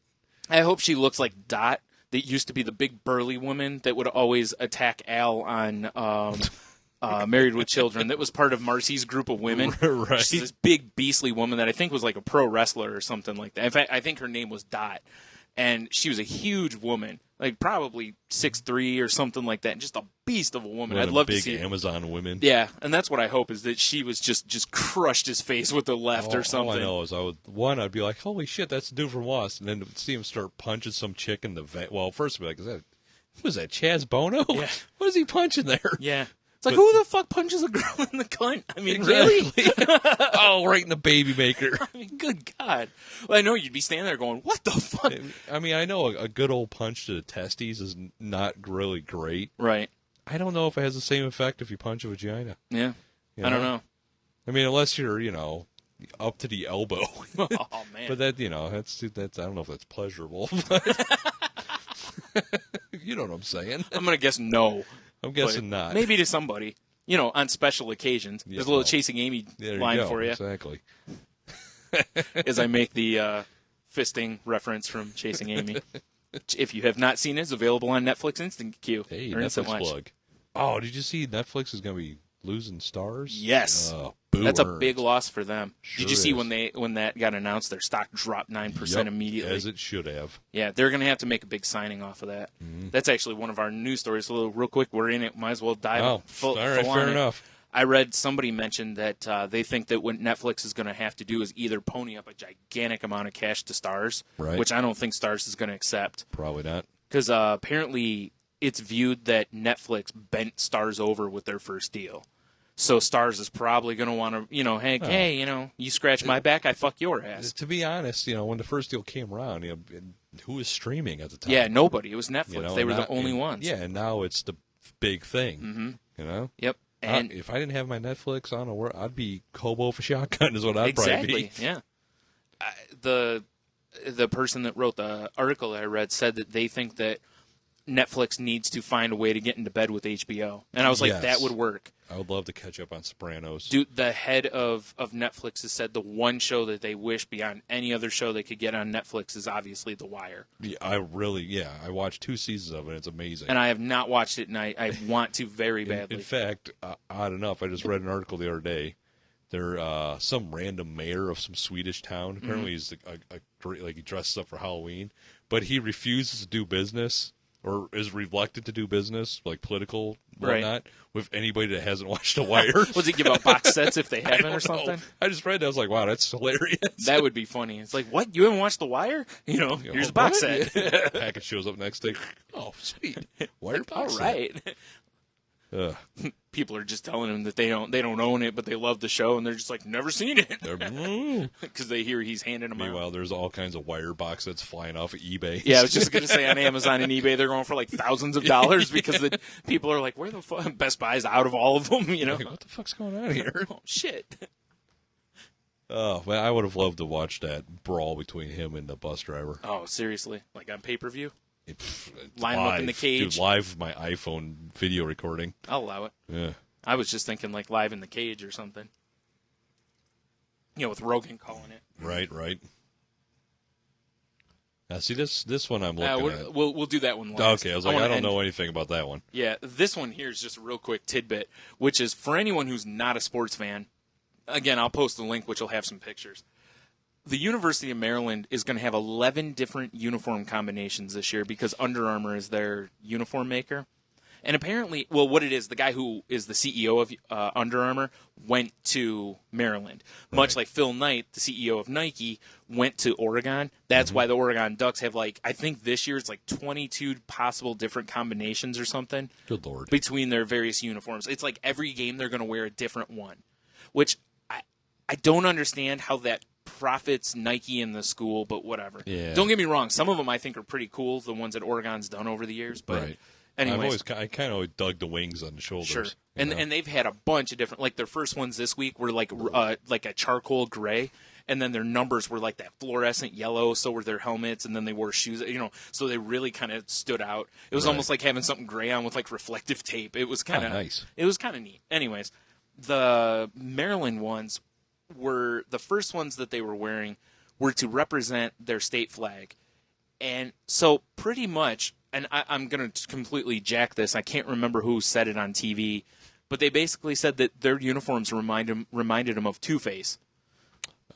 S2: I hope she looks like Dot, that used to be the big burly woman that would always attack Al on Married with Children. That was part of Marcy's group of women.
S1: Right.
S2: She's this big beastly woman that I think was like a pro wrestler or something like that. In fact, I think her name was Dot. And she was a huge woman, like probably 6'3" or something like that, and just a beast of a woman. I'd love to see
S1: big Amazon women.
S2: Yeah, and that's what I hope is that she was just crushed his face with the left or something.
S1: All I know is I'd be like, holy shit, that's the dude from Lost, and then see him start punching some chick in the vet. Well, first I'd be like, was that Chaz Bono?
S2: Yeah.
S1: What is he punching there?
S2: Yeah. It's like, who the fuck punches a girl in the cunt? I mean,
S1: exactly.
S2: Really?
S1: Oh, right in the baby maker.
S2: I mean, good God. Well, I know you'd be standing there going, what the fuck?
S1: I mean, I know a good old punch to the testes is not really great.
S2: Right.
S1: I don't know if it has the same effect if you punch a vagina.
S2: Yeah. I don't know.
S1: I mean, unless you're, up to the elbow.
S2: Oh, man.
S1: But that, that's I don't know if that's pleasurable. But you know what I'm saying.
S2: I'm going to guess no.
S1: I'm guessing not.
S2: Maybe to somebody, on special occasions.
S1: Yeah,
S2: There's a little Chasing Amy line for you.
S1: Exactly.
S2: As I make the fisting reference from Chasing Amy. If you have not seen it, it's available on Netflix Instant Queue.
S1: Hey,
S2: or Instant
S1: Netflix
S2: Watch.
S1: plug. Oh, did you see Netflix is going to be losing stars?
S2: Yes.
S1: Boo
S2: That's a
S1: earned.
S2: big loss for them.
S1: Sure
S2: Did you see
S1: is.
S2: when that got announced, their stock dropped 9% immediately?
S1: As it should have.
S2: Yeah, they're going to have to make a big signing off of that.
S1: Mm-hmm.
S2: That's actually one of our news stories. So real quick, we're in it. Might as well dive full
S1: all right,
S2: on
S1: fair
S2: it.
S1: enough.
S2: I read somebody mentioned that they think that what Netflix is going to have to do is either pony up a gigantic amount of cash to Stars,
S1: Right.
S2: which I don't think Stars is going to accept.
S1: Probably not.
S2: Because apparently it's viewed that Netflix bent Stars over with their first deal. So Stars is probably going to want to, hey, you scratch my back, I fuck your ass.
S1: To be honest, when the first deal came around, who was streaming at the time?
S2: Yeah, nobody. It was Netflix. They were the only ones.
S1: Yeah, and now it's the big thing.
S2: Mm-hmm. Yep. And
S1: if I didn't have my Netflix on, I'd be Hobo for shotgun is what I'd probably be.
S2: Yeah. The person that wrote the article I read said that they think that Netflix needs to find a way to get into bed with HBO. And I was like,
S1: Yes.
S2: that would work.
S1: I would love to catch up on Sopranos.
S2: Dude, the head of Netflix has said the one show that they wish beyond any other show they could get on Netflix is obviously The Wire.
S1: Yeah, I watched 2 seasons of it. It's amazing.
S2: And I have not watched it, and I want to very badly.
S1: In fact, odd enough, I just read an article the other day. There, some random mayor of some Swedish town. Apparently, he's a great, he dresses up for Halloween, but he refuses to do business or is reluctant to do business, like political whatnot, with anybody that hasn't watched The Wire.
S2: Was he give out box sets if they haven't or something?
S1: Know. I just read that. I was like, wow, that's hilarious.
S2: That would be funny. It's like, what? You haven't watched The Wire? Here's a box set.
S1: Yeah. Package shows up next day. Oh, sweet. Wire box
S2: All right. People are just telling him that they don't own it, but they love the show, and they're just like, never seen it, because they hear he's handing them out.
S1: Meanwhile, there's all kinds of Wire box sets flying off of eBay.
S2: Yeah, I was just gonna say on Amazon and eBay they're going for like thousands of dollars because the people are like, where the fuck? Best Buy's out of all of them,
S1: Like, what the fuck's going on here?
S2: Oh shit.
S1: Oh, well, I would have loved to watch that brawl between him and the bus driver.
S2: Oh, seriously? Like on pay-per-view?
S1: Line
S2: up in the cage.
S1: Dude, live with my iPhone video recording.
S2: I'll allow it.
S1: Yeah.
S2: I was just thinking like live in the cage or something. With Rogan calling it.
S1: Right. Now, see, this one I'm looking at.
S2: We'll do that one last.
S1: Okay, I was like, I don't know anything about that one.
S2: Yeah, this one here is just a real quick tidbit, which is for anyone who's not a sports fan. Again, I'll post the link, which will have some pictures. The University of Maryland is going to have 11 different uniform combinations this year because Under Armour is their uniform maker. And apparently, what it is, the guy who is the CEO of Under Armour went to Maryland. Right. Much like Phil Knight, the CEO of Nike, went to Oregon. That's why the Oregon Ducks have, I think this year it's 22 possible different combinations or something.
S1: Good Lord.
S2: Between their various uniforms. It's like every game they're going to wear a different one, which I don't understand how that profits Nike and the school, but whatever.
S1: Yeah.
S2: Don't get me wrong. Some of them I think are pretty cool, the ones that Oregon's done over the years. But
S1: right.
S2: Anyways.
S1: I kind of dug the wings on the shoulders.
S2: Sure. And they've had a bunch of different, their first ones this week were like a charcoal gray, and then their numbers were like that fluorescent yellow, so were their helmets, and then they wore shoes, so they really kind of stood out. It was almost like having something gray on with reflective tape. It was kind of
S1: nice.
S2: It was kind of neat. Anyways, the Maryland ones were the first ones that they were wearing were to represent their state flag. And so pretty much and I'm going to completely jack this. I can't remember who said it on TV, but they basically said that their uniforms reminded them of Two-Face.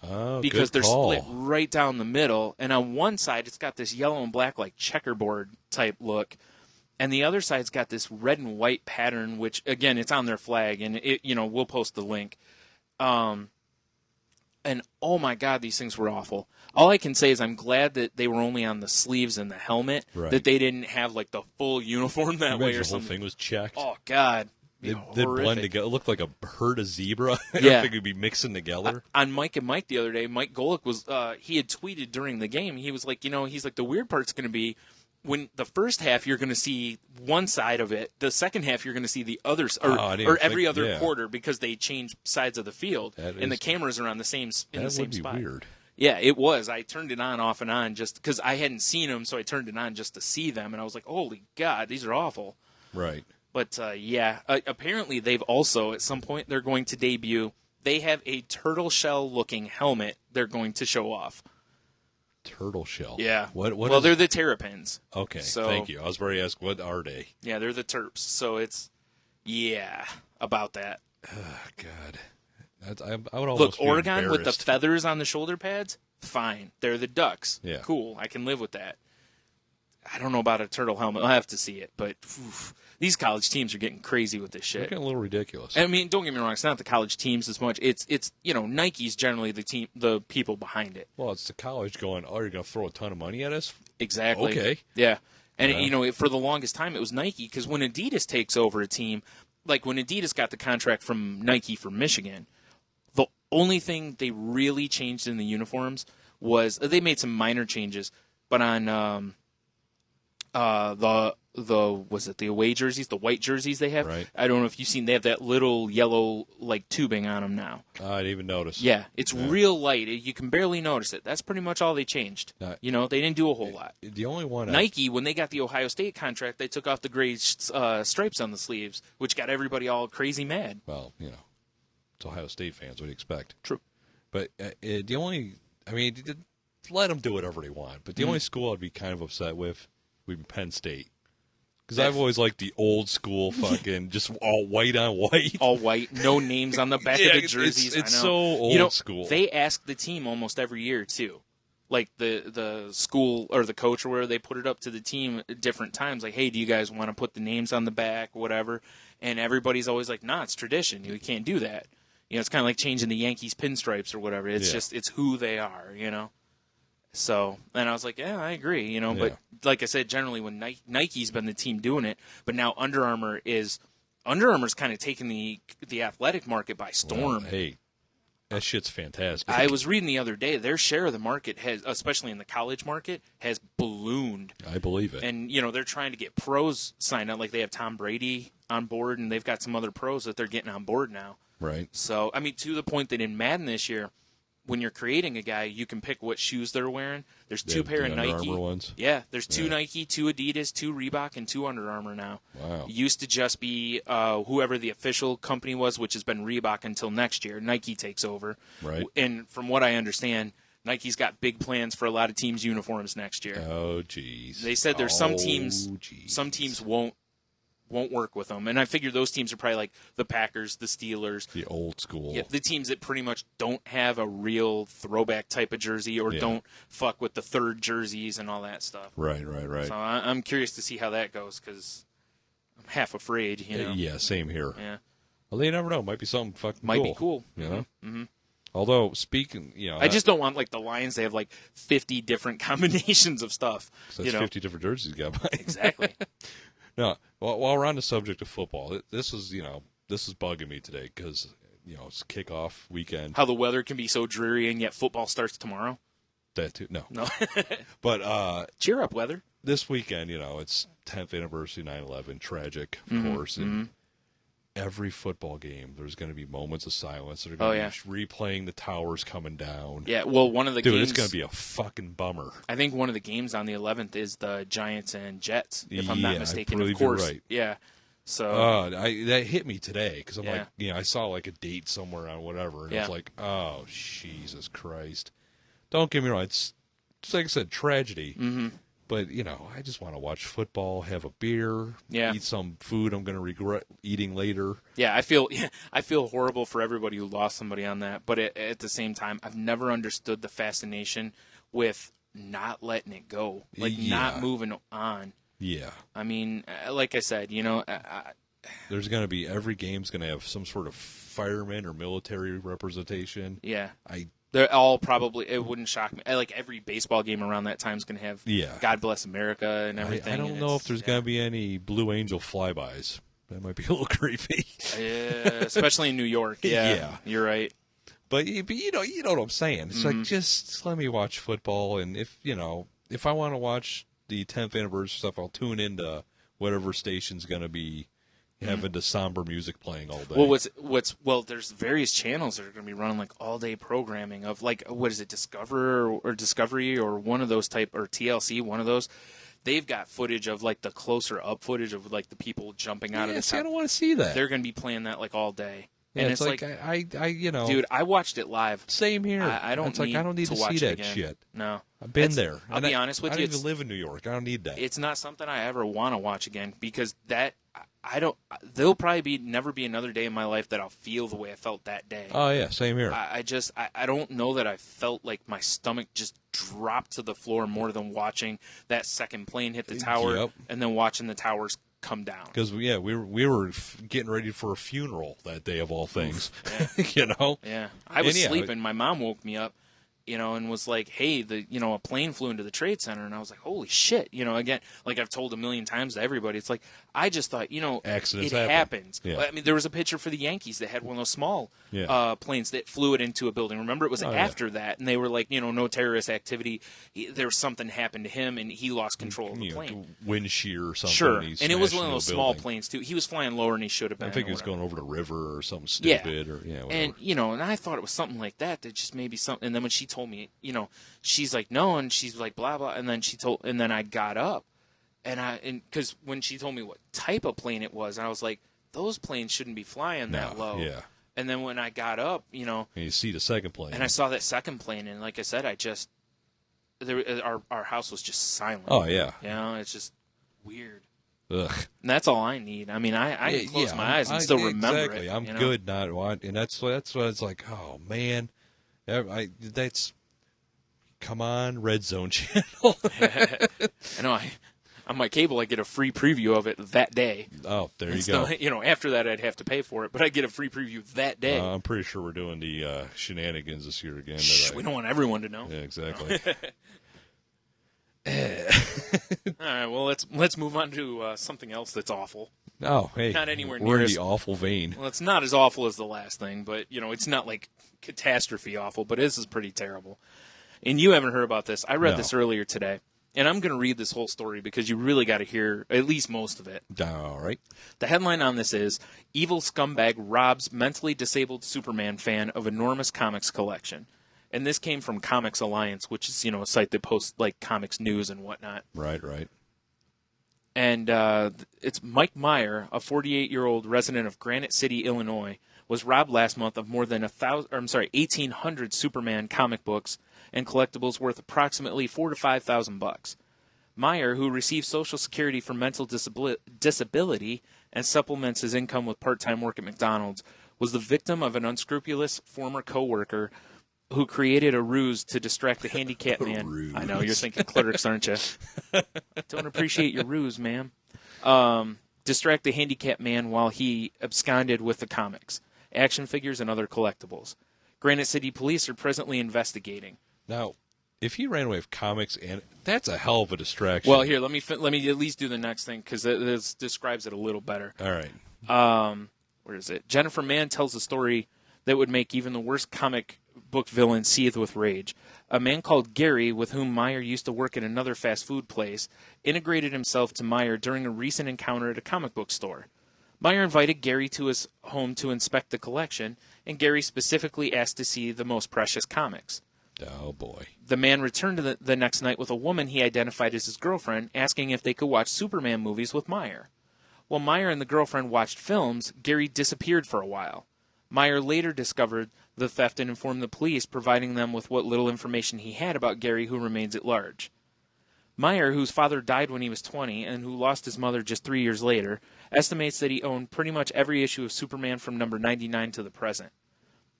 S1: Oh,
S2: because
S1: good
S2: they're
S1: call.
S2: split right down the middle, and on one side it's got this yellow and black like checkerboard type look, and the other side's got this red and white pattern, which again it's on their flag, and we'll post the link. And oh my God, these things were awful. All I can say is I'm glad that they were only on the sleeves and the helmet,
S1: Right.
S2: that they didn't have like the full uniform that way or
S1: The whole
S2: something.
S1: thing was checked.
S2: Oh God.
S1: They'd
S2: Horrific.
S1: blend together. It looked like a herd of zebra.
S2: Yeah.
S1: They could be mixing together.
S2: On Mike and Mike the other day, Mike Golick was he had tweeted during the game. He was like, he's like, the weird part's going to be when the first half you're going to see one side of it, the second half you're going to see the other, or every other quarter because they change sides of the field and the cameras are on the same in the same spot.
S1: That would be weird.
S2: Yeah, it was. I turned it on off and on just because I hadn't seen them, so I turned it on just to see them, and I was like, holy God, these are awful.
S1: Right.
S2: But, apparently they've also, at some point, they're going to debut. They have a turtle shell-looking helmet they're going to show off.
S1: Turtle shell?
S2: Yeah.
S1: What
S2: they're the Terrapins.
S1: Okay,
S2: so,
S1: thank you. I was very asked, what are they?
S2: Yeah, they're the Terps. So it's, about that.
S1: Oh, God. I would almost
S2: Look,
S1: be
S2: Oregon with the
S1: embarrassed.
S2: feathers on the shoulder pads, fine. They're the Ducks.
S1: Yeah.
S2: Cool. I can live with that. I don't know about a turtle helmet. I'll have to see it. But these college teams are getting crazy with this shit.
S1: They're getting a little ridiculous.
S2: I mean, don't get me wrong. It's not the college teams as much. It's Nike's generally the people behind it.
S1: Well, it's the college going, oh, you're going to throw a ton of money at us?
S2: Exactly.
S1: Okay.
S2: Yeah. And, for the longest time, it was Nike because when Adidas takes over a team, like when Adidas got the contract from Nike for Michigan, the only thing they really changed in the uniforms was they made some minor changes, but on the away jerseys, the white jerseys they have.
S1: Right.
S2: I don't know if you've seen. They have that little yellow like tubing on them now.
S1: I didn't even notice.
S2: Yeah, it's real light. You can barely notice it. That's pretty much all they changed. They didn't do a whole lot.
S1: The only one
S2: Nike, when they got the Ohio State contract, they took off the gray stripes on the sleeves, which got everybody all crazy mad.
S1: Well, it's Ohio State fans. What do you expect?
S2: True.
S1: But let them do whatever they want. But the only school I'd be kind of upset with would be Penn State. Because I've always liked the old school fucking just all white on white.
S2: All white, no names on the back of the jerseys.
S1: It's
S2: I know.
S1: so old school.
S2: They ask the team almost every year, too. Like the school or the coach or where they put it up to the team at different times. Like, hey, do you guys want to put the names on the back, whatever? And everybody's always like, nah, it's tradition. You can't do that. It's kind of like changing the Yankees pinstripes or whatever. It's just, it's who they are, So, and I was like, yeah, I agree, But like I said, generally when Nike's been the team doing it, but now Under Armour's kind of taking the athletic market by storm.
S1: Well, hey, that shit's fantastic.
S2: I was reading the other day, their share of the market has, especially in the college market, has ballooned.
S1: I believe it.
S2: And, they're trying to get pros signed up. Like they have Tom Brady on board, and they've got some other pros that they're getting on board now.
S1: Right.
S2: So, I mean, to the point that in Madden this year, when you're creating a guy, you can pick what shoes they're wearing. There's two pair of Nike.
S1: Under Armour ones?
S2: Yeah, there's two Nike, two Adidas, two Reebok, and two Under Armour now.
S1: Wow.
S2: It used to just be whoever the official company was, which has been Reebok until next year. Nike takes over.
S1: Right.
S2: And from what I understand, Nike's got big plans for a lot of teams' uniforms next year.
S1: Oh, jeez.
S2: They said there's some teams won't work with them. And I figure those teams are probably like the Packers, the Steelers.
S1: The old school.
S2: Yeah, the teams that pretty much don't have a real throwback type of jersey or don't fuck with the third jerseys and all that stuff.
S1: Right.
S2: So I'm curious to see how that goes because I'm half afraid,
S1: Yeah, same here.
S2: Yeah.
S1: Well, they never know. Might be something fucking
S2: Might be cool.
S1: Mm-hmm. Although, speaking,
S2: I just don't want like the Lions. They have like 50 different combinations of stuff.
S1: So that's 50 different jerseys you got to buy.
S2: Exactly.
S1: No, while we're on the subject of football, this is bugging me today because, it's kickoff weekend.
S2: How the weather can be so dreary and yet football starts tomorrow.
S1: That too. No.
S2: But cheer up, weather.
S1: This weekend, it's 10th anniversary 9/11, tragic, of course, and every football game, there's going to be moments of silence. They're going to be replaying the towers coming down.
S2: Yeah, well, one of the games...
S1: Dude, it's going to be a fucking bummer.
S2: I think one of the games on the 11th is the Giants and Jets, if I'm not mistaken.
S1: I believe
S2: of course.
S1: you're right.
S2: Yeah. So...
S1: that hit me today, because I'm like, I saw like a date somewhere on whatever, and it's like, oh, Jesus Christ. Don't get me wrong, it's like I said, tragedy. But, I just want to watch football, have a beer,
S2: Yeah.
S1: eat some food I'm going to regret eating later.
S2: Yeah, I feel horrible for everybody who lost somebody on that. But at the same time, I've never understood the fascination with not letting it go, like not moving on.
S1: Yeah.
S2: I mean, like I said,
S1: there's going to be every game's going to have some sort of fireman or military representation.
S2: Yeah. They're all probably, it wouldn't shock me. Like every baseball game around that time is going to have God Bless America and everything.
S1: I don't know if there's going to be any Blue Angel flybys. That might be a little creepy.
S2: Especially in New York. Yeah. You're right.
S1: But you know what I'm saying. It's like, just let me watch football. And if I want to watch the 10th anniversary stuff, I'll tune into whatever station's going to be having the somber music playing all day.
S2: Well, there's various channels that are going to be running like all day programming of like, what is it, Discovery or one of those type, or TLC, one of those. They've got footage of like the closer up footage of like the people jumping out of the top.
S1: I don't want to see that.
S2: They're going to be playing that like all day.
S1: Yeah,
S2: and
S1: it's like I
S2: dude, I watched it live.
S1: Same here.
S2: I don't need
S1: to
S2: watch
S1: see
S2: it
S1: that
S2: again.
S1: shit.
S2: No,
S1: I've been there.
S2: I'll be honest with you.
S1: I don't even live in New York. I don't need that.
S2: It's not something I ever want to watch again, because that I don't. There'll probably never be another day in my life that I'll feel the way I felt that day.
S1: Oh yeah, same here.
S2: I don't know that I felt like my stomach just dropped to the floor more than watching that second plane hit the tower and then watching the towers come down.
S1: Because we were getting ready for a funeral that day of all things.
S2: Yeah, I was sleeping. My mom woke me up, and was like, "Hey, a plane flew into the Trade Center," and I was like, "Holy shit!" Again, like I've told a million times to everybody, it's like I just thought,
S1: accidents
S2: happens.
S1: Yeah.
S2: I mean, there was a picture for the Yankees that had one of those small planes that flew it into a building. Remember, it was after that, and they were like, no terrorist activity. There was something happened to him, and he lost control of the plane.
S1: Wind shear or something.
S2: Sure, and it was one of those small planes too. He was flying lower than he should have been.
S1: I think he was going over the river or something stupid.
S2: Yeah.
S1: Whatever.
S2: And and I thought it was something like that just maybe something. And then when she told me, she's like, no, and she's like, blah blah, and then I got up, and because when she told me what type of plane it was, I was like, those planes shouldn't be flying that low.
S1: Yeah.
S2: And then when I got up, and
S1: you see the second plane,
S2: and I saw that second plane, and like I said, our house was just silent.
S1: Oh yeah.
S2: It's just weird.
S1: Ugh.
S2: And that's all I need. I mean, I can close my eyes and still remember
S1: exactly.
S2: it.
S1: I'm good not watching, and that's what it's like. Oh man, that's come on, Red Zone channel.
S2: I know. On my cable, I get a free preview of it that day.
S1: Oh, there you go.
S2: After that, I'd have to pay for it, but I get a free preview that day.
S1: I'm pretty sure we're doing the shenanigans this year again.
S2: Shh, we don't want everyone to know.
S1: Yeah, exactly.
S2: All right, well, let's move on to something else that's awful.
S1: Oh, hey,
S2: not anywhere
S1: we're
S2: near
S1: in the awful vein.
S2: Well, it's not as awful as the last thing, but it's not like catastrophe awful. But this is pretty terrible. And you haven't heard about this. I read this earlier today, and I'm going to read this whole story because you really got to hear at least most of it.
S1: All right.
S2: The headline on this is: Evil scumbag robs mentally disabled Superman fan of enormous comics collection. And this came from Comics Alliance, which is, a site that posts, like, comics news and whatnot.
S1: Right.
S2: And it's Mike Meyer, a 48-year-old resident of Granite City, Illinois, was robbed last month of more than 1,800 Superman comic books and collectibles worth approximately $4,000 to $5,000. Meyer, who receives Social Security for mental disability and supplements his income with part-time work at McDonald's, was the victim of an unscrupulous former coworker who created a ruse to distract the handicapped man.
S1: Ruse.
S2: I know, you're thinking Clerks, aren't you? Don't appreciate your ruse, ma'am. Distract the handicapped man while he absconded with the comics, action figures, and other collectibles. Granite City police are presently investigating.
S1: Now, if he ran away with comics, and that's a hell of a distraction.
S2: Well, here, let me at least do the next thing, because this describes it a little better.
S1: All right.
S2: Where is it? Jennifer Mann tells a story that would make even the worst comic book villain seethe with rage. A man called Gary, with whom Meyer used to work at another fast food place, integrated himself to Meyer during a recent encounter at a comic book store. Meyer invited Gary to his home to inspect the collection, and Gary specifically asked to see the most precious comics.
S1: Oh, boy.
S2: The man returned to the next night with a woman he identified as his girlfriend, asking if they could watch Superman movies with Meyer. While Meyer and the girlfriend watched films, Gary disappeared for a while. Meyer later discovered the theft and informed the police, providing them with what little information he had about Gary, who remains at large. Meyer, whose father died when he was 20 and who lost his mother just 3 years later, estimates that he owned pretty much every issue of Superman from number 99 to the present.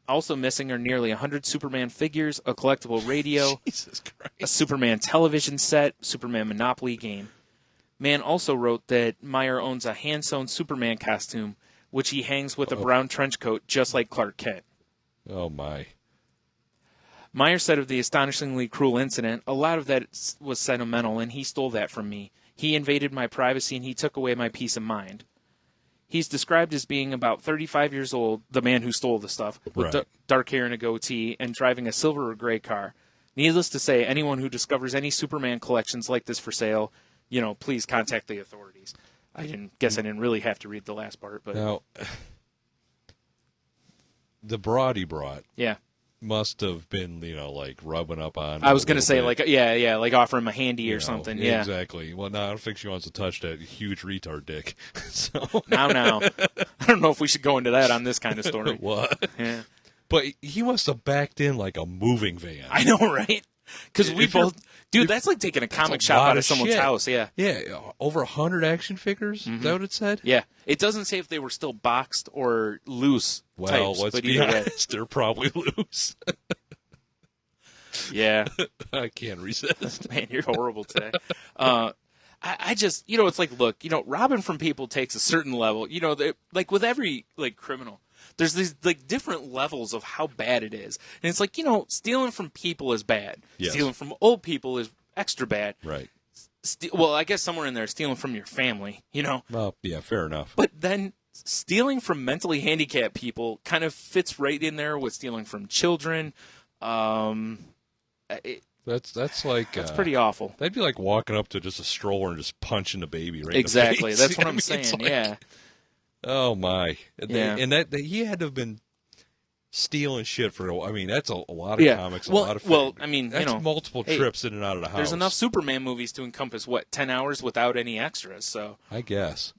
S2: Also missing are nearly 100 Superman figures, a collectible radio,
S1: Jesus Christ.
S2: a Superman television set, Superman Monopoly game. Mann also wrote that Meyer owns a hand-sewn Superman costume, which he hangs with a brown trench coat just like Clark Kent.
S1: Oh, my.
S2: Meyer said of the astonishingly cruel incident, a lot of that was sentimental, and he stole that from me. He invaded my privacy, and he took away my peace of mind. He's described as being about 35 years old, the man who stole the stuff, with dark hair and a goatee, and driving a silver or gray car. Needless to say, anyone who discovers any Superman collections like this for sale, please contact the authorities. I didn't really have to read the last part, but
S1: now the broad he brought, must have been like rubbing up on.
S2: I was gonna say like offer him a handy or something. Yeah,
S1: exactly. Well, no, I don't think she wants to touch that huge retard dick. So
S2: now, I don't know if we should go into that on this kind of story.
S1: What?
S2: Yeah.
S1: But he must have backed in like a moving van.
S2: I know, right? Because we both, dude, that's like taking a comic shop out of someone's house. Yeah.
S1: Yeah, over 100 action figures. Is that what it said?
S2: Yeah. It doesn't say if they were still boxed or loose.
S1: Well,
S2: types,
S1: let's be honest, they're probably loose.
S2: Yeah.
S1: I can't resist.
S2: Man, you're horrible today. I just, it's like, look, robbing from people takes a certain level. Like with every criminal, there's these different levels of how bad it is. And it's like, stealing from people is bad.
S1: Yes.
S2: Stealing from old people is extra bad.
S1: Right.
S2: Well, I guess somewhere in there, stealing from your family,
S1: Well, yeah, fair enough.
S2: But then stealing from mentally handicapped people kind of fits right in there with stealing from children.
S1: That's like
S2: that's pretty awful.
S1: That'd be like walking up to just a stroller and just punching the baby right
S2: exactly.
S1: in the face.
S2: That's what I'm saying.
S1: Like,
S2: yeah.
S1: Oh my.
S2: Yeah.
S1: And that he had to have been stealing shit for. I mean, that's a lot of comics. A lot of.
S2: Well, I mean,
S1: that's multiple trips in and out of the house.
S2: There's enough Superman movies to encompass 10 hours without any extras. So
S1: I guess.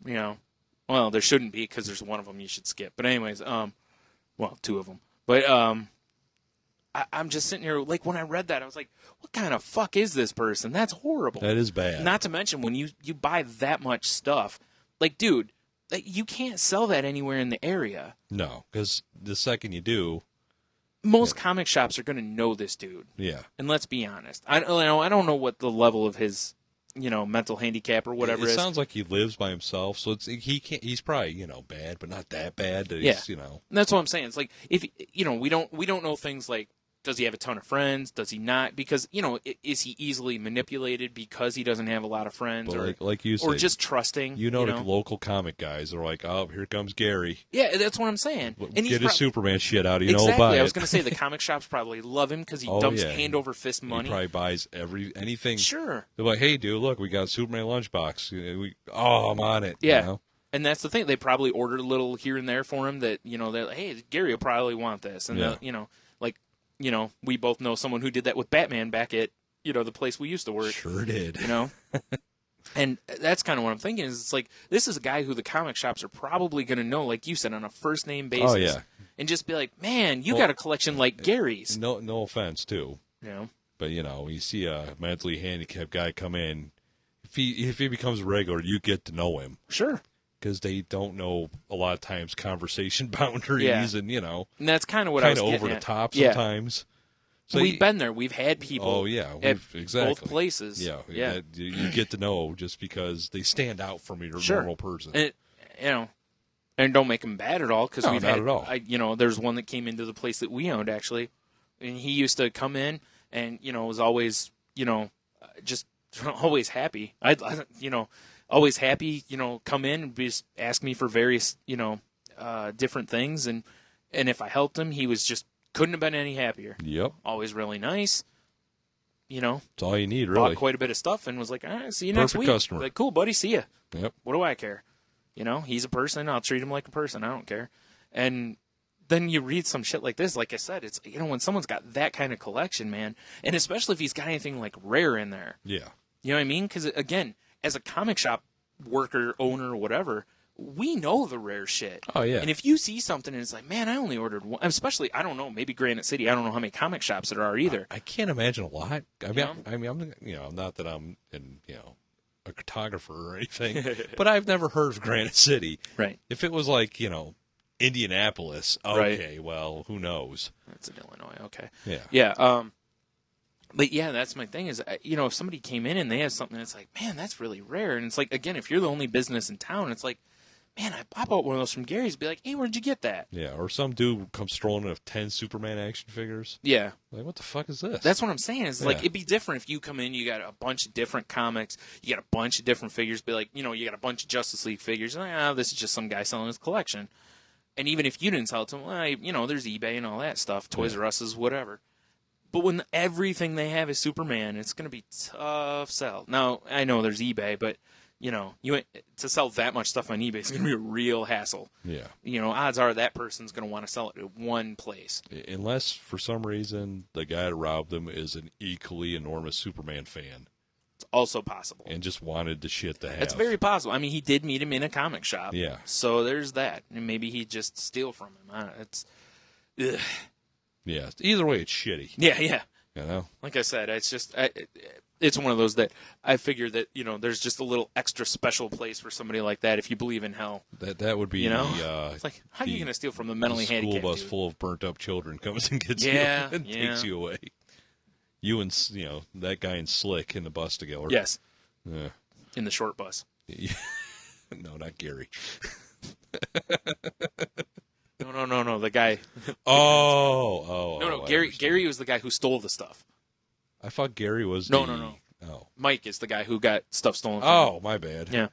S2: Well, there shouldn't be because there's one of them you should skip. But anyways, two of them. But I'm just sitting here, like, when I read that, I was like, what kind of fuck is this person? That's horrible.
S1: That is bad.
S2: Not to mention, when you buy that much stuff, like, dude, you can't sell that anywhere in the area.
S1: No, because the second you do...
S2: Most comic shops are going to know this dude.
S1: Yeah.
S2: And let's be honest. I don't know what the level of his, mental handicap or whatever is.
S1: It sounds like he lives by himself, so he's probably, bad, but not that bad. That he's,
S2: And that's what I'm saying. It's like, if, we don't know things like, does he have a ton of friends? Does he not? Because, is he easily manipulated because he doesn't have a lot of friends?
S1: Or like you said,
S2: or just trusting?
S1: The local comic guys are like, oh, here comes Gary.
S2: Yeah, that's what I'm saying.
S1: And get his Superman shit out of you.
S2: Exactly.
S1: Buy it.
S2: I was going to say the comic shops probably love him because he dumps hand over fist money.
S1: He probably buys anything.
S2: Sure.
S1: They're like, hey, dude, look, we got a Superman lunchbox. I'm on it.
S2: Yeah. And that's the thing. They probably ordered a little here and there for him that, they're like, hey, Gary will probably want this. And, we both know someone who did that with Batman back at, the place we used to work.
S1: Sure did.
S2: And that's kind of what I'm thinking is it's like, this is a guy who the comic shops are probably going to know, like you said, on a first name basis.
S1: Oh, yeah.
S2: And just be like, man, you got a collection like Gary's.
S1: No offense, too.
S2: Yeah.
S1: But, you see a mentally handicapped guy come in, if he becomes regular, you get to know him.
S2: Sure.
S1: Because they don't know a lot of times conversation boundaries and
S2: and that's kind of what I was getting
S1: over the
S2: at.
S1: top sometimes.
S2: So we've been there. We've had people.
S1: Oh yeah,
S2: at
S1: exactly.
S2: both places.
S1: Yeah. You get to know just because they stand out from your normal person.
S2: And and don't make them bad at all because we've
S1: not
S2: had.
S1: At all.
S2: There's one that came into the place that we owned actually, and he used to come in and was always just always happy. Always happy, come in and just ask me for various, different things. And if I helped him, he was just couldn't have been any happier.
S1: Yep.
S2: Always really nice.
S1: It's all you need, really.
S2: Bought quite a bit of stuff and was like, all right, see you next week.
S1: Customer.
S2: Like, cool, buddy, see ya.
S1: Yep.
S2: What do I care? He's a person. I'll treat him like a person. I don't care. And then you read some shit like this. Like I said, it's, when someone's got that kind of collection, man, and especially if he's got anything like rare in there.
S1: Yeah.
S2: You know what I mean? Because, again, as a comic shop worker, owner, whatever, we know the rare shit.
S1: Oh, yeah.
S2: And if you see something and it's like, man, I only ordered one, especially, I don't know, maybe Granite City, I don't know how many comic shops there are either.
S1: I can't imagine a lot. I mean,
S2: Yeah.
S1: I'm not that I'm a cartographer or anything, but I've never heard of Granite City.
S2: Right.
S1: If it was like, Indianapolis, okay, well, who knows?
S2: That's in Illinois, okay.
S1: Yeah.
S2: Yeah, but yeah, that's my thing is, if somebody came in and they had something that's like, man, that's really rare. And it's like, again, if you're the only business in town, it's like, man, I bought one of those from Gary's. Be like, hey, where'd you get that?
S1: Yeah, or some dude comes strolling in with 10 Superman action figures.
S2: Yeah.
S1: Like, what the fuck is this?
S2: That's what I'm saying. Is like,
S1: Yeah.
S2: it'd be different if you come in, you got a bunch of different comics, you got a bunch of different figures, be like, you got a bunch of Justice League figures. This is just some guy selling his collection. And even if you didn't sell it to him, well, there's eBay and all that stuff, Toys R Us, whatever. But when everything they have is Superman, it's going to be tough sell. Now, I know there's eBay, but, to sell that much stuff on eBay is going to be a real hassle.
S1: Yeah.
S2: Odds are that person's going to want to sell it at one place.
S1: Unless, for some reason, the guy that robbed them is an equally enormous Superman fan.
S2: It's also possible.
S1: And just wanted the shit to have.
S2: It's very possible. I mean, he did meet him in a comic shop.
S1: Yeah.
S2: So there's that. And maybe he'd just steal from him. Ugh.
S1: Yeah. Either way, it's shitty.
S2: Yeah.
S1: Like
S2: I said, it's just it's one of those that I figure that there's just a little extra special place for somebody like that if you believe in hell.
S1: That would be
S2: it's like, how are you going to steal from the mentally handicapped
S1: school bus
S2: dude?
S1: full of burnt up children comes and gets you and takes you away. You and that guy in Slick in the bus together.
S2: Yes.
S1: Yeah.
S2: In the short bus.
S1: No, not Gary.
S2: No. The guy.
S1: No.
S2: Gary was the guy who stole the stuff.
S1: I thought Gary was.
S2: No.
S1: Oh.
S2: Mike is the guy who got stuff stolen from him.
S1: My bad.
S2: Yeah.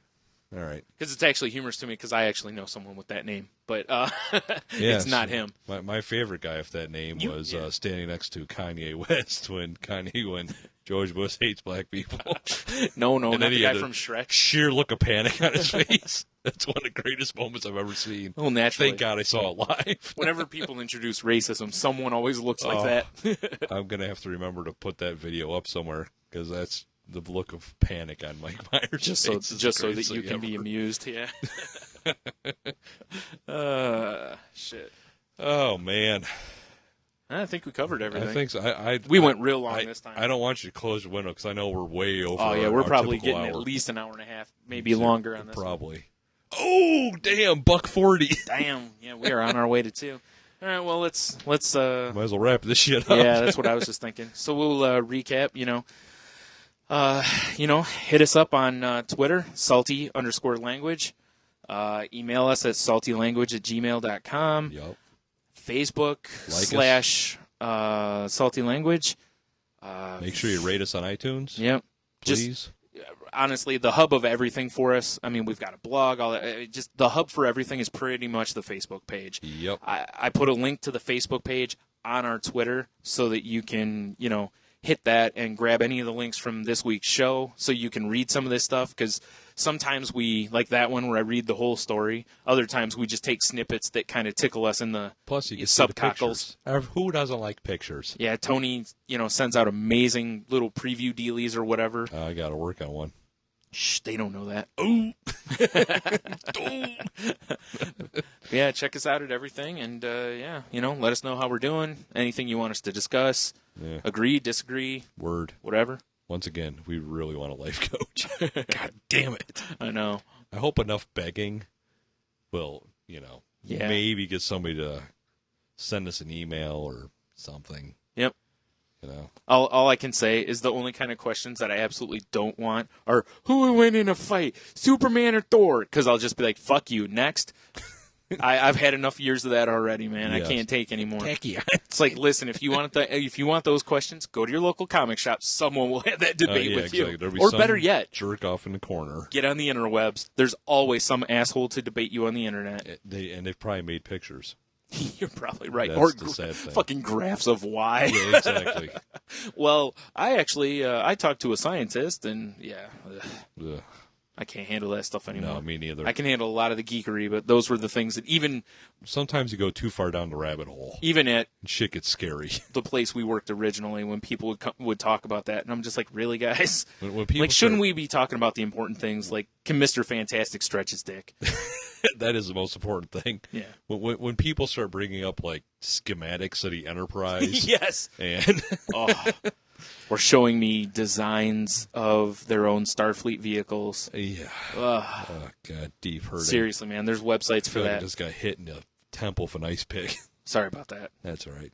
S1: All right.
S2: Because it's actually humorous to me because I actually know someone with that name, but
S1: yes,
S2: it's not him.
S1: My favorite guy with that name was standing next to Kanye West when George Bush hates black people.
S2: No,
S1: and
S2: not
S1: the
S2: guy from Shrek.
S1: Sheer look of panic on his face. That's one of the greatest moments I've ever seen.
S2: Well, naturally.
S1: Thank God I saw it live.
S2: Whenever people introduce racism, someone always looks like that.
S1: I'm going to have to remember to put that video up somewhere because that's the look of panic on Mike Myers'
S2: just
S1: face.
S2: so that you can be amused. Yeah. Shit.
S1: Oh, man.
S2: I think we covered everything.
S1: I think so.
S2: We went real long this time.
S1: I don't want you to close your window because I know we're way over.
S2: Oh, yeah, we're probably getting
S1: hour.
S2: at least an hour and a half, maybe longer on this.
S1: Probably. Oh, damn, $1.40.
S2: Damn, yeah, we are on our way to 2. All right, well, let's.
S1: Might as well wrap this shit up.
S2: Yeah, that's what I was just thinking. So we'll recap. Hit us up on Twitter, salty_language. Email us at saltylanguage@gmail.com.
S1: Yep.
S2: Facebook /salty language.
S1: Make sure you rate us on iTunes.
S2: Yep.
S1: Please.
S2: Honestly, the hub of everything for us. I mean, we've got a blog. All that. Just the hub for everything is pretty much the Facebook page.
S1: Yep.
S2: I put a link to the Facebook page on our Twitter so that you can, hit that and grab any of the links from this week's show so you can read some of this stuff because sometimes we, like that one where I read the whole story, other times we just take snippets that kind of tickle us in the
S1: Plus you can see the
S2: subcockles.
S1: pictures. Who doesn't like pictures?
S2: Yeah, Tony, sends out amazing little preview dealies or whatever.
S1: I got to work on one.
S2: Shh, they don't know that.
S1: Ooh.
S2: Yeah, check us out at everything, and let us know how we're doing. Anything you want us to discuss.
S1: Yeah.
S2: Agree, disagree.
S1: Word.
S2: Whatever.
S1: Once again, we really want a life coach. God damn it.
S2: I know.
S1: I hope enough begging will, maybe get somebody to send us an email or something.
S2: Yep. All I can say is the only kind of questions that I absolutely don't want are who would win in a fight, Superman or Thor? Because I'll just be like, fuck you, next. I've had enough years of that already, man. Yes. I can't take anymore. It's like, listen, if you want those questions, go to your local comic shop. Someone will have that debate with you. Or better yet,
S1: jerk off in the corner.
S2: Get on the interwebs. There's always some asshole to debate you on the internet.
S1: They've probably made pictures.
S2: You're probably right.
S1: That's
S2: or
S1: the sad thing.
S2: Fucking graphs of why.
S1: Yeah, exactly.
S2: Well, I actually I talked to a scientist, and
S1: Ugh.
S2: I can't handle that stuff anymore.
S1: No, me neither.
S2: I can handle a lot of the geekery, but those were the things that even...
S1: Sometimes you go too far down the rabbit hole.
S2: Even at...
S1: Shit gets scary.
S2: The place we worked originally, when people would talk about that, and I'm just like, really, guys?
S1: When people
S2: shouldn't we be talking about the important things? Like, can Mr. Fantastic stretch his dick?
S1: That is the most important thing.
S2: Yeah.
S1: When people start bringing up like schematics of the Enterprise,
S2: Yes.
S1: and
S2: Or showing me designs of their own Starfleet vehicles.
S1: yeah,
S2: Ugh.
S1: oh god, deep hurting.
S2: Seriously, man, there's websites for
S1: I feel like I
S2: that.
S1: just got hit in the temple with an ice pick.
S2: Sorry about that.
S1: That's all right.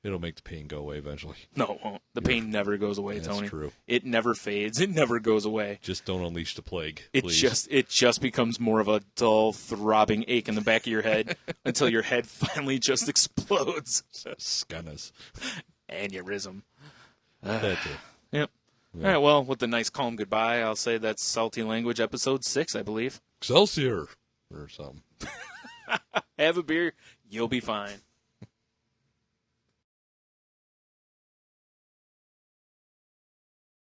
S1: It'll make the pain go away eventually.
S2: No, it won't. The pain never goes away,
S1: That's
S2: Tony.
S1: true.
S2: It never fades. It never goes away.
S1: Just don't unleash the plague,
S2: It
S1: please.
S2: just becomes more of a dull, throbbing ache in the back of your head until your head finally just explodes.
S1: Scannas.
S2: Aneurysm.
S1: That's it.
S2: Yep.
S1: Yeah.
S2: All right, well, with the nice calm goodbye, I'll say that's Salty Language episode 6, I believe.
S1: Excelsior or something.
S2: Have a beer. You'll be fine.